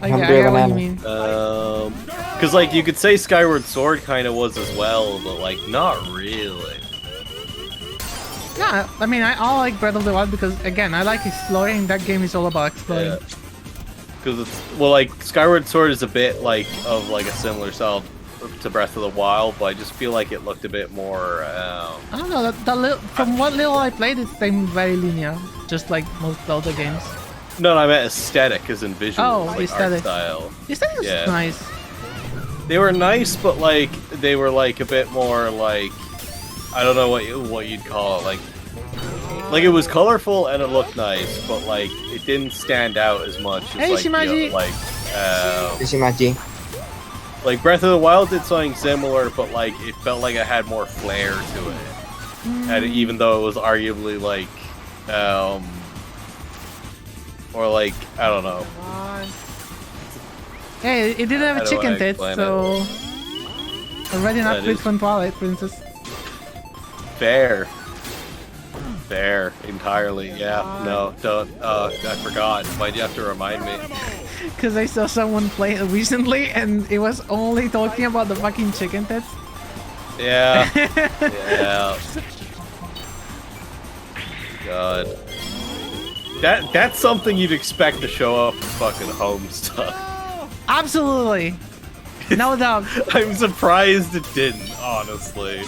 I get what you mean. Because like you could say Skyward Sword kind of was as well, but like not really. Yeah, I mean, I like Breath of the Wild because, again, I like exploring. That game is all about exploring. Because it's, well, like, Skyward Sword is a bit, like, of, like, a similar style to Breath of the Wild, but I just feel like it looked a bit more, I don't know, from what little I played, it seemed very linear, just like most Zelda games. No, I meant aesthetic as in visual, like, aesthetic. art style. The aesthetic was nice. They were nice, but, like, they were, like, a bit more, like, I don't know what you'd call it, like it was colorful and it looked nice, but like it didn't stand out as much as like Breath of the Wild did something similar, but like it felt like it had more flair to it, and even though it was arguably like, or like I don't know. Hey, it didn't have a chicken tits, so already not fit from Twilight Princess. Fair, entirely, yeah. No, don't, I forgot. Why'd you have to remind me? Because I saw someone play it recently and it was only talking about the fucking chicken tits. Yeah. Yeah. God. That's something you'd expect to show up in fucking home stuff. Absolutely. No doubt. I'm surprised it didn't, honestly.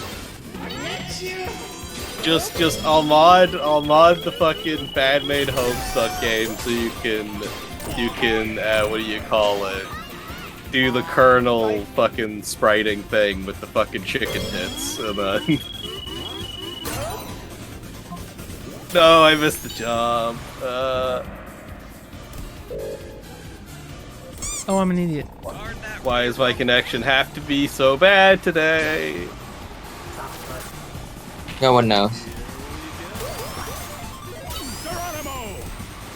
Just I'll mod the fucking fan-made Homestuck game so you can what do you call it? Do the kernel fucking spriting thing with the fucking chicken tits and then no, I missed the job. Oh, I'm an idiot. Why does my connection have to be so bad today? No one knows.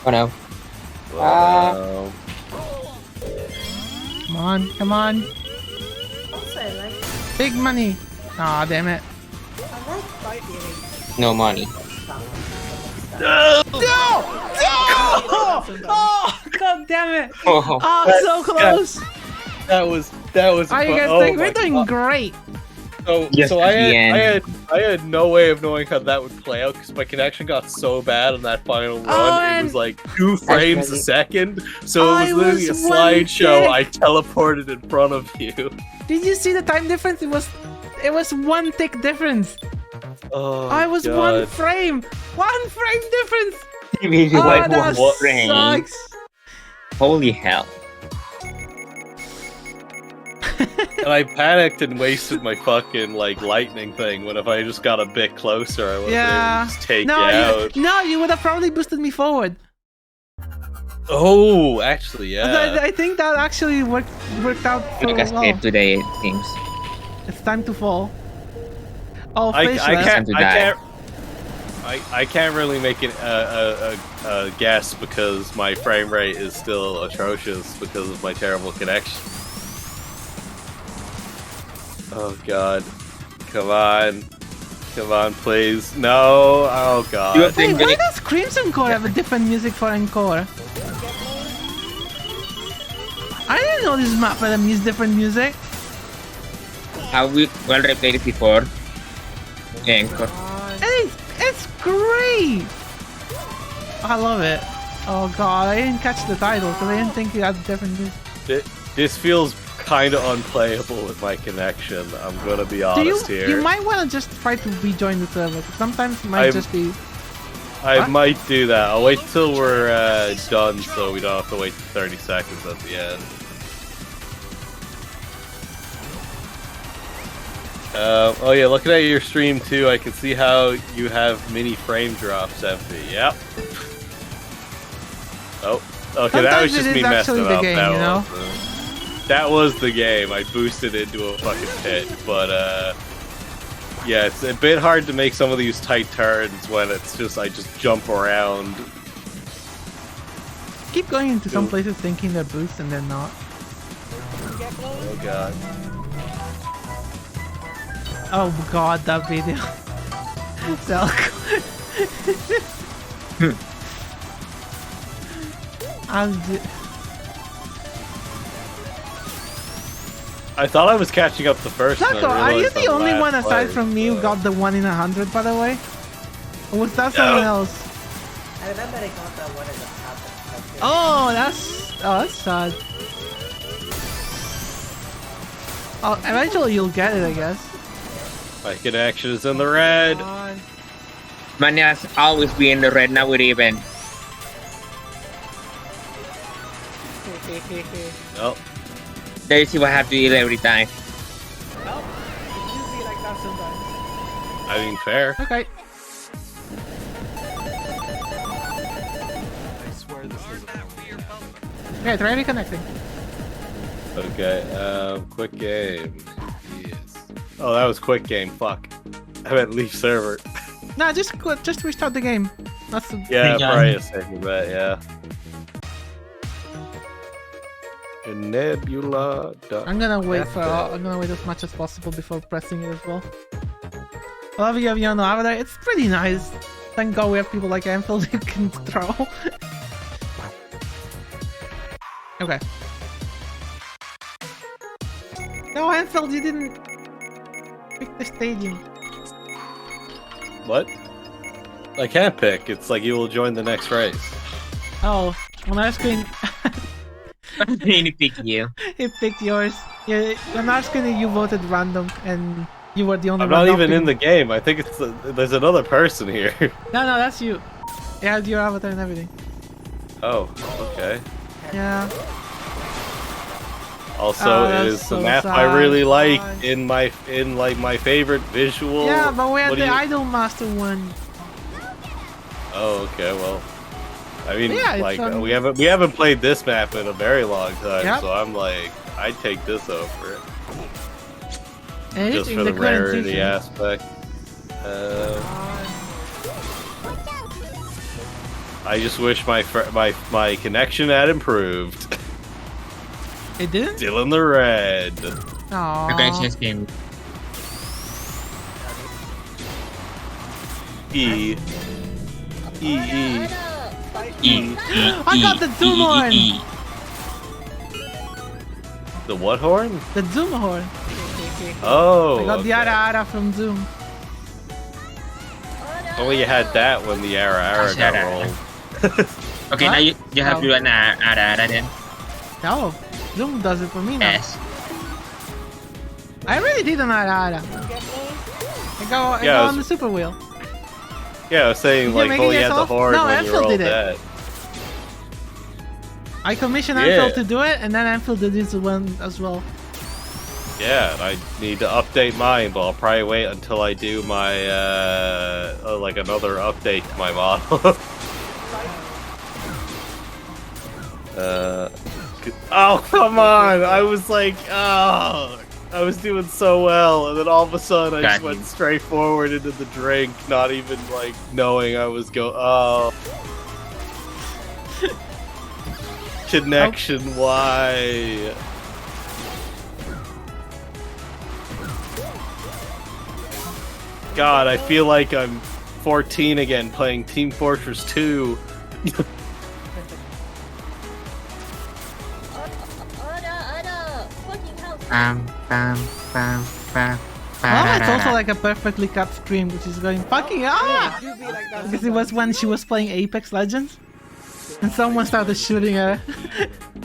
Oh no. Come on, come on. Also, I like Big money. Aw, damn it. No money. No! Oh, god damn it! Oh, Oh, so close! That was. How you guys think? We're doing great. So, Yes, so at I the end. had no way of knowing how that would play out because my connection got so bad on that final run. It was and- like 2 frames a second, so I it was literally a was one slideshow. tick. I teleported in front of you. Did you see the time difference? It was 1 tick difference. Oh, I was God. 1 frame. 1 frame difference. Maybe Oh, like that one frame. sucks. Holy hell. And I panicked and wasted my fucking like lightning thing. When if I just got a bit closer, I would have just take you out. No, you would have probably boosted me forward. Oh, actually, yeah. I think that actually worked out so Like a well. state today, it seems. It's time to fall. Oh, I fish can't. left. I can't really make it a guess because my frame rate is still atrocious because of my terrible connection. Oh God! Come on, please! No! Oh God! Wait, why does Crimson Core have a different music for Encore? I didn't know this map had a different music. We already played it before. Encore. And it's great! I love it. Oh god, I didn't catch the title because I didn't think it had different music. This feels kind of unplayable with my connection. I'm gonna be honest here. You might want to just try to rejoin the server. 'Cause sometimes it might just be. I What? might do that. I'll wait till we're done so we don't have to wait 30 seconds at the end. Oh yeah, looking at your stream too, I can see how you have mini frame drops, Empty. Yep. Oh, okay, that was Sometimes just it me is messing actually the up. game, that you know? that was the game. I boosted into a fucking pit, but Yeah, it's a bit hard to make some of these tight turns when it's just I just jump around. Keep going into some places thinking they're boosts and they're not. Oh god. Oh god, that video. So I thought I was catching up the first one. Taco, are you the only one aside from me who got the 1 in 100, by the way? Or was that someone else? I remember I got that one in the top. Oh, that's sad. Oh, eventually you'll get it, I guess. My connection is in the red. Mine has always been in the red, now it even. Oh. There you see what I have to eat every time. Well, it should be like that sometimes. I mean, fair. Okay. I swear this isn't normal. Okay, try reconnecting. Okay, quick game. Yes. Oh, that was quick game. Fuck. I meant leave server. Nah, just quit. Just restart the game. That's the... Yeah, probably a second bet, yeah. Nebula. I'm gonna wait for. I'm gonna wait as much as possible before pressing it as well. I love you, Aviano Avatar. It's pretty nice. Thank God we have people like Anfield who can throw. Okay. No, Anfield, you didn't pick the stadium. What? I can't pick. It's like you will join the next race. Oh, on our screen, I'm going to pick you. it picked yours. Yeah, on our screen you voted random, and you were the only I'm one. not even in the game. I think it's there's another person here. No, that's you. It had your avatar and everything. Oh, okay. Yeah. Also, it that's is so the map sad. I really like God. in like my favorite visual. Yeah, but we had What the do you- Idol Master one. Oh, okay. Well, I mean, Yeah, it's, like we haven't played this map in a very long time, Yep. so I'm like, I'd take this over it And just in for the current rarity season. aspect. I just wish my connection had improved. It didn't? Still in the red. Aww. Okay, just game. E. I got the Zoom horn! The what horn? The Zoom horn. Oh. I got the okay. Ara Ara from Zoom. Oh, you had that when the Ara got Ara. rolled. Okay, What? now you have to do an ada then. No, Zoom does it for me now. Yes. I already did an Ara Ara. I go I on was- the super wheel. Yeah, I was saying, You're like, making oh, you had the yourself? horn No, when you Anfield rolled did it. that. I commissioned Yeah. Anfield to do it, and then Anfield did this one as well. Yeah, and I need to update mine, but I'll probably wait until I do my, like, another update to my model. Oh, come on! I was like, oh, I was doing so well, and then all of a sudden I just Got you. went straight forward into the drink, not even, like, knowing I was oh. Connection, why? God, I feel like I'm 14 again playing Team Fortress 2. Bam, bam, bam, bam. Oh, it's also like a perfectly cut stream, which is going fucking because it was when she was playing Apex Legends, and someone started shooting her.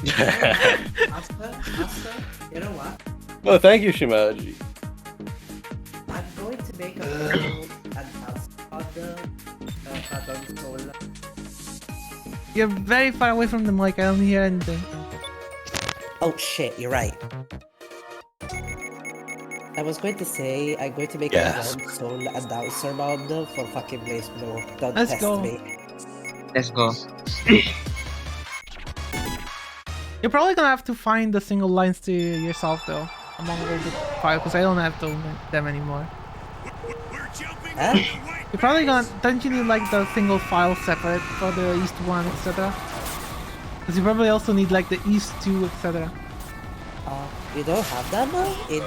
Master, you know what? Well, thank you, Shimaji. I'm going to make a video and on the console. You're very far away from the mic. I don't hear anything. Oh shit, you're right. I was going to say I'm going to make Yes. a console announcer mode for fucking Blaze Blue. Don't Let's test go. me. Let's go. You're probably gonna have to find the single lines to yourself though, among all the files, because I don't have them anymore. Huh? You're probably gonna. Don't you need like the single file separate for the East 1, etc.? Because you probably also need like the East 2, etc. You don't have them in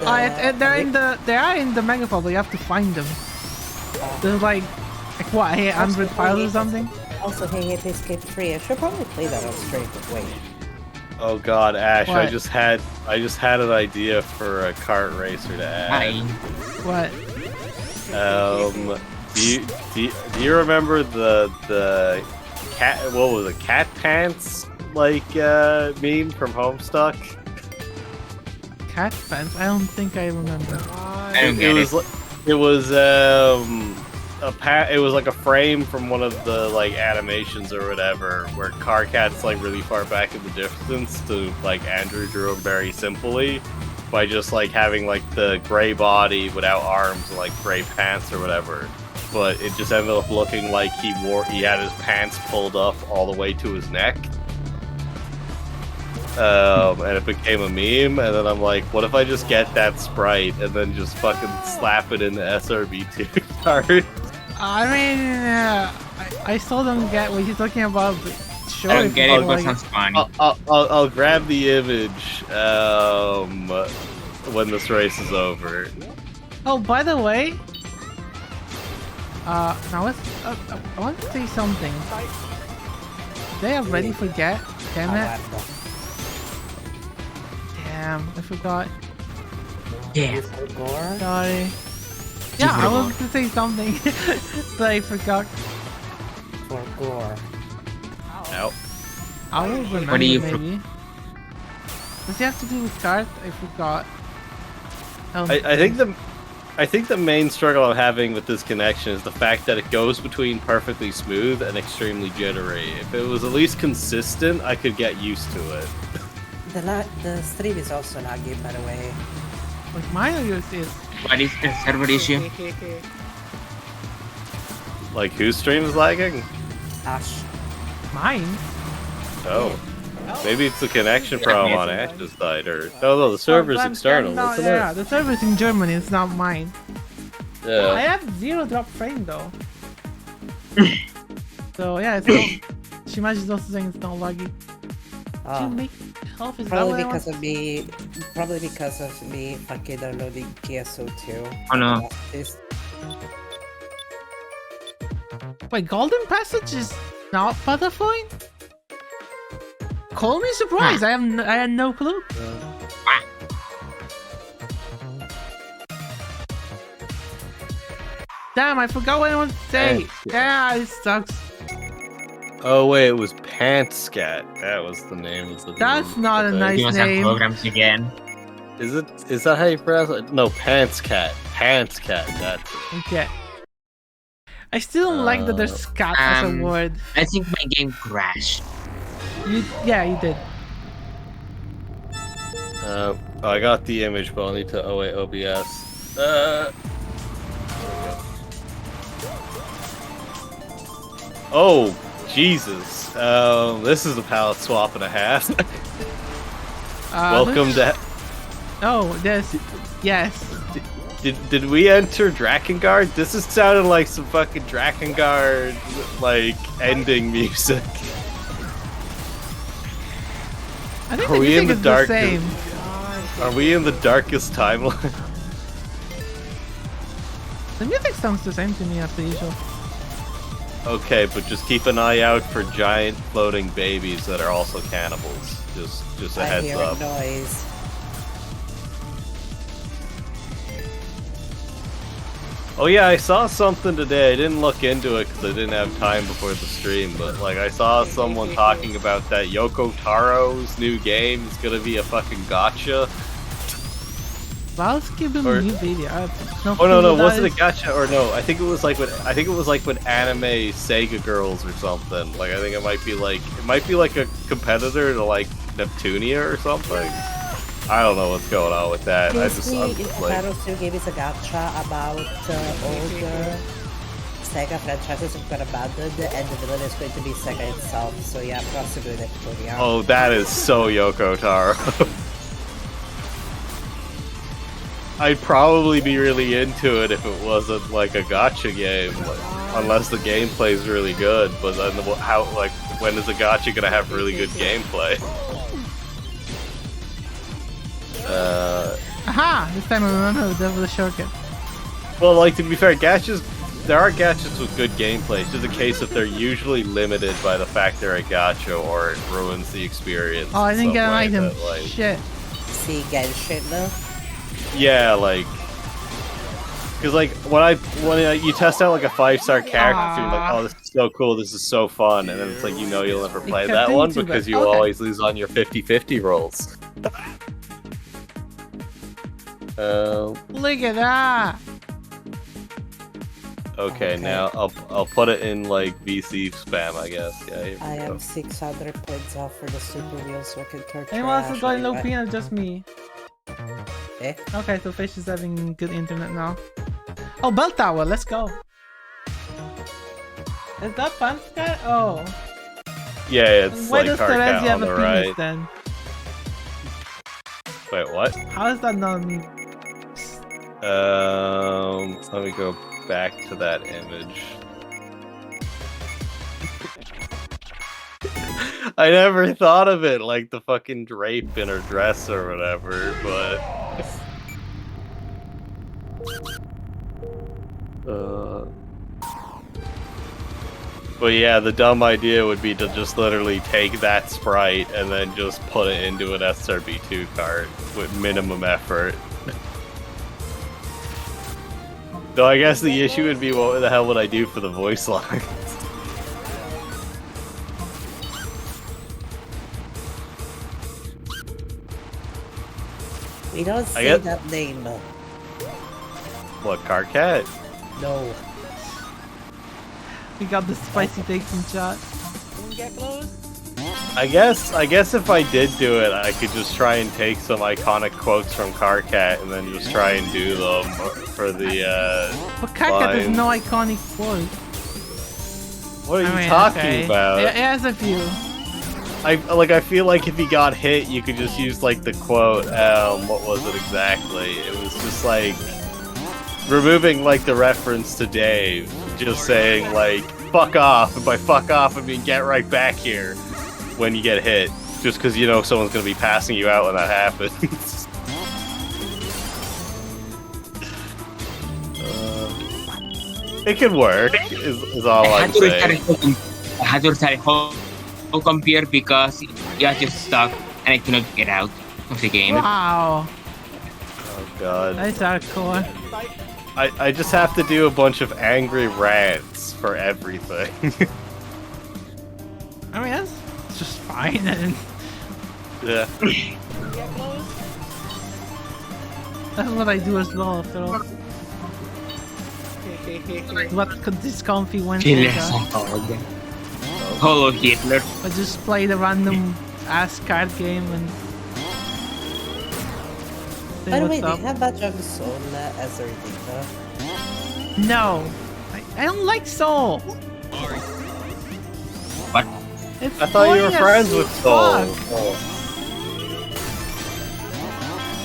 the... They are in the mega file, but you have to find them. There's like what, 800 files or something? Also, hey, Escape 3. I should probably play that on stream, but wait. Oh god, Ash, What? I just had an idea for a kart racer to add. What? Do you remember the cat, what was it, cat pants like meme from Homestuck? Cat pants? I don't think I remember. It was like a frame from one of the like animations or whatever, where Car Cat's like really far back in the distance to like Andrew drew him very simply by just like having like the gray body without arms and like gray pants or whatever. But it just ended up looking like he had his pants pulled up all the way to his neck. And it became a meme, and then I'm like, what if I just get that sprite and then just fucking slap it in the SRB2 card? I mean, I still don't get what you're talking about, but sure. I don't get it, but like, sounds funny. I'll grab the image when this race is over. Oh, by the way, now I want to say something. Did I already forget? Damn it. Damn, I forgot. Yeah. Sorry. Yeah, I wanted to say something, but I forgot. For gore. Nope. I will remember What do you maybe. Does it have to do with KARt? I forgot. I think the main struggle I'm having with this connection is the fact that it goes between perfectly smooth and extremely jittery. If it was at least consistent, I could get used to it. The stream is also laggy, by the way. Like mine or yours is? What is the server issue? Like, whose stream is lagging? Ash. Mine? Oh. Maybe it's a connection problem on Ash's side, or... No, the server's external, isn't yeah, it? the server's in Germany, it's not mine. I Yeah. have 0 drop frame though. So yeah, it's not... Shimash is also saying it's not laggy. Did you make health? Is that what Probably I because want? of me fucking downloading KSO2. Oh no. This Wait, Golden Passage is not Butterfly? Call me surprised. I had no clue. Damn, I forgot what I wanted to say. Yeah, it sucks. Oh wait, it was Pantscat. That was the name of the That's dude, not I a think. nice You want some name. programs again? Is that how you pronounce it? No, Pantscat. Pantscat, that's it. Okay. I still don't like that there's cat as a word. I think my game crashed. Yeah, you did. I got the image, but I'll need to... Oh wait, OBS. There we go. Oh, Jesus. This is a palette swap and a half. Welcome to... Oh, yes. Did we enter Drakengard? This is sounding like some fucking Drakengard, like, ending music. I think Are the we in music the is the same. Are we in the darkest timeline? The music sounds the same to me as the usual. Okay, but just keep an eye out for giant floating babies that are also cannibals. Just a I heads hear up. a noise. Oh yeah, I saw something today. I didn't look into it because I didn't have time before the stream, but like I saw someone talking about that Yoko Taro's new game is gonna be a fucking gotcha. Well, let's give him a new video. Oh no, wasn't it gacha or no? I think it was like when anime Sega Girls or something. Like I think it might be like a competitor to like Neptunia or something. I don't know what's going on with that. Basically, I'm just like, Taro's new game is a gacha about older Sega franchises that got abandoned, and the villain is going to be Sega itself. So yeah, possibly Neptunia. oh, that is so Yoko Taro. I'd probably be really into it if it wasn't like a gacha game, unless the gameplay's really good. But then how, like, when is a gacha gonna have really good gameplay? Aha! This time I remember the shortcut. Well, like, to be fair, gachas, there are gachas with good gameplay. It's just a case of they're usually limited by the fact they're a gacha, or it ruins the experience. Oh, I didn't get an some way item. that, like, Shit. See, get shit though. yeah, like, because like when you test out like a 5-star character, you're like, oh, this is so cool, this is so fun, and then it's like, you know, you'll never play that one because you always lose on your 50-50 rolls. Look at that. Okay, now I'll put it in like VC spam, I guess. Yeah. Here we I go. am 600 points off for the super wheel, so I can turn Anyone else is going low peanut? Just me. Eh? Okay, so Fish is having good internet now. Oh, bell tower, let's go. Is that fun, Scott? Oh. Yeah, it's Why like does KARt Terezi NITe have on a the penis right. then? Wait, what? How is that not me? Let me go back to that image. I never thought of it like the fucking drape in her dress or whatever, but but yeah, the dumb idea would be to just literally take that sprite and then just put it into an SRB2 cart with minimum effort. Though I guess the issue would be, what the hell would I do for the voice lines? We don't say get- that name. What, KARt? No. We got the spicy takes in chat. I guess if I did do it, I could just try and take some iconic quotes from KARt and then just try and do them for the But KARt has lines. no iconic quote. What are you talking okay. about? It has a few. I feel like if he got hit, you could just use like the quote. What was it exactly? It was just like removing like the reference to Dave, just saying like "fuck off," and by "fuck off" I mean get right back here when you get hit, just because you know someone's gonna be passing you out when that happens. It could work. Is all I I'm had to saying. restart whole computer because you are just stuck and I cannot get out of the game. Wow. Oh god. That's hardcore. I just have to do a bunch of angry rants for everything. I mean, that's just fine. And Yeah. that's what I do as well, after all. What could this comfy Wednesday Killer do? Hello Hitler. I just play the random ass card game and say By the way, what's they up. have Bajang Soul as a redeemer. No, I don't like Soul. What? It's I thought you were boring as friends with Soul. fuck.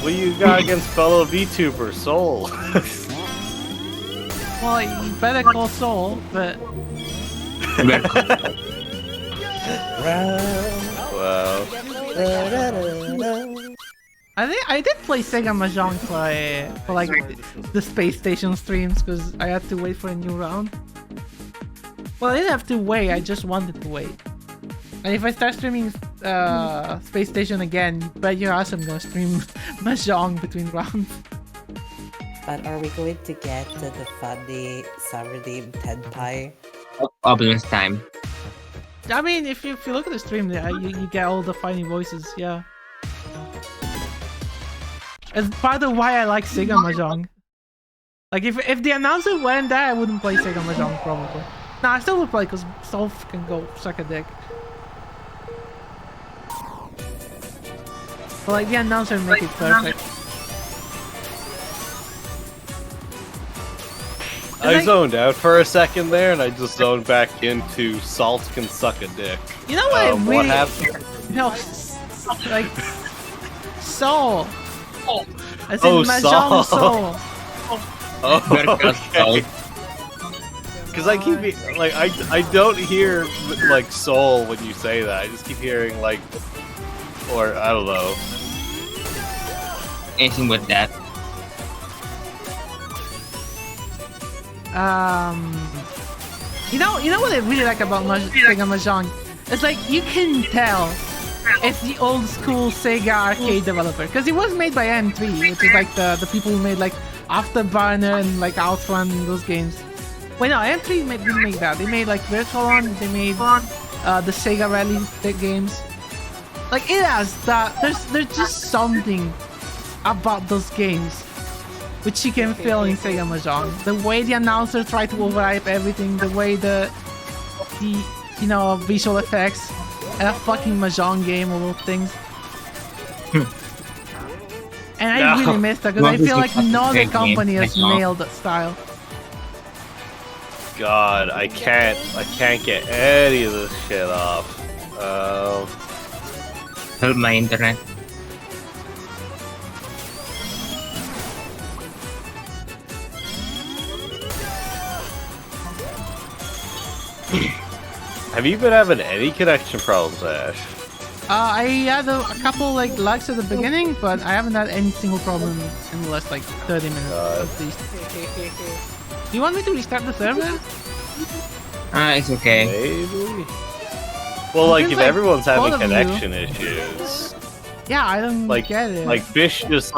What do you got against fellow VTuber Soul? Well, you better call Soul, but Wow. I think I did play Sega Mahjong for like the space station streams because I had to wait for a new round. Well, I didn't have to wait. I just wanted to wait. And if I start streaming Space Station again, you bet your ass I'm gonna stream Mahjong between rounds. But are we going to get the funny Saturday Tenpai? Obvious time. I mean, if you look at the stream, you get all the funny voices, yeah. It's part of why I like Sega Mahjong. Like, if the announcer weren't there, I wouldn't play Sega Mahjong, probably. Nah, I still would play, because Solve can go suck a dick. But, like, the announcer make it perfect. I zoned out for a second there, and I just zoned back into Salt can suck a dick. You know what? What happened? No, like, Soul. As in Oh, Mahjong Soul. Soul. Oh, okay. Because I keep like I don't hear like soul when you say that. I just keep hearing like, or I don't know. Anything with that. You know what I really like about Sega Mahjong? It's like you can tell it's the old school Sega arcade developer because it was made by M3, which is like the people who made like Afterburner and like Outrun and those games. Wait, no, M3 didn't make that. They made like Virtual On. They made the Sega Rally games. Like it has that. There's just something about those games which you can feel in Sega Mahjong. The way the announcer tried to overhype everything, the way the visual effects, and a fucking Mahjong game of all things. And I really miss that because I feel like no other company has nailed that style. God, I can't get any of this shit off. Help my internet. Have you been having any connection problems, Ash? I had a couple like lags at the beginning, but I haven't had any single problem in the last like 30 minutes at least. Do you want me to restart the server? It's okay. Maybe. Well, like if like, everyone's having both of connection issues, Yeah, I don't get it. like Fish just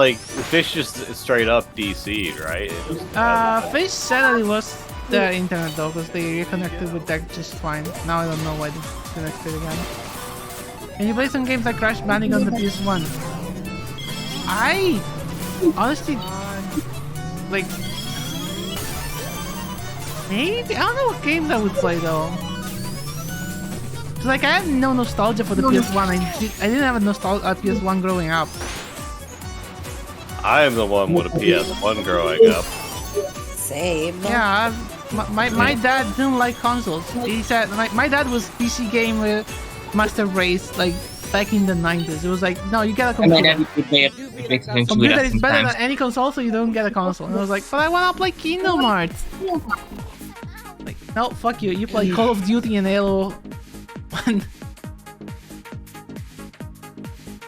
straight up DC'd, right? It just- Fish said that it was the internet though, because they reconnected with that just fine. Now I don't know why they connected again. Can you play some games like Crash Bandicoot on the PS1? I honestly like maybe I don't know what games I would play though. 'Cause, like I have no nostalgia for the PS1. I didn't have a PS1 growing up. I am the one with a PS1 growing up. Same. Yeah, my dad didn't like consoles. He said my dad was PC gamer, Master Race, like back in the 90s. It was like, no, you get a computer. Computer is better than any console, so you don't get a console. And I was like, but I wanna play Kingdom Hearts. Like, no, fuck you. You play Call of Duty and Halo.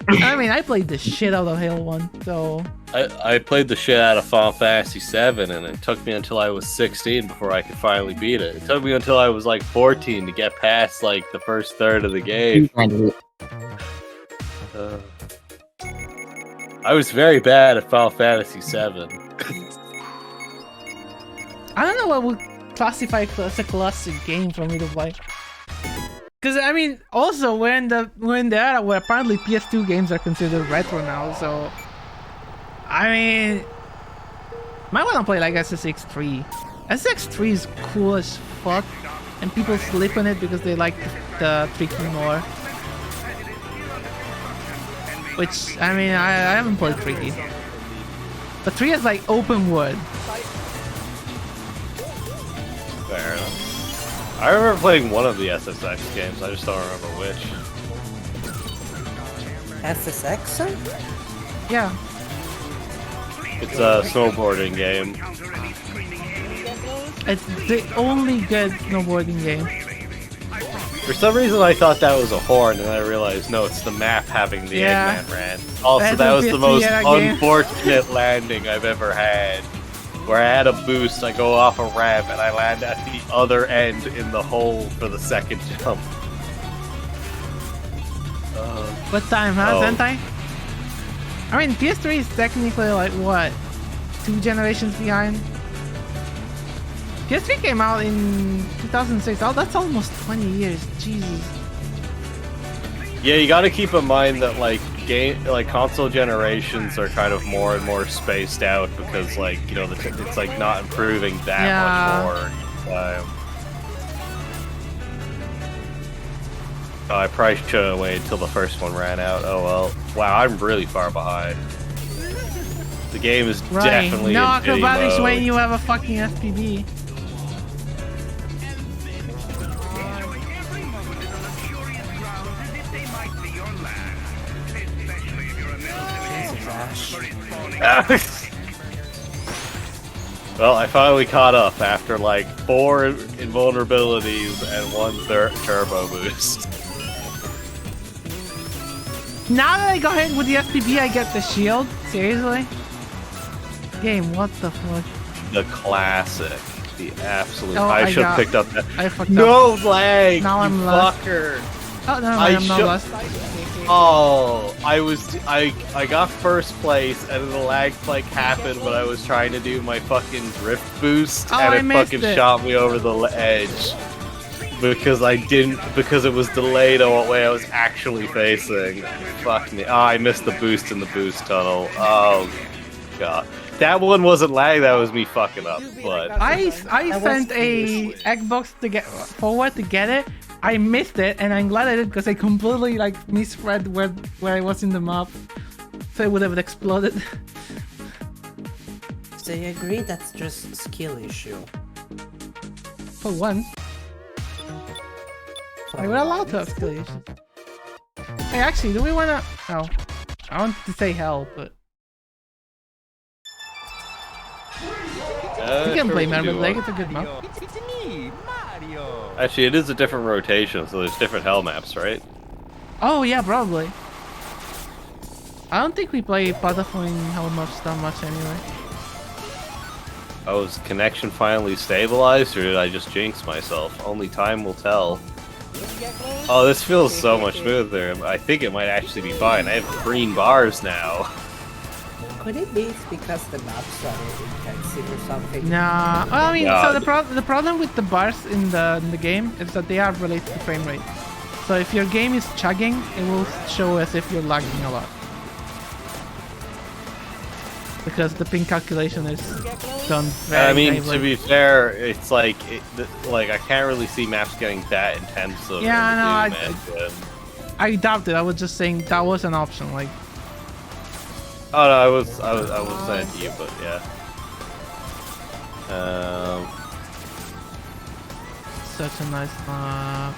I mean, I played the shit out of Halo 1, so... I played the shit out of Final Fantasy VII, and it took me until I was 16 before I could finally beat it. It took me until I was like 14 to get past like the first third of the game. I was very bad at Final Fantasy VII. I don't know what would classify as a classic game for me to play. Because I mean, also we're in the era where apparently PS2 games are considered retro now. So I mean, might want to play like SSX3. SSX3 is cool as fuck, and people sleep on it because they like the tricky more. Which I mean, I haven't played tricky, but 3 is like open world. Fair enough. I remember playing one of the SSX games, I just don't remember which. SSX? Yeah. It's a snowboarding game. It's the only good snowboarding game. For some reason I thought that was a horn, and I realized, no, it's the map having the Eggman ran. Also, that was the most unfortunate landing I've ever had. Where I had a boost, I go off a ramp, and I land at the other end in the hole for the second jump. What time, huh, Oh. Sentai? I mean, PS3 is technically like, what? 2 generations behind? PS3 came out in 2006. Oh, that's almost 20 years. Jesus. Yeah, you gotta keep in mind that, console generations are kind of more and more spaced out because, like, you know, it's, like, not improving that much more each time. Oh, I probably should have waited until the first one ran out. Oh well. Wow, I'm really far behind. The game is definitely no in pity acrobatics mode. when you have a fucking FPV. Well, I finally caught up after like 4 invulnerabilities and 1 turbo boost. Now that I got hit with the FPB, I get the shield? Seriously? Game, what the fuck? The classic. The absolute. Oh, I should have picked up that. I fucked No up. lag! Now you I'm lost. fucker! Oh, no, I I'm not should- lost. Oh, I got first place and then the lag spike happened when I was trying to do my fucking drift boost Oh, and I it missed fucking it. shot me over the edge. Because because it was delayed on what way I was actually facing. Fuck me. Oh, I missed the boost in the boost tunnel. Oh, God. That one wasn't lag, that was me fucking up, but... I sent a egg box to get forward to get it. I missed it, and I'm glad I did because I completely like misread where I was in the map, so it would have exploded. So you agree that's just skill issue? For once, I we're allowed to have skill issues. Hey, actually, do we wanna? Oh, I want to say hell, but we can play Marble Lake. It's a good map. It's me, Mario. Actually, it is a different rotation, so there's different hell maps, right? Oh yeah, probably. I don't think we play Butterfly in hell maps that much anyway. Oh, is connection finally stabilized, or did I just jinx myself? Only time will tell. Oh, this feels so much smoother. I think it might actually be fine. I have green bars now. Could it be it's because the maps are intensive or something? Nah, well, I mean, Yeah. so the problem with the bars in the game is that they are related to frame rate. So if your game is chugging, it will show as if you're lagging a lot. Because the ping calculation is done very I mean, naively. to be fair, it's like, I can't really see maps getting that intensive. Yeah, in no, Doom engine. I doubt it. I was just saying that was an option. Like, Oh no, I was saying to you, but yeah. such a nice map.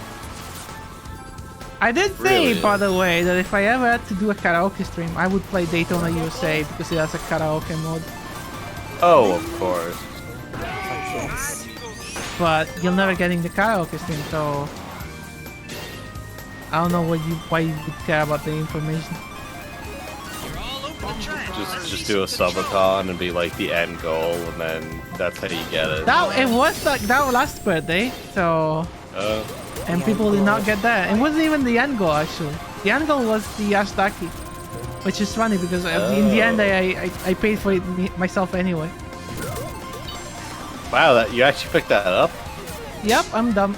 I did say, Really by is. the way, that if I ever had to do a karaoke stream, I would play Daytona USA because it has a karaoke mode. Oh, of course. Yes. But you're never getting the karaoke stream, so I don't know why you would care about the information. You're all over the track. Just do a subathon and be like the end goal, and then that's how you get it. That it was like that last birthday, so and people did not get that. It wasn't even the end goal actually. The end goal was the Ashtaki, which is funny because in the end I paid for it myself anyway. Wow, that you actually picked that up? Yep, I'm dumb.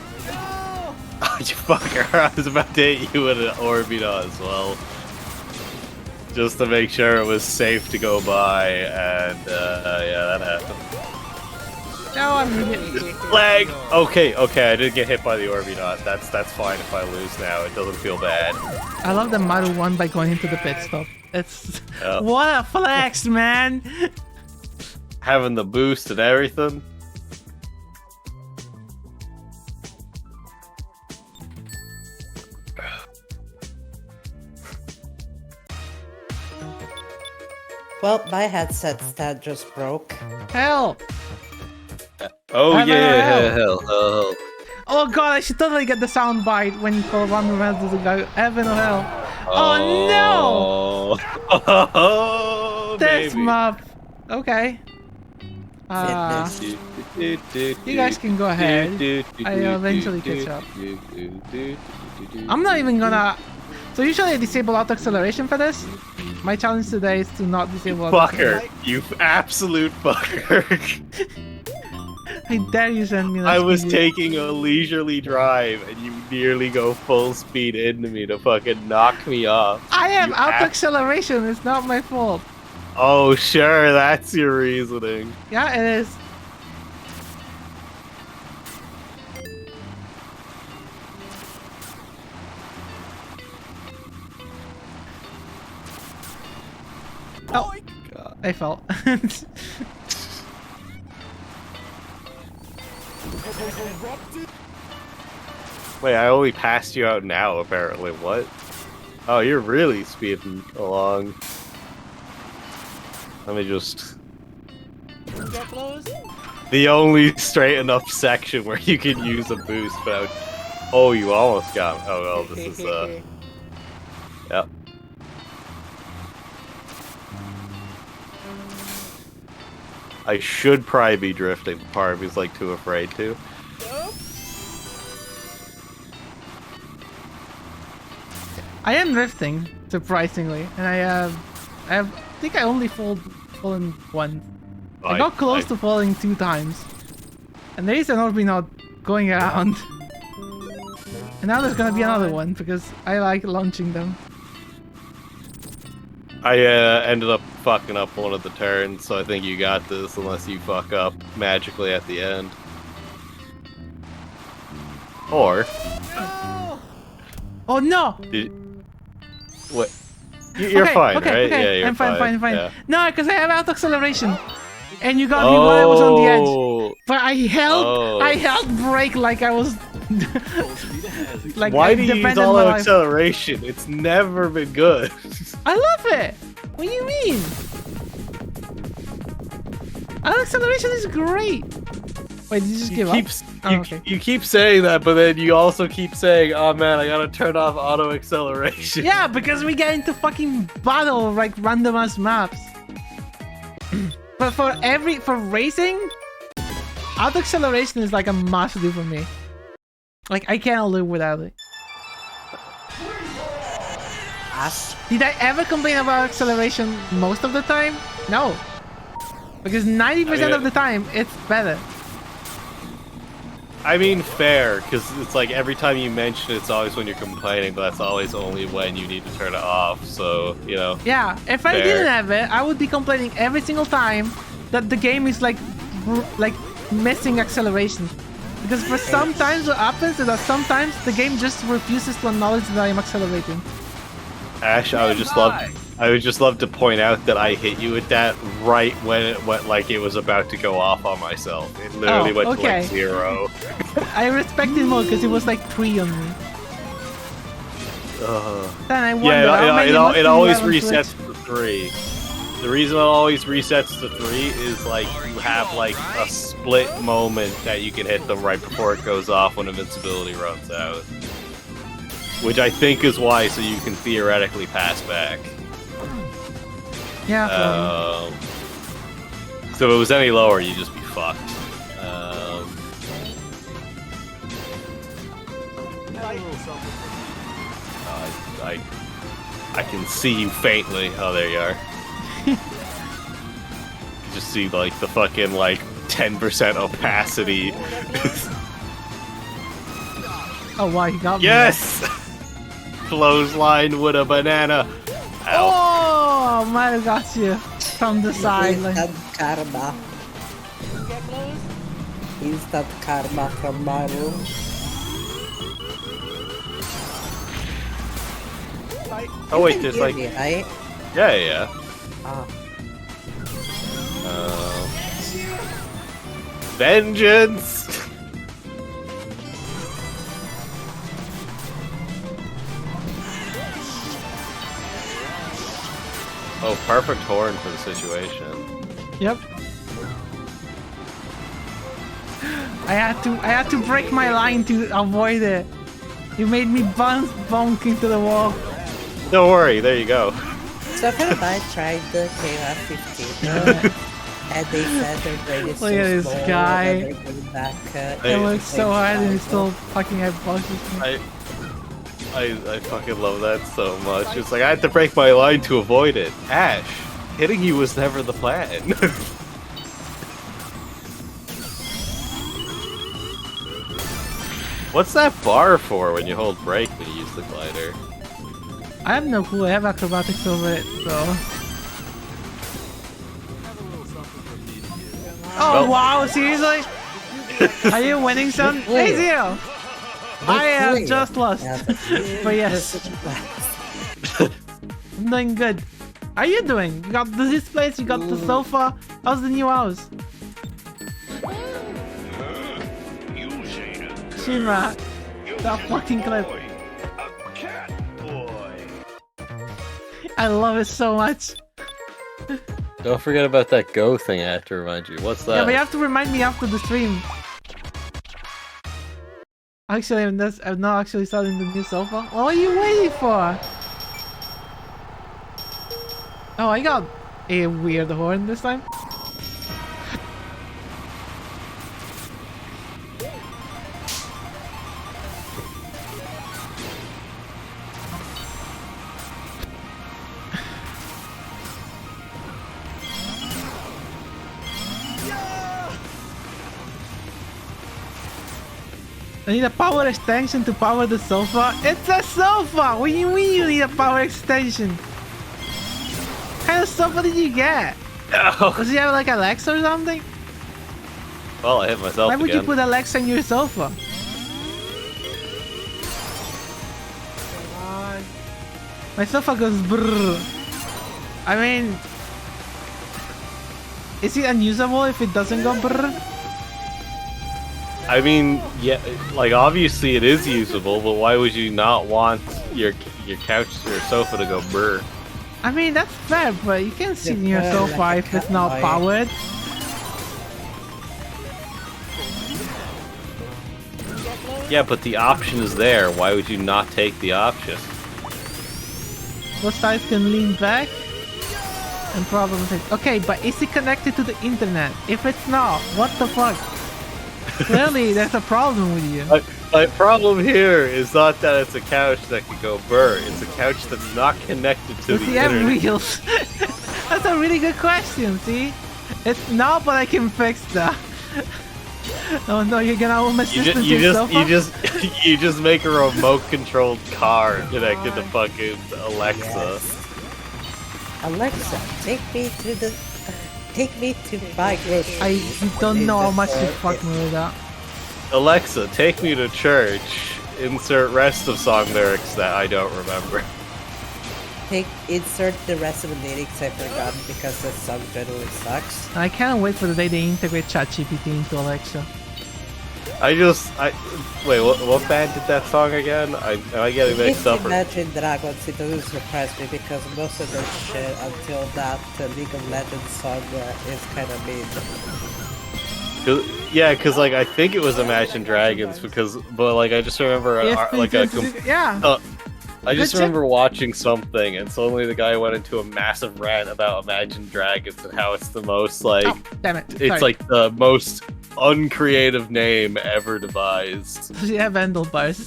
Oh, you fucker! I was about to hit you with an Orbita as well, just to make sure it was safe to go by, and yeah, that happened. No, I'm really... Lag. Okay, I did get hit by the Orbita. That's fine if I lose now. It doesn't feel bad. I love that Maru won by going into the pit stop. It's Yep. what a flex, man. Having the boost and everything. Well, my headset stand just broke. Hell. Oh Heaven or yeah, hell. Oh god, I should totally get the sound bite when you call one round to the guy. Heaven or hell. Oh, no! Oh, This baby. map. Okay. You guys can go ahead. I'll eventually catch up. I'm not even gonna... So usually I disable auto acceleration for this. My challenge today is to not disable auto Fucker, you absolute fucker. I dare you send me that I was speed. taking a leisurely drive and you nearly go full speed into me to fucking knock me off. I have You auto acceleration, it's not my fault. Oh, sure, that's your reasoning. Yeah, it is. Oh, God. I fell. Wait, I only passed you out now, apparently. What? Oh, you're really speeding along. Let me just... Get close. The only straight enough section where you can use a boost without... Oh, you almost got... Oh, well, this is, Yep. I should probably be drifting, but part of me's like too afraid to. I am drifting, surprisingly, and I think I only fallen once. I got close to falling 2 times, and there is an orb not going around. And now there's gonna be another one because I like launching them. I ended up fucking up one of the turns, so I think you got this unless you fuck up magically at the end. Or... No! Oh no! What? You're okay, fine, okay, right? Okay. Yeah, you're I'm fine. Yeah. No, because I have out acceleration, and you got me when I was on the edge. Oh. But I held brake like I was. Like Why I do you use depended auto my life. acceleration? It's never been good. I love it. What do you mean? Auto acceleration is great. Wait, did you just give up? Okay. You keep saying that, but then you also keep saying, "Oh man, I gotta turn off auto acceleration." Yeah, because we get into fucking battle like random ass maps. But for racing, auto acceleration is like a must do for me. Like I can't live without it. Did I ever complain about acceleration most of the time? No. Because 90% of the time, it's better. I mean, fair, because it's like every time you mention it, it's always when you're complaining, but that's always only when you need to turn it off, so, you know. Yeah, if I didn't have it, I would be complaining every single time that the game is like missing acceleration. Because for sometimes what happens is that sometimes the game just refuses to acknowledge that I am accelerating. Ash, I would just love to point out that I hit you with that right when it went like it was about to go off on myself. It literally went to like 0. I respect it more because it was like 3 on me. Then I wonder it always resets to 3. The reason it always resets to 3 is like you have like a split moment that you can hit them right before it goes off when invincibility runs out. Which I think is why, so you can theoretically pass back. Yeah. So if it was any lower, you'd just be fucked. I can see you faintly. Oh, there you are. You just see like the fucking like 10% opacity. Oh wow, he got me. Yes! Clothesline with a banana. Ow. Oh, Mario got you from the side. Instant karma. Instant karma from Mario. Oh wait, there's like... Me, right? Yeah. Vengeance! Oh, perfect horn for the situation. Yep. I had to break my line to avoid it. You made me bonk into the wall. Don't worry, there you go. So if I tried the KARt 15 and they said their brain is Look at this small, guy. and they're going back, It looks so hard and he still fucking had boxes. I fucking love that so much. It's like I had to break my line to avoid it. Ash, hitting you was never the plan. What's that bar for when you hold brake when you use the glider? I have no clue. I have acrobatics over it, so. Oh wow! Seriously? Are you winning, son? Hey Zero! I have just lost. But yes, I'm doing good. How are you doing? You got this place. You got the sofa. How's the new house? Shinra, that fucking clip. I love it so much. Don't forget about that Go thing I have to remind you. What's that? Yeah, but you have to remind me after the stream. Actually, I'm not actually starting the new sofa. What are you waiting for? Oh, I got a weird horn this time. I need a power extension to power the sofa. It's a sofa! What do you mean you need a power extension? What kind of sofa did you get? No. Does it have like Alexa or something? Well, I hit myself Why would again. you put Alexa in your sofa? My sofa goes brrr. I mean, is it unusable if it doesn't go brrr? I mean, yeah, like obviously it is usable, but why would you not want your couch or your sofa to go brr? I mean, that's fair, but you can't sit in your Yeah, sofa like if it's not powered. Yeah, but the option is there. Why would you not take the option? Both sides can lean back and problems. Okay, but is it connected to the internet? If it's not, what the fuck? Clearly, there's a problem with you. My problem here is not that it's a couch that can go burr. It's a couch that's not connected to Does the it have internet. wheels? That's a really good question, see? It's not, but I can fix that. Oh no, you're gonna own my system to your sofa? You just make a remote-controlled car connected to fucking Alexa. Yes. Alexa, take me to my grocery. I don't know how much to fuck me with that. Alexa, take me to church. Insert rest of song lyrics that I don't remember. Insert the rest of the lyrics I forgot because the song generally sucks. I can't wait for the day they integrate ChatGPT into Alexa. Wait, what band did that song again? Am I getting mixed up? Imagine Dragons, it doesn't surprise me because most of their shit until that League of Legends song is kind of mean. Yeah, because like I think it was Imagine Dragons but like I just remember yeah. I just Good remember watching something and suddenly the guy went into a massive rant about Imagine Dragons and how it's the most like Oh, damn it. it's Sorry. like the most uncreative name ever devised. Does it have handlebars?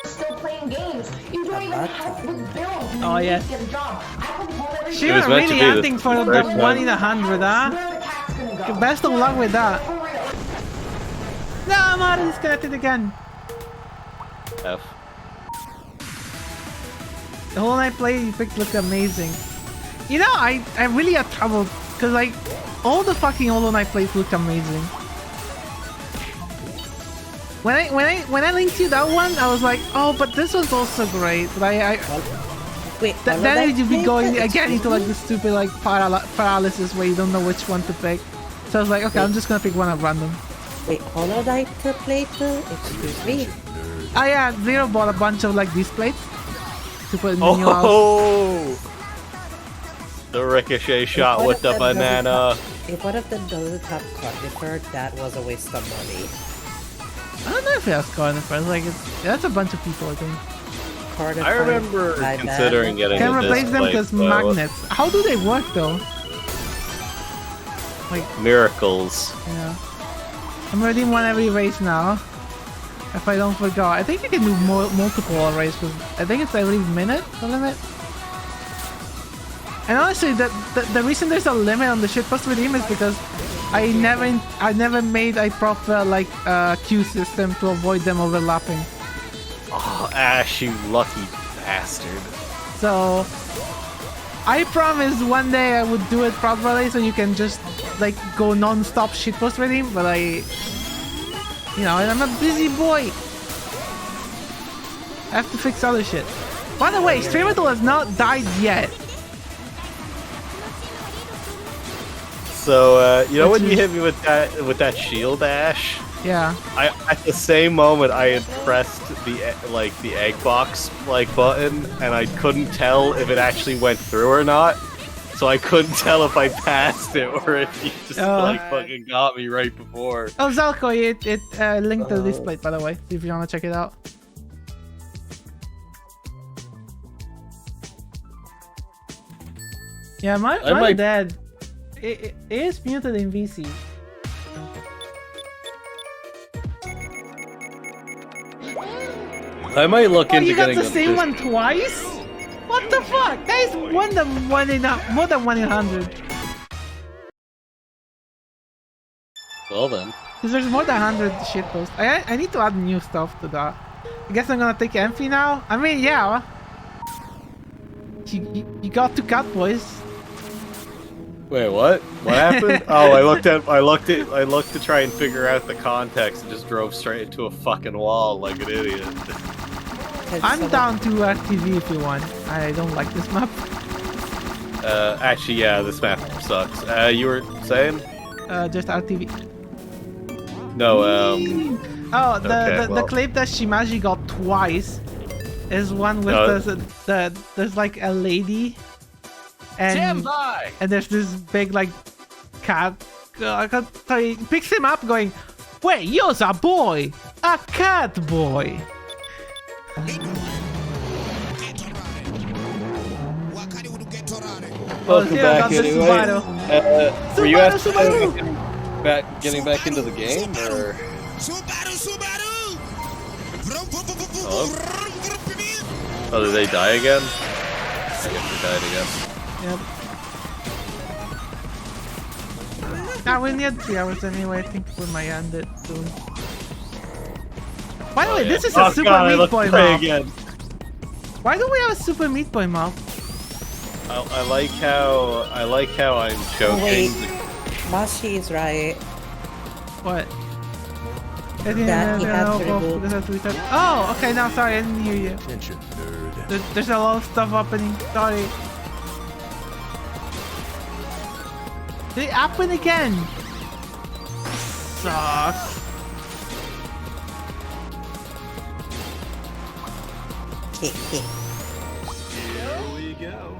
Still playing games. You don't even help with bills. Oh, yes. Get a job. I come home every She It was was meant to really be the hunting for the first 1 one. in 100, huh? Where the cat's gonna go? Best of luck with that. For real. No, I'm already disconnected again. F. The whole night play pics look amazing. You know, I really had trouble because like all the fucking Hollow Knight plays look amazing. When I linked you that one, I was like, oh, but this was also great. But Wait, then you'd be going again into like the stupid like paralysis where you don't know which one to pick. So I was like, okay, I'm just gonna pick one at random. Wait, Hollow Knight playthrough? Excuse me. Oh yeah, Zero bought a bunch of like these plates to put in the new house. Oh! The ricochet shot If with the one of them banana. doesn't If one of them doesn't have Carnifer, that was a waste of money. I don't know if it has Carnifer. Like that's a bunch of people, I think. Carnifer, I remember my considering bad. getting Can a replace them disc because plate, but magnets. How do they work though? Like, miracles. yeah. I'm reading one every race now. If I don't forget, I think you can do multiple races. I think it's every minute the limit. And honestly, the reason there's a limit on the shitpost redeem is because I never made a proper like queue system to avoid them overlapping. Oh, Ash, you lucky bastard. So I promised one day I would do it properly so you can just like go non-stop shitpost redeem, but you know, I'm a busy boy. I have to fix other shit. By the way, Streamatle has not died yet. So, you know Which when you is- hit me with that shield, Ash? Yeah. At the same moment I had pressed the egg box button, and I couldn't tell if it actually went through or not. So I couldn't tell if I passed it or if you just fucking got me right before. Oh, Zalco, it linked to this plate, by the way. See if you wanna check it out. Yeah, my dad. It is muted in VC. I might look into You got getting the same one twice? What the fuck? That is more than 1 in 100. Well then. Because there's more than 100 shitposts. I need to add new stuff to that. I guess I'm gonna take Amphi now. I mean, yeah. You got to cut, boys. Wait, what? What happened? Oh, I looked to try and figure out the context and just drove straight into a fucking wall like an idiot. I'm down to RTV if you want. I don't like this map. Actually, yeah, this map sucks. You were saying? Just RTV. No, Oh, the well. clip that Shimaji got twice is one with there's like a lady and there's this big like cat he picks him up going, wait, you're a boy, a cat boy. Welcome here, back got the anyway. Subaru. Were you asking Subaru. getting back into the game, or? Hello? Oh, did they die again? I guess they died again. Yep. Nah, we need 3 hours anyway. I think we might end it soon. By the way, this is a Super Meat Boy map. Again. Why do we have a Super Meat Boy map? I like how I'm choking. Wait, Mashi is right. What? That he had to reboot. Oh, okay, now sorry, I didn't hear you. There's a lot of stuff happening, sorry. Did it happen again? Sucks.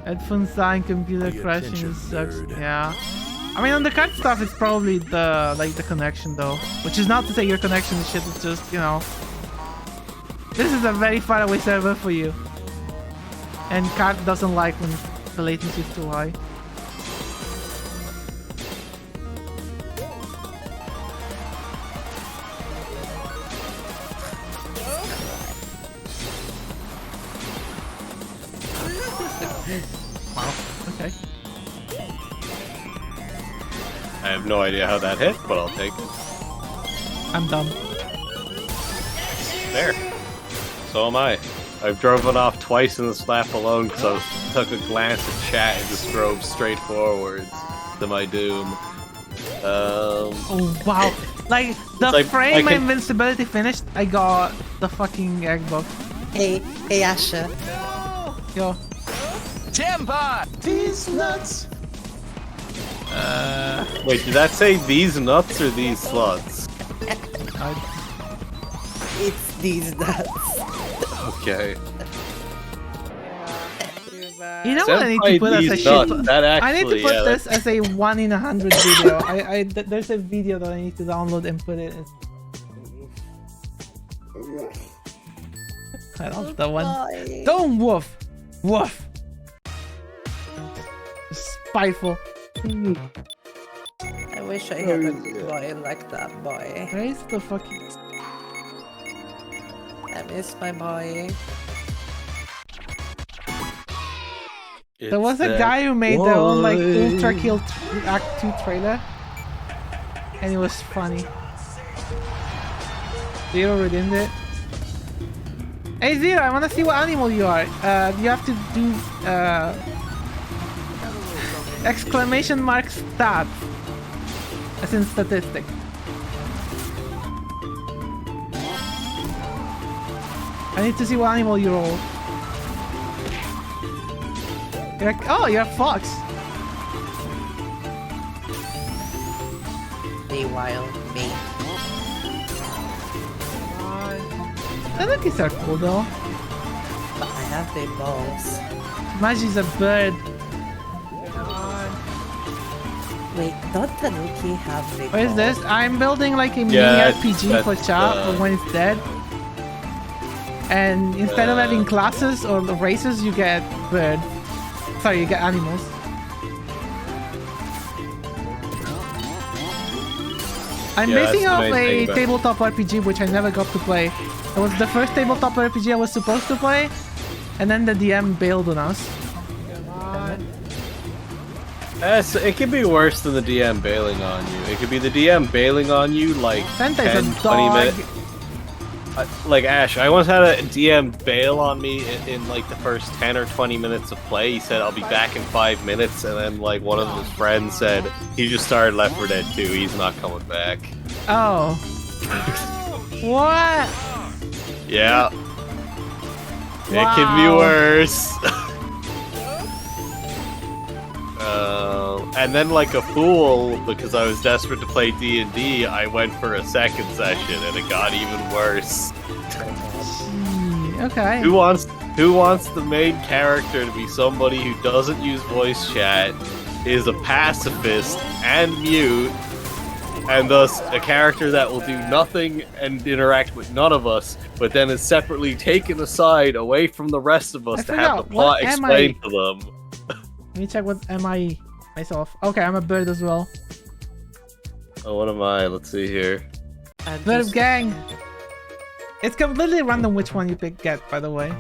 Headphones dying, computer crashing, it sucks. Yeah. I mean, on the KARt stuff, it's probably the connection though, which is not to say your connection is shit. It's just, you know, this is a very far away server for you, and KARt doesn't like when the latency is too high. Wow. Okay. I have no idea how that hit, but I'll take it. I'm done. There. So am I. I've driven off twice in this lap alone because I took a glance at chat and just drove straight forwards to my doom. Oh wow! Like the frame my invincibility finished, I got the fucking egg bug. Hey Asha. Yo. Tempa! These nuts. Wait, did that say these nuts or these sluts? It's these nuts. Okay. You know what I need to put as a shit? I need to put yeah, this as a 1 in 100 video. There's a video that I need to download and put it. I love that one. Don't woof, woof. Spiteful. I wish I had a boy like that boy. Where's the fucking? I miss my boy. There was a guy who made their own like Ultra Kill Act 2 trailer, and it was funny. Zero redeemed it. Hey Zero, I wanna see what animal you are. You have to do exclamation mark stat, as in statistic. I need to see what animal you roll. You're like, oh, you're a fox. Be wild, me. Tanukis are cool though. But I have big balls. Magi's a bird. Wait, don't Tanuki have big What is balls? this? I'm building like a mini Yeah, RPG for that's, Chop for when it's dead. And instead of having classes or races, you get bird. Sorry, you get animals. I'm Yeah, basing that's off the main a thing about it. tabletop RPG which I never got to play. It was the first tabletop RPG I was supposed to play, and then the DM bailed on us. It could be worse than the DM bailing on you. It could be the DM bailing on you like Sentai's 10, a 20 dog. minutes. Like Ash, I once had a DM bail on me in like the first 10 or 20 minutes of play. He said, I'll be back in 5 minutes, and then like one of his friends said, he just started Left 4 Dead 2, he's not coming back. Oh. What? Yeah. It can be Wow. worse. And then like a fool, because I was desperate to play D&D, I went for a second session, and it got even worse. Okay. Who wants the main character to be somebody who doesn't use voice chat, is a pacifist and mute, and thus a character that will do nothing and interact with none of us, but then is separately taken aside away from the rest of us I to have the forgot, plot what am explained to them? Let me check what am I myself. Okay, I'm a bird as well. Oh, what am I? Let's see here. Bird gang. It's completely random which one you get, by the way.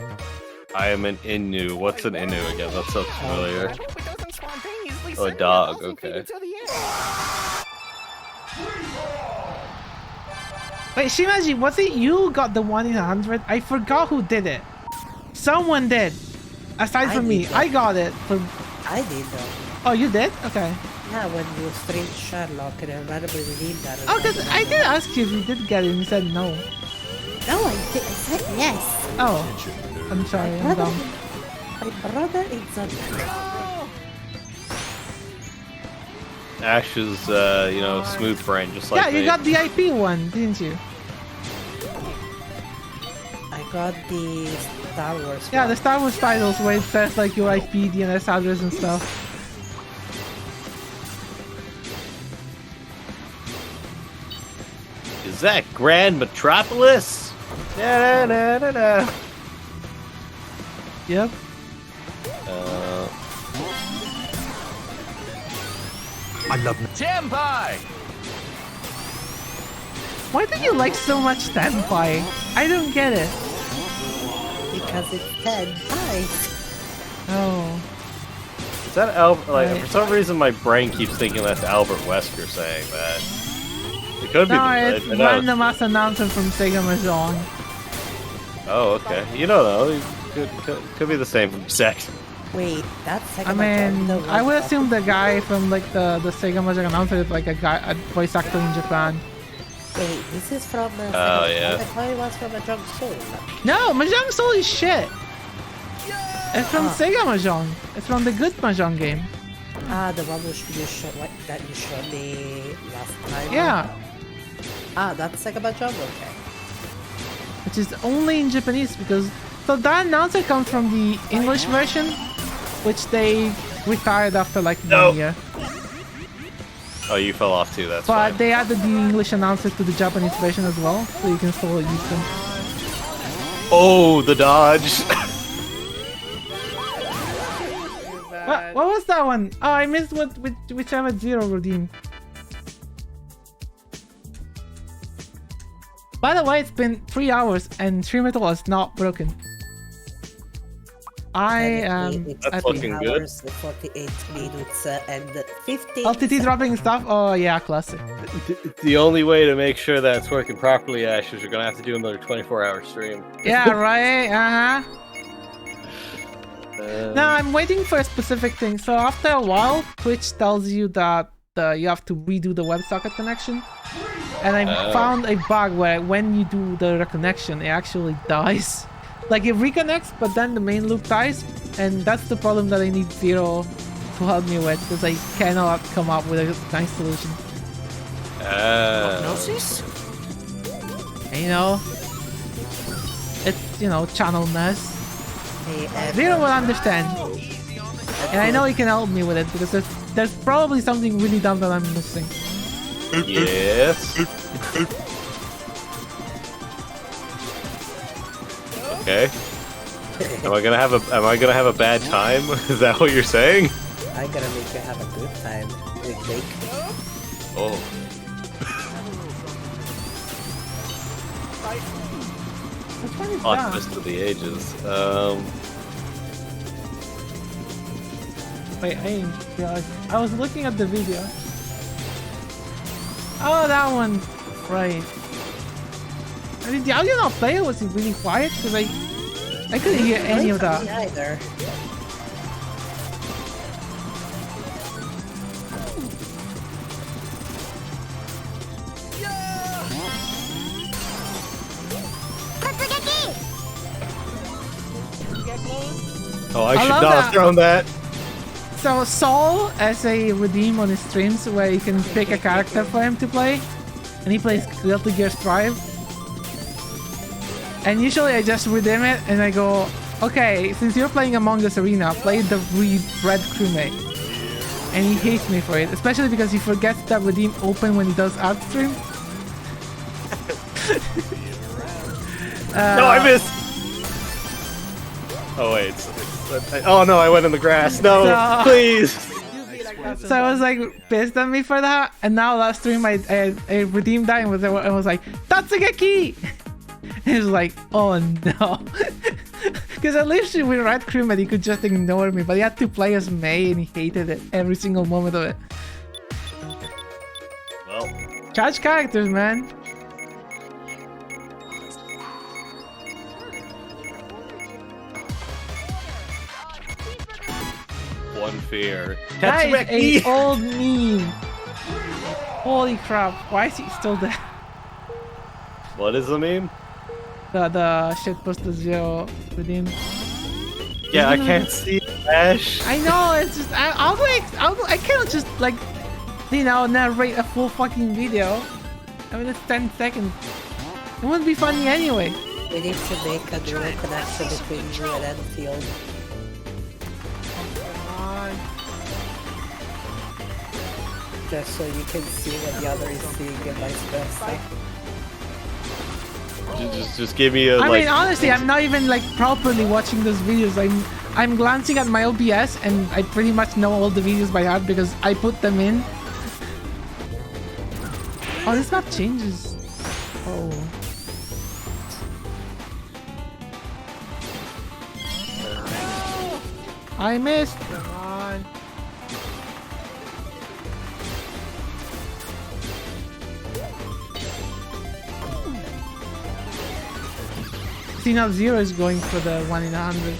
I am an Inu. What's an Inu again? That sounds familiar. Oh, a dog. Okay. Wait, Shimaji, was it you got the 1 in 100? I forgot who did it. Someone did. Aside I from me. did that. I got it. I did though. Oh, you did? Okay. Yeah, when you streamed Sherlock and I randomly redeemed that. Oh, because I did ask you if you did get it and you said no. No, I did. I said yes. Oh. I'm sorry, I'm Brother, dumb. my brother is on. Ash is, smooth brain, just like Yeah, you me. got the IP one, didn't you? I got the Star Wars. Yeah, one. the Star Wars titles where it says like your IP, DNS address and stuff. Is that Grand Metropolis? Da, da, da, da. Yep. Tempai! Why do you like so much Tenpai? I don't get it. Because it's 10. Hi. Oh. Is that Albert? Like, Right. for some reason, my brain keeps thinking that's Albert Wesker saying that. It could be. No, it's I know. random ass announcement from Sega Mahjong. Oh, okay. You don't know. It could be the same from Sect. Wait, that's I second mean, one. I would assume the guy from like the Sega Mahjong announcer is like a voice actor in Japan. Wait, this is from. Oh, yeah. I thought it was from a Drunk Soul. No, Mahjong Soul is shit. It's from Sega Mahjong. It's from the good Mahjong game. Ah, the one which you showed, that you showed me last time. Yeah, Ah, that's Sega Mahjong. Okay. which is only in Japanese because so that announcer comes from the English version, which they retired after like 1 year. Oh, you fell off too. That's But fine. they added the English announcer to the Japanese version as well, so you can still use them. Oh, the dodge. What was that one? Oh, I missed whichever Zero redeemed. By the way, it's been 3 hours and Stream Metal is not broken. I am It's That's happy. looking good. hours, 48 minutes, and 15. LTT dropping stuff? Oh yeah, classic. The only way to make sure that it's working properly, Ash, is you're gonna have to do another 24-hour stream. Yeah, right? Uh-huh. Uh, No, I'm waiting for a specific thing. So after a while, Twitch tells you that you have to redo the WebSocket connection. And I found a bug where when you do the reconnection, it actually dies. Like it reconnects, but then the main loop dies. And that's the problem that I need Zero to help me with, because I cannot come up with a nice solution. Hypnosis? And, you know, it's, you know, channel mess. Hey, Zero will understand. And I know he can help me with it because there's probably something really dumb that I'm missing. Yes. Okay. Am I gonna have a bad time? Is that what you're saying? I'm gonna make you have a good time. Wink, wink. Oh. Which one is Plot that? twist of the ages. Wait, I didn't realize. I was looking at the video. Oh, that one. Right. Did the audio not play? Was it really quiet? Because I couldn't hear any of that. Me either. Oh, I I should love not that. have thrown that. So Saul has a redeem on his streams where you can pick a character for him to play, and he plays Guilty Gear Strive. And usually I just redeem it and I go, okay, since you're playing Among Us Arena, play the red crewmate. And he hates me for it, especially because he forgets that redeem open when he does ad stream. No, I missed. Oh wait. Oh no, I went in the grass. No, So- please. So I was like pissed at me for that, and now last stream I redeemed that and was like, Tatsugeki! He was like, oh no. Because at least with Red Crewmate he could just ignore me, but he had to play as May and he hated it every single moment of it. Well, Charge characters, man. one fear. That is Tatsumaki! a old meme. Holy crap, why is he still there? What is the meme? The shitposter zero redeem. Yeah, I can't see Ash. I know, it's just I cannot just like, you know, narrate a full fucking video. I mean, it's 10 seconds. It wouldn't be funny anyway. We need to make a dual connection between you and Enfield. Just so you can see what the other is seeing and vice versa. Just give me a I like. mean, honestly, I'm not even like properly watching those videos. I'm glancing at my OBS and I pretty much know all the videos by heart because I put them in. Oh, this map changes. Oh. I missed. Come on. See, now Zero is going for the 1 in 100.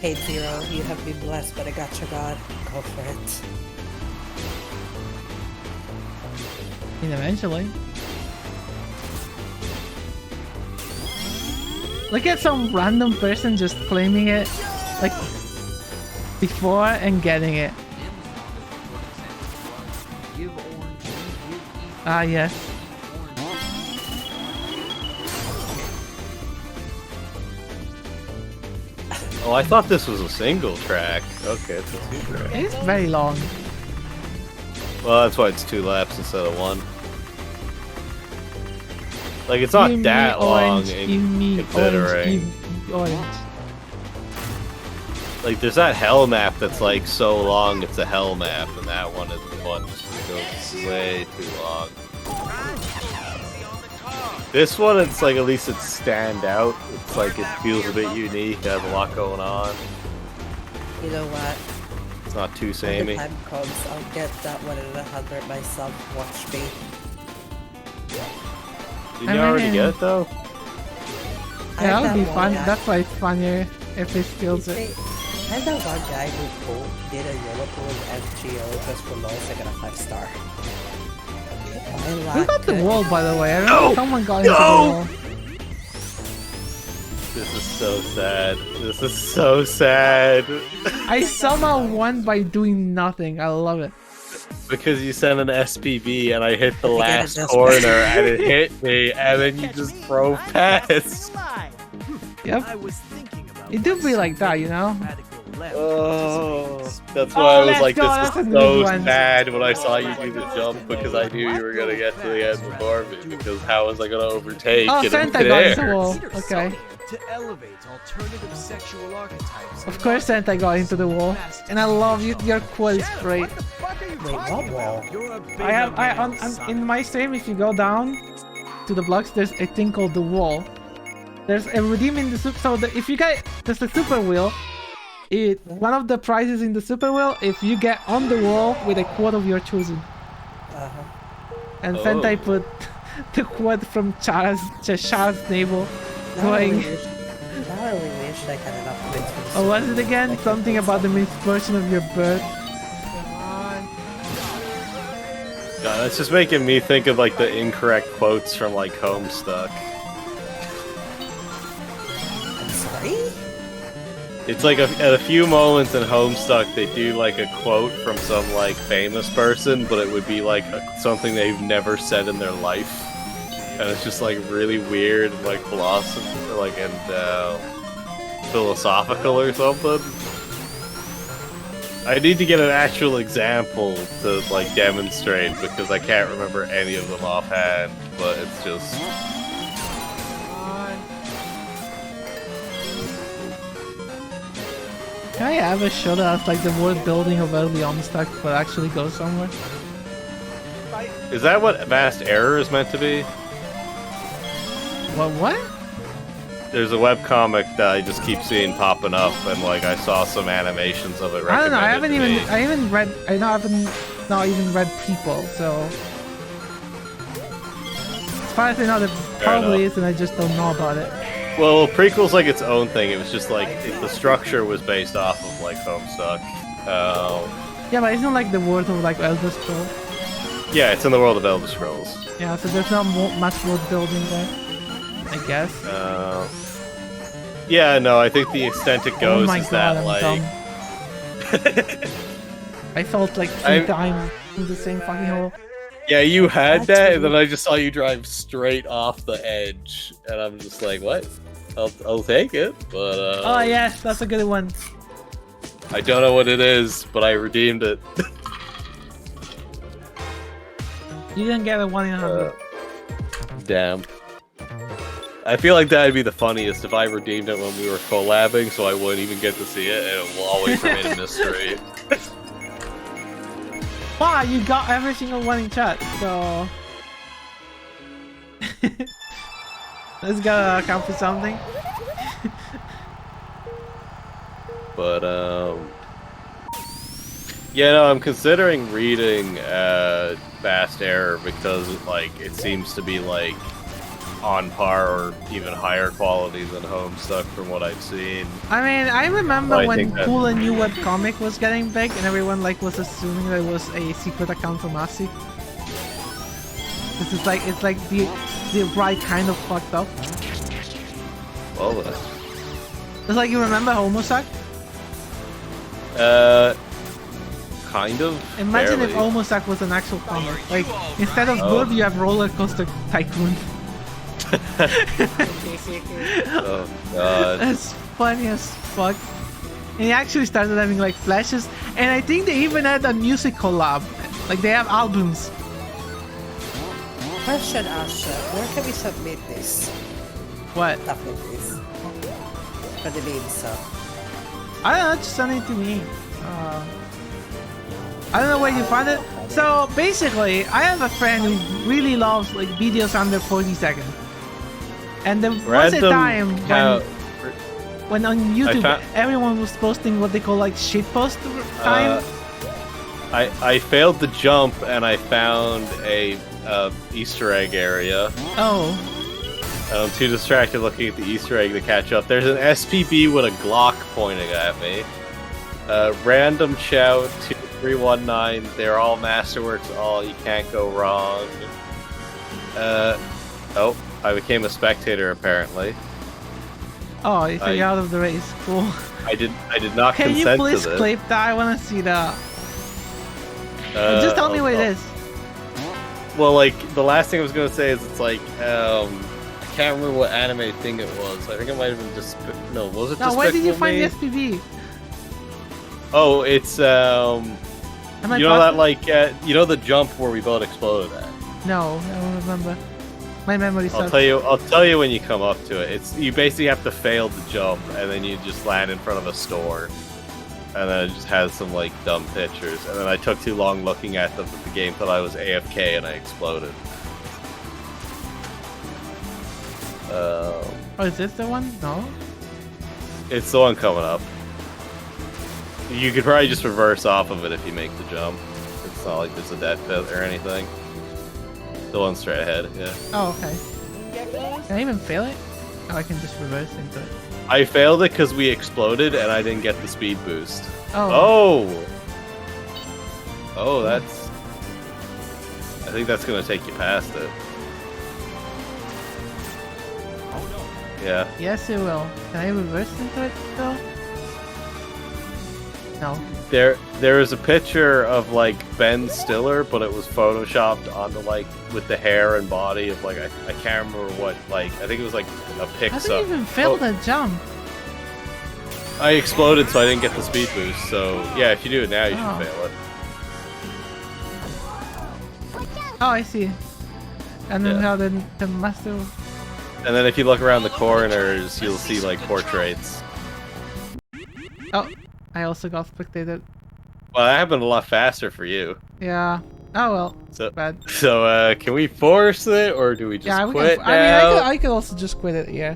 Hey Zero, you have been blessed by the Gacha God. Go for it. I mean, eventually. Look at some random person just claiming it, like, before and getting it. Ah, yes. Oh, I thought this was a single track. Okay, it's a two track. It's very long. Well, that's why it's 2 laps instead of 1. Like, it's not Give me that long orange, in give me orange, considering. give me orange. Like, there's that hell map that's like so long it's a hell map, and that one is one just goes way too long. This one, it's like at least it's stand out. It's like it feels a bit unique. It has a lot going on. You know what? It's not too When the samey. time comes, I'll get that 1 in 100 myself. Watch me. Didn't you already mean- get it though? I'm Yeah, that would be one fun. guy- That's why it's funnier if he steals it. I'm the one guy who did a yellow pool in FGO just for lowest I got a 5-star. Who got the wall, by the way? I don't know. No! Someone got into the No! wall. This is so sad. This is so sad. I somehow won by doing nothing. I love it. because you sent an SPB and I hit the I think I last just- corner and it hit me and then you just drove past. Yep. I was thinking about It do be like that, you know? Oh, that's why I was let's like, go, that's this a is good so one. sad when I saw you do the jump because I knew you were gonna get to the end before me. Because how was I gonna overtake Oh, it in Santa got into the midair? wall. Okay. To elevate alternative sexual archetypes. Of course Santa got into the wall. And I love you, your quote is great. Wait, what wall? You're a big In my stream, if you go down to the blocks, there's a thing called the wall. There's a redeem in the super. So if you get there's a super wheel, one of the prizes in the super wheel if you get on the wall with a quote of your choosing. And Sentai put the quote from Chara's navel, Now I going. really wish I had enough points for this. Oh, was it again? Something about the misfortune of your birth. God, that's just making me think of like the incorrect quotes from like Homestuck. I'm sorry? It's like at a few moments in Homestuck, they do like a quote from some like famous person, but it would be like something they've never said in their life, and it's just like really weird and like philosophical, like philosophical or something. I need to get an actual example to like demonstrate because I can't remember any of them offhand, but it's just. Can I have a show that has like the word building of early Homestuck but actually goes somewhere? Is that what Vast Error is meant to be? What? There's a webcomic that I just keep seeing popping up, and like I saw some animations of it. I don't know. I haven't recommended even. to me. I haven't read. I haven't not even read People. So as far as I know, there probably is, and I just don't know about it. Well, prequel's like its own thing. It was just like the structure was based off of like Homestuck. Yeah, but it's not like the world of like Elder Scrolls. Yeah, it's in the world of Elder Scrolls. Yeah, so there's not much world building there, I guess. Yeah, no, I think the extent it goes Oh my is god, that I'm like. dumb. I felt like 3 times in the same fucking hole. Yeah, you had that, and then I just saw you drive straight off the edge, and I'm just like, what? I'll take it, but Oh yes, that's a good one. I don't know what it is, but I redeemed it. You didn't get a 1 in 100. Damn. I feel like that'd be the funniest if I redeemed it when we were collabing, so I wouldn't even get to see it, and it will always remain a mystery. Wow, you got every single one in chat, so... Let's gotta count for something. But, yeah, no, I'm considering reading, Vast Error because, like, it seems to be, like, on par or even higher quality than Homestuck from what I've seen. I mean, I remember I when think that- Cool and New Webcomic was getting big and everyone like was assuming that it was a secret account from Asi. This is like, it's like the right kind of fucked up. Well, then. It's like, you remember Homosuck? Kind of. Imagine if barely. Homosuck was an actual comic. Like, instead of Burb, you have Roller Coaster Tycoon. Oh, God. That's funny as fuck. And he actually started having like flashes, and I think they even had a music collab. Like they have albums. Question, Asha. Where can we submit this? What? Stuff like this. For the main stuff. I don't know, just send it to me. I don't know where you find it. So basically, I have a friend who really loves like videos under 40 seconds. And there was a time when on YouTube everyone was posting what they call like shitpost time. I failed the jump and I found a Easter egg area. Oh. And I'm too distracted looking at the Easter egg to catch up. There's an SPB with a Glock pointing at me. Random Chow 2319. They're all masterworks. All you can't go wrong. Oh. I became a spectator apparently. Oh, you think you're out of the race. Cool. I did not Can consent you please to this. clip that? I wanna see that. Just tell me what it is. Well, like the last thing I was gonna say is it's like I can't remember what anime thing it was. I think it might have been just no. Was it? No, where did you find Me? the SPV? Oh, it's Am I you know that positive? like you know the jump where we both exploded at. No, I don't remember. My memory sucks. I'll tell you when you come up to it. It's you basically have to fail the jump and then you just land in front of a store. And then it just has some like dumb pictures. And then I took too long looking at them that the game thought I was AFK and I exploded. Oh, is this the one? No? It's the one coming up. You could probably just reverse off of it if you make the jump. It's not like there's a dead pit or anything. The one straight ahead, yeah. Oh, okay. Can I even fail it? Oh, I can just reverse into it. I failed it because we exploded and I didn't get the speed boost. Oh. Oh, that's... I think that's gonna take you past it. Yeah. Yes, it will. Can I reverse into it though? No. There is a picture of like Ben Stiller, but it was photoshopped onto like with the hair and body of like I can't remember what like I think it was like a I Pixar. didn't even fail that jump. I exploded, so I didn't get the speed boost. So yeah, if you do it now, you should fail it. Oh, I see. And then Yeah. how the master. And then if you look around the corners, you'll see like portraits. Oh, I also got spectated. Well, that happened a lot faster for you. Yeah. Oh well. So Bad. So can we force it, or do we just Yeah, we quit can. now? I could also just quit it. Yeah.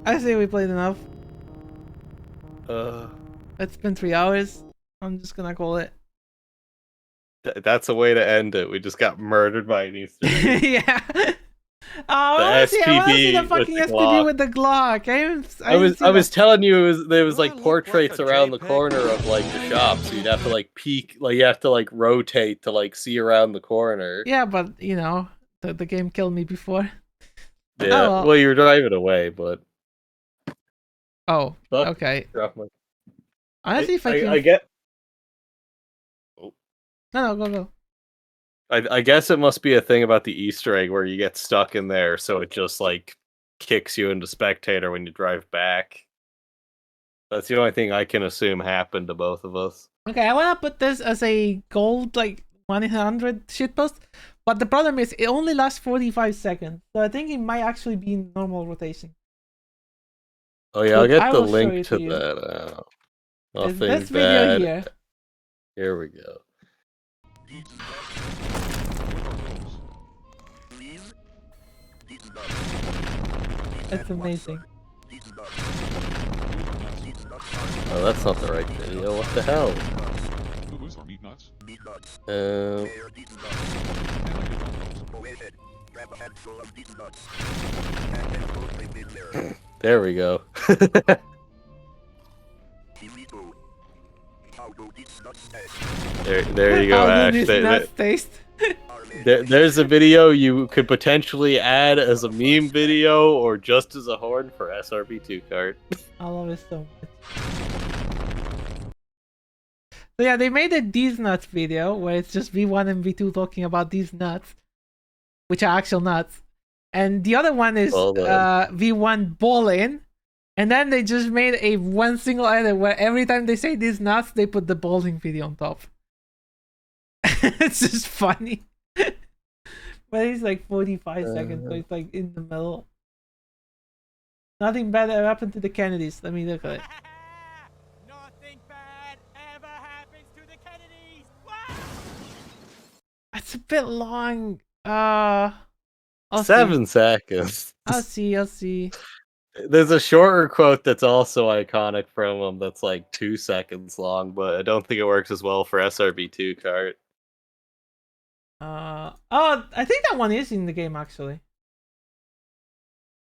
I say we played enough. It's been 3 hours. I'm just gonna call it. That's a way to end it. We just got murdered by an Easter egg. Yeah. Oh, I want to see the with fucking the SPV Glock. with the Glock. I was telling you there was like portraits around the corner of like the shop, so you'd have to like peek, like you have to like rotate to like see around the corner. Yeah, but you know, the game killed me before. Yeah. Oh, well, you were driving away, but Oh, Fuck. okay. drop my. Honestly, if I can. I get. No, go. I guess it must be a thing about the Easter egg where you get stuck in there, so it just like kicks you into spectator when you drive back. That's the only thing I can assume happened to both of us. Okay, I wanna put this as a gold like 100 shitpost, but the problem is it only lasts 45 seconds, so I think it might actually be in normal rotation. Oh yeah, Look, I'll get I the will show link it to to you. that. There's Nothing this video bad. here. Here we go. It's amazing. Oh, that's not the right video. What the hell? There we go. there you go, How Ash. do these nuts taste? There's a video you could potentially add as a meme video or just as a horn for SRB2 KARt. I love it so much. So yeah, they made a these nuts video where it's just V1 and V2 talking about these nuts, which are actual nuts, and the other one is V1 bowling, and then they just made a one single edit where every time they say these nuts, they put the bowling video on top. It's just funny. But it's like 45 seconds, so it's like in the middle. Nothing bad ever happened to the Kennedys. Let me look at it. Nothing bad ever happens to the Kennedys. It's a bit long. I'll 7 seconds. I'll see. There's a shorter quote that's also iconic from him that's like 2 seconds long, but I don't think it works as well for SRB2 KARt. Oh, I think that one is in the game actually.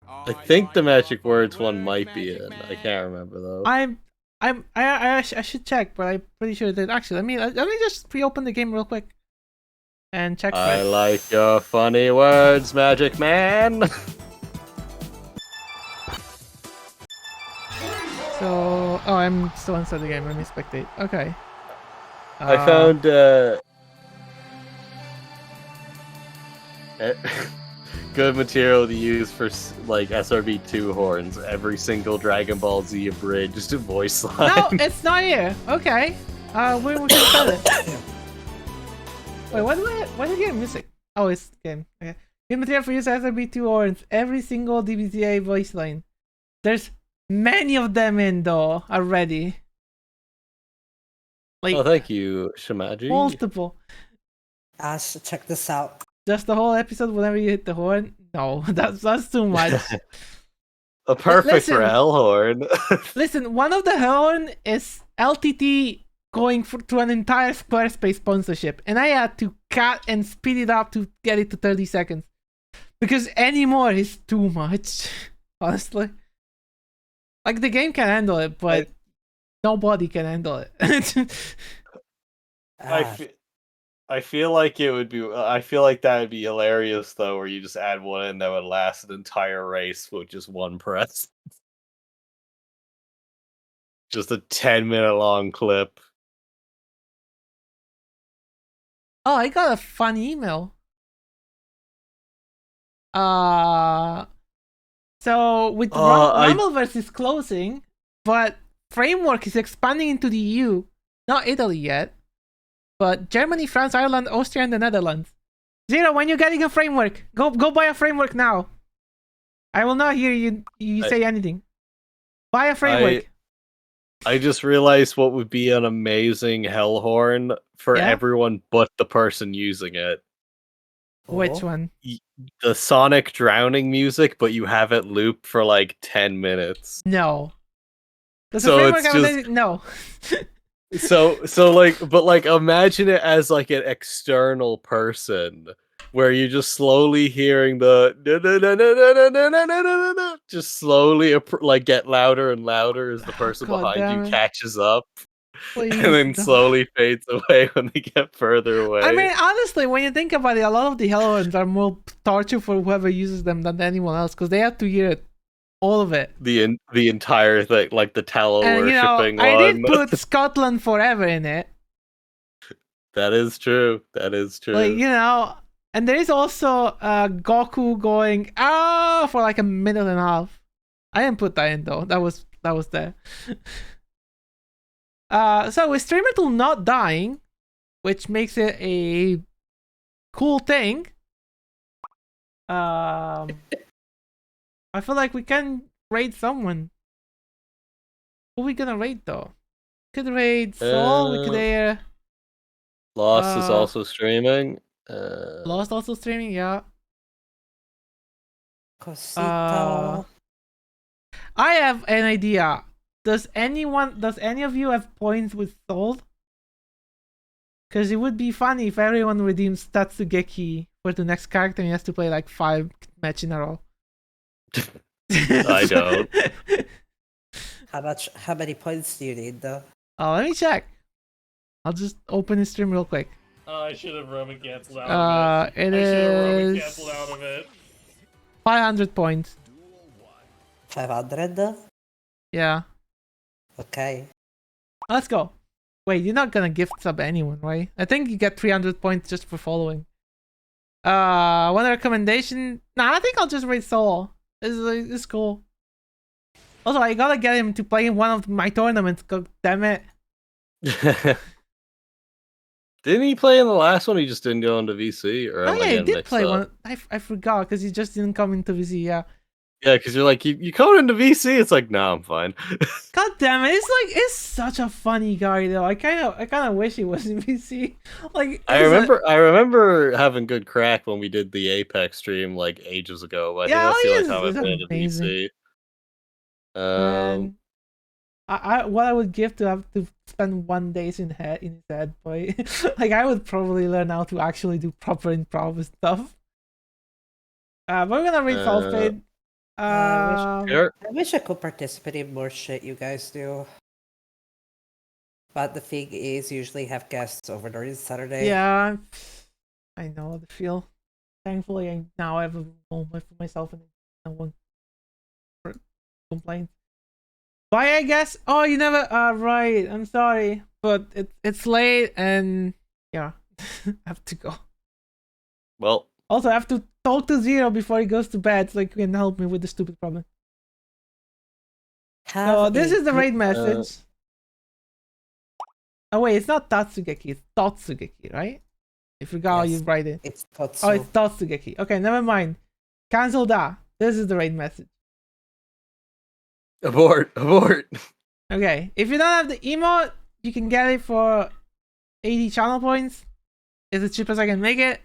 I think the magic words one might be in. I can't remember though. I should check, but I'm pretty sure that actually. Let me just reopen the game real quick and check. I like your funny words, Magic Man. So, oh, I'm still inside the game. Let me spectate. Okay. I found good material to use for like SRB2 horns. Every single Dragon Ball Z abridged voice line. No, it's not here. Okay. We can spell it. Wait, what did I get missing? Oh, it's game. Okay. Good material for use SRB2 horns. Every single DBZA voice line. There's many of them in though already. Like, oh, thank you, Shimaji. multiple. Ash, check this out. Just the whole episode whenever you hit the horn? No, that's too much. A perfect listen, for Hellhorn. Listen, one of the horn is LTT going through an entire Squarespace sponsorship, and I had to cut and speed it up to get it to 30 seconds. Because any more is too much, honestly. Like, the game can handle it, but nobody can handle it. I feel like it would be. I feel like that would be hilarious though, where you just add one and that would last an entire race with just one press. Just a 10-minute long clip. Oh, I got a fun email. So with Rumbleverse is closing, but Framework is expanding into the EU. Not Italy yet, but Germany, France, Ireland, Austria, and the Netherlands. Zero, when you're getting a Framework, go buy a Framework now. I will not hear you say anything. Buy a Framework. I just realized what would be an amazing Hellhorn for everyone but the person using it. Which one? The Sonic drowning music, but you have it loop for like 10 minutes. No. So it's just no. so like, but like, imagine it as like an external person, where you're just slowly hearing the just slowly like get louder and louder as the person behind you catches up. Please, and then slowly fades away when they get further away. I mean, honestly, when you think about it, a lot of the Hellhorns are more torture for whoever uses them than anyone else, because they have to hear it, all of it. The entire thing, like the tallow worshipping one. I did put Scotland Forever in it. That is true. That is true. Like, and there is also Goku going for like a minute and a half. I didn't put that in though. That was there. So with Streamer Tool not dying, which makes it a cool thing, I feel like we can raid someone. Who are we gonna raid though? Could raid Soul, we could Lost is also streaming. Lost also streaming, yeah. Cosito. I have an idea. Does any of you have points with Soul? Because it would be funny if everyone redeems Tatsugeki for the next character and he has to play like 5 matches in a row. I don't. How many points do you need though? Oh, let me check. I'll just open his stream real quick. Oh, I should have Roman canceled out It is 500 points. 500? Yeah. Okay. Let's go. Wait, you're not gonna gift sub anyone, right? I think you get 300 points just for following. One recommendation? Nah, I think I'll just raid Soul. It's cool. Also, I gotta get him to play in one of my tournaments. God damn it. Didn't he play in the last one? He just didn't go into VC, or oh yeah, he did play one. I forgot because he just didn't come into VC. Yeah. Yeah, because you're like you come into VC. It's like, no, I'm fine. God damn it! It's such a funny guy though. I kind of wish he was in VC. Like I remember having good crack when we did the Apex stream like ages ago. But I think that's the only time I've been into VC. What I would give to have to spend 1 day in his head, boy. Like I would probably learn how to actually do proper improv stuff. But we're gonna read Sulfade. I wish I could participate in more shit you guys do. But the thing is, usually have guests over during Saturday. Yeah, I know the feel. Thankfully, I now have a moment for myself and no one complains. Bye, I guess. Oh, you never. Right. I'm sorry, but it's late and yeah, I have to go. Well, Also, I have to talk to Zero before he goes to bed, so he can help me with the stupid problem. So this is the raid message. Oh wait, it's not Tatsugeki, it's Totsugeki, right? I forgot how you write it. It's Totsu. Oh, it's Totsugeki. Okay, never mind. Cancel that. This is the raid message. abort. Okay, if you don't have the emote, you can get it for 80 channel points. It's the cheapest I can make it.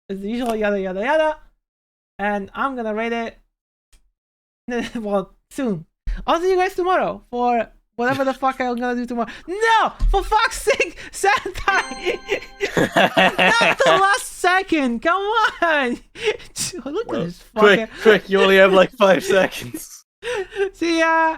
It's the usual yada yada yada. And I'm gonna rate it well soon. I'll see you guys tomorrow for whatever the fuck I'm gonna do tomorrow. No! For fuck's sake! Sentai! Not the last second! Come on! Look at this fucker. Quick, you only have like 5 seconds. See ya!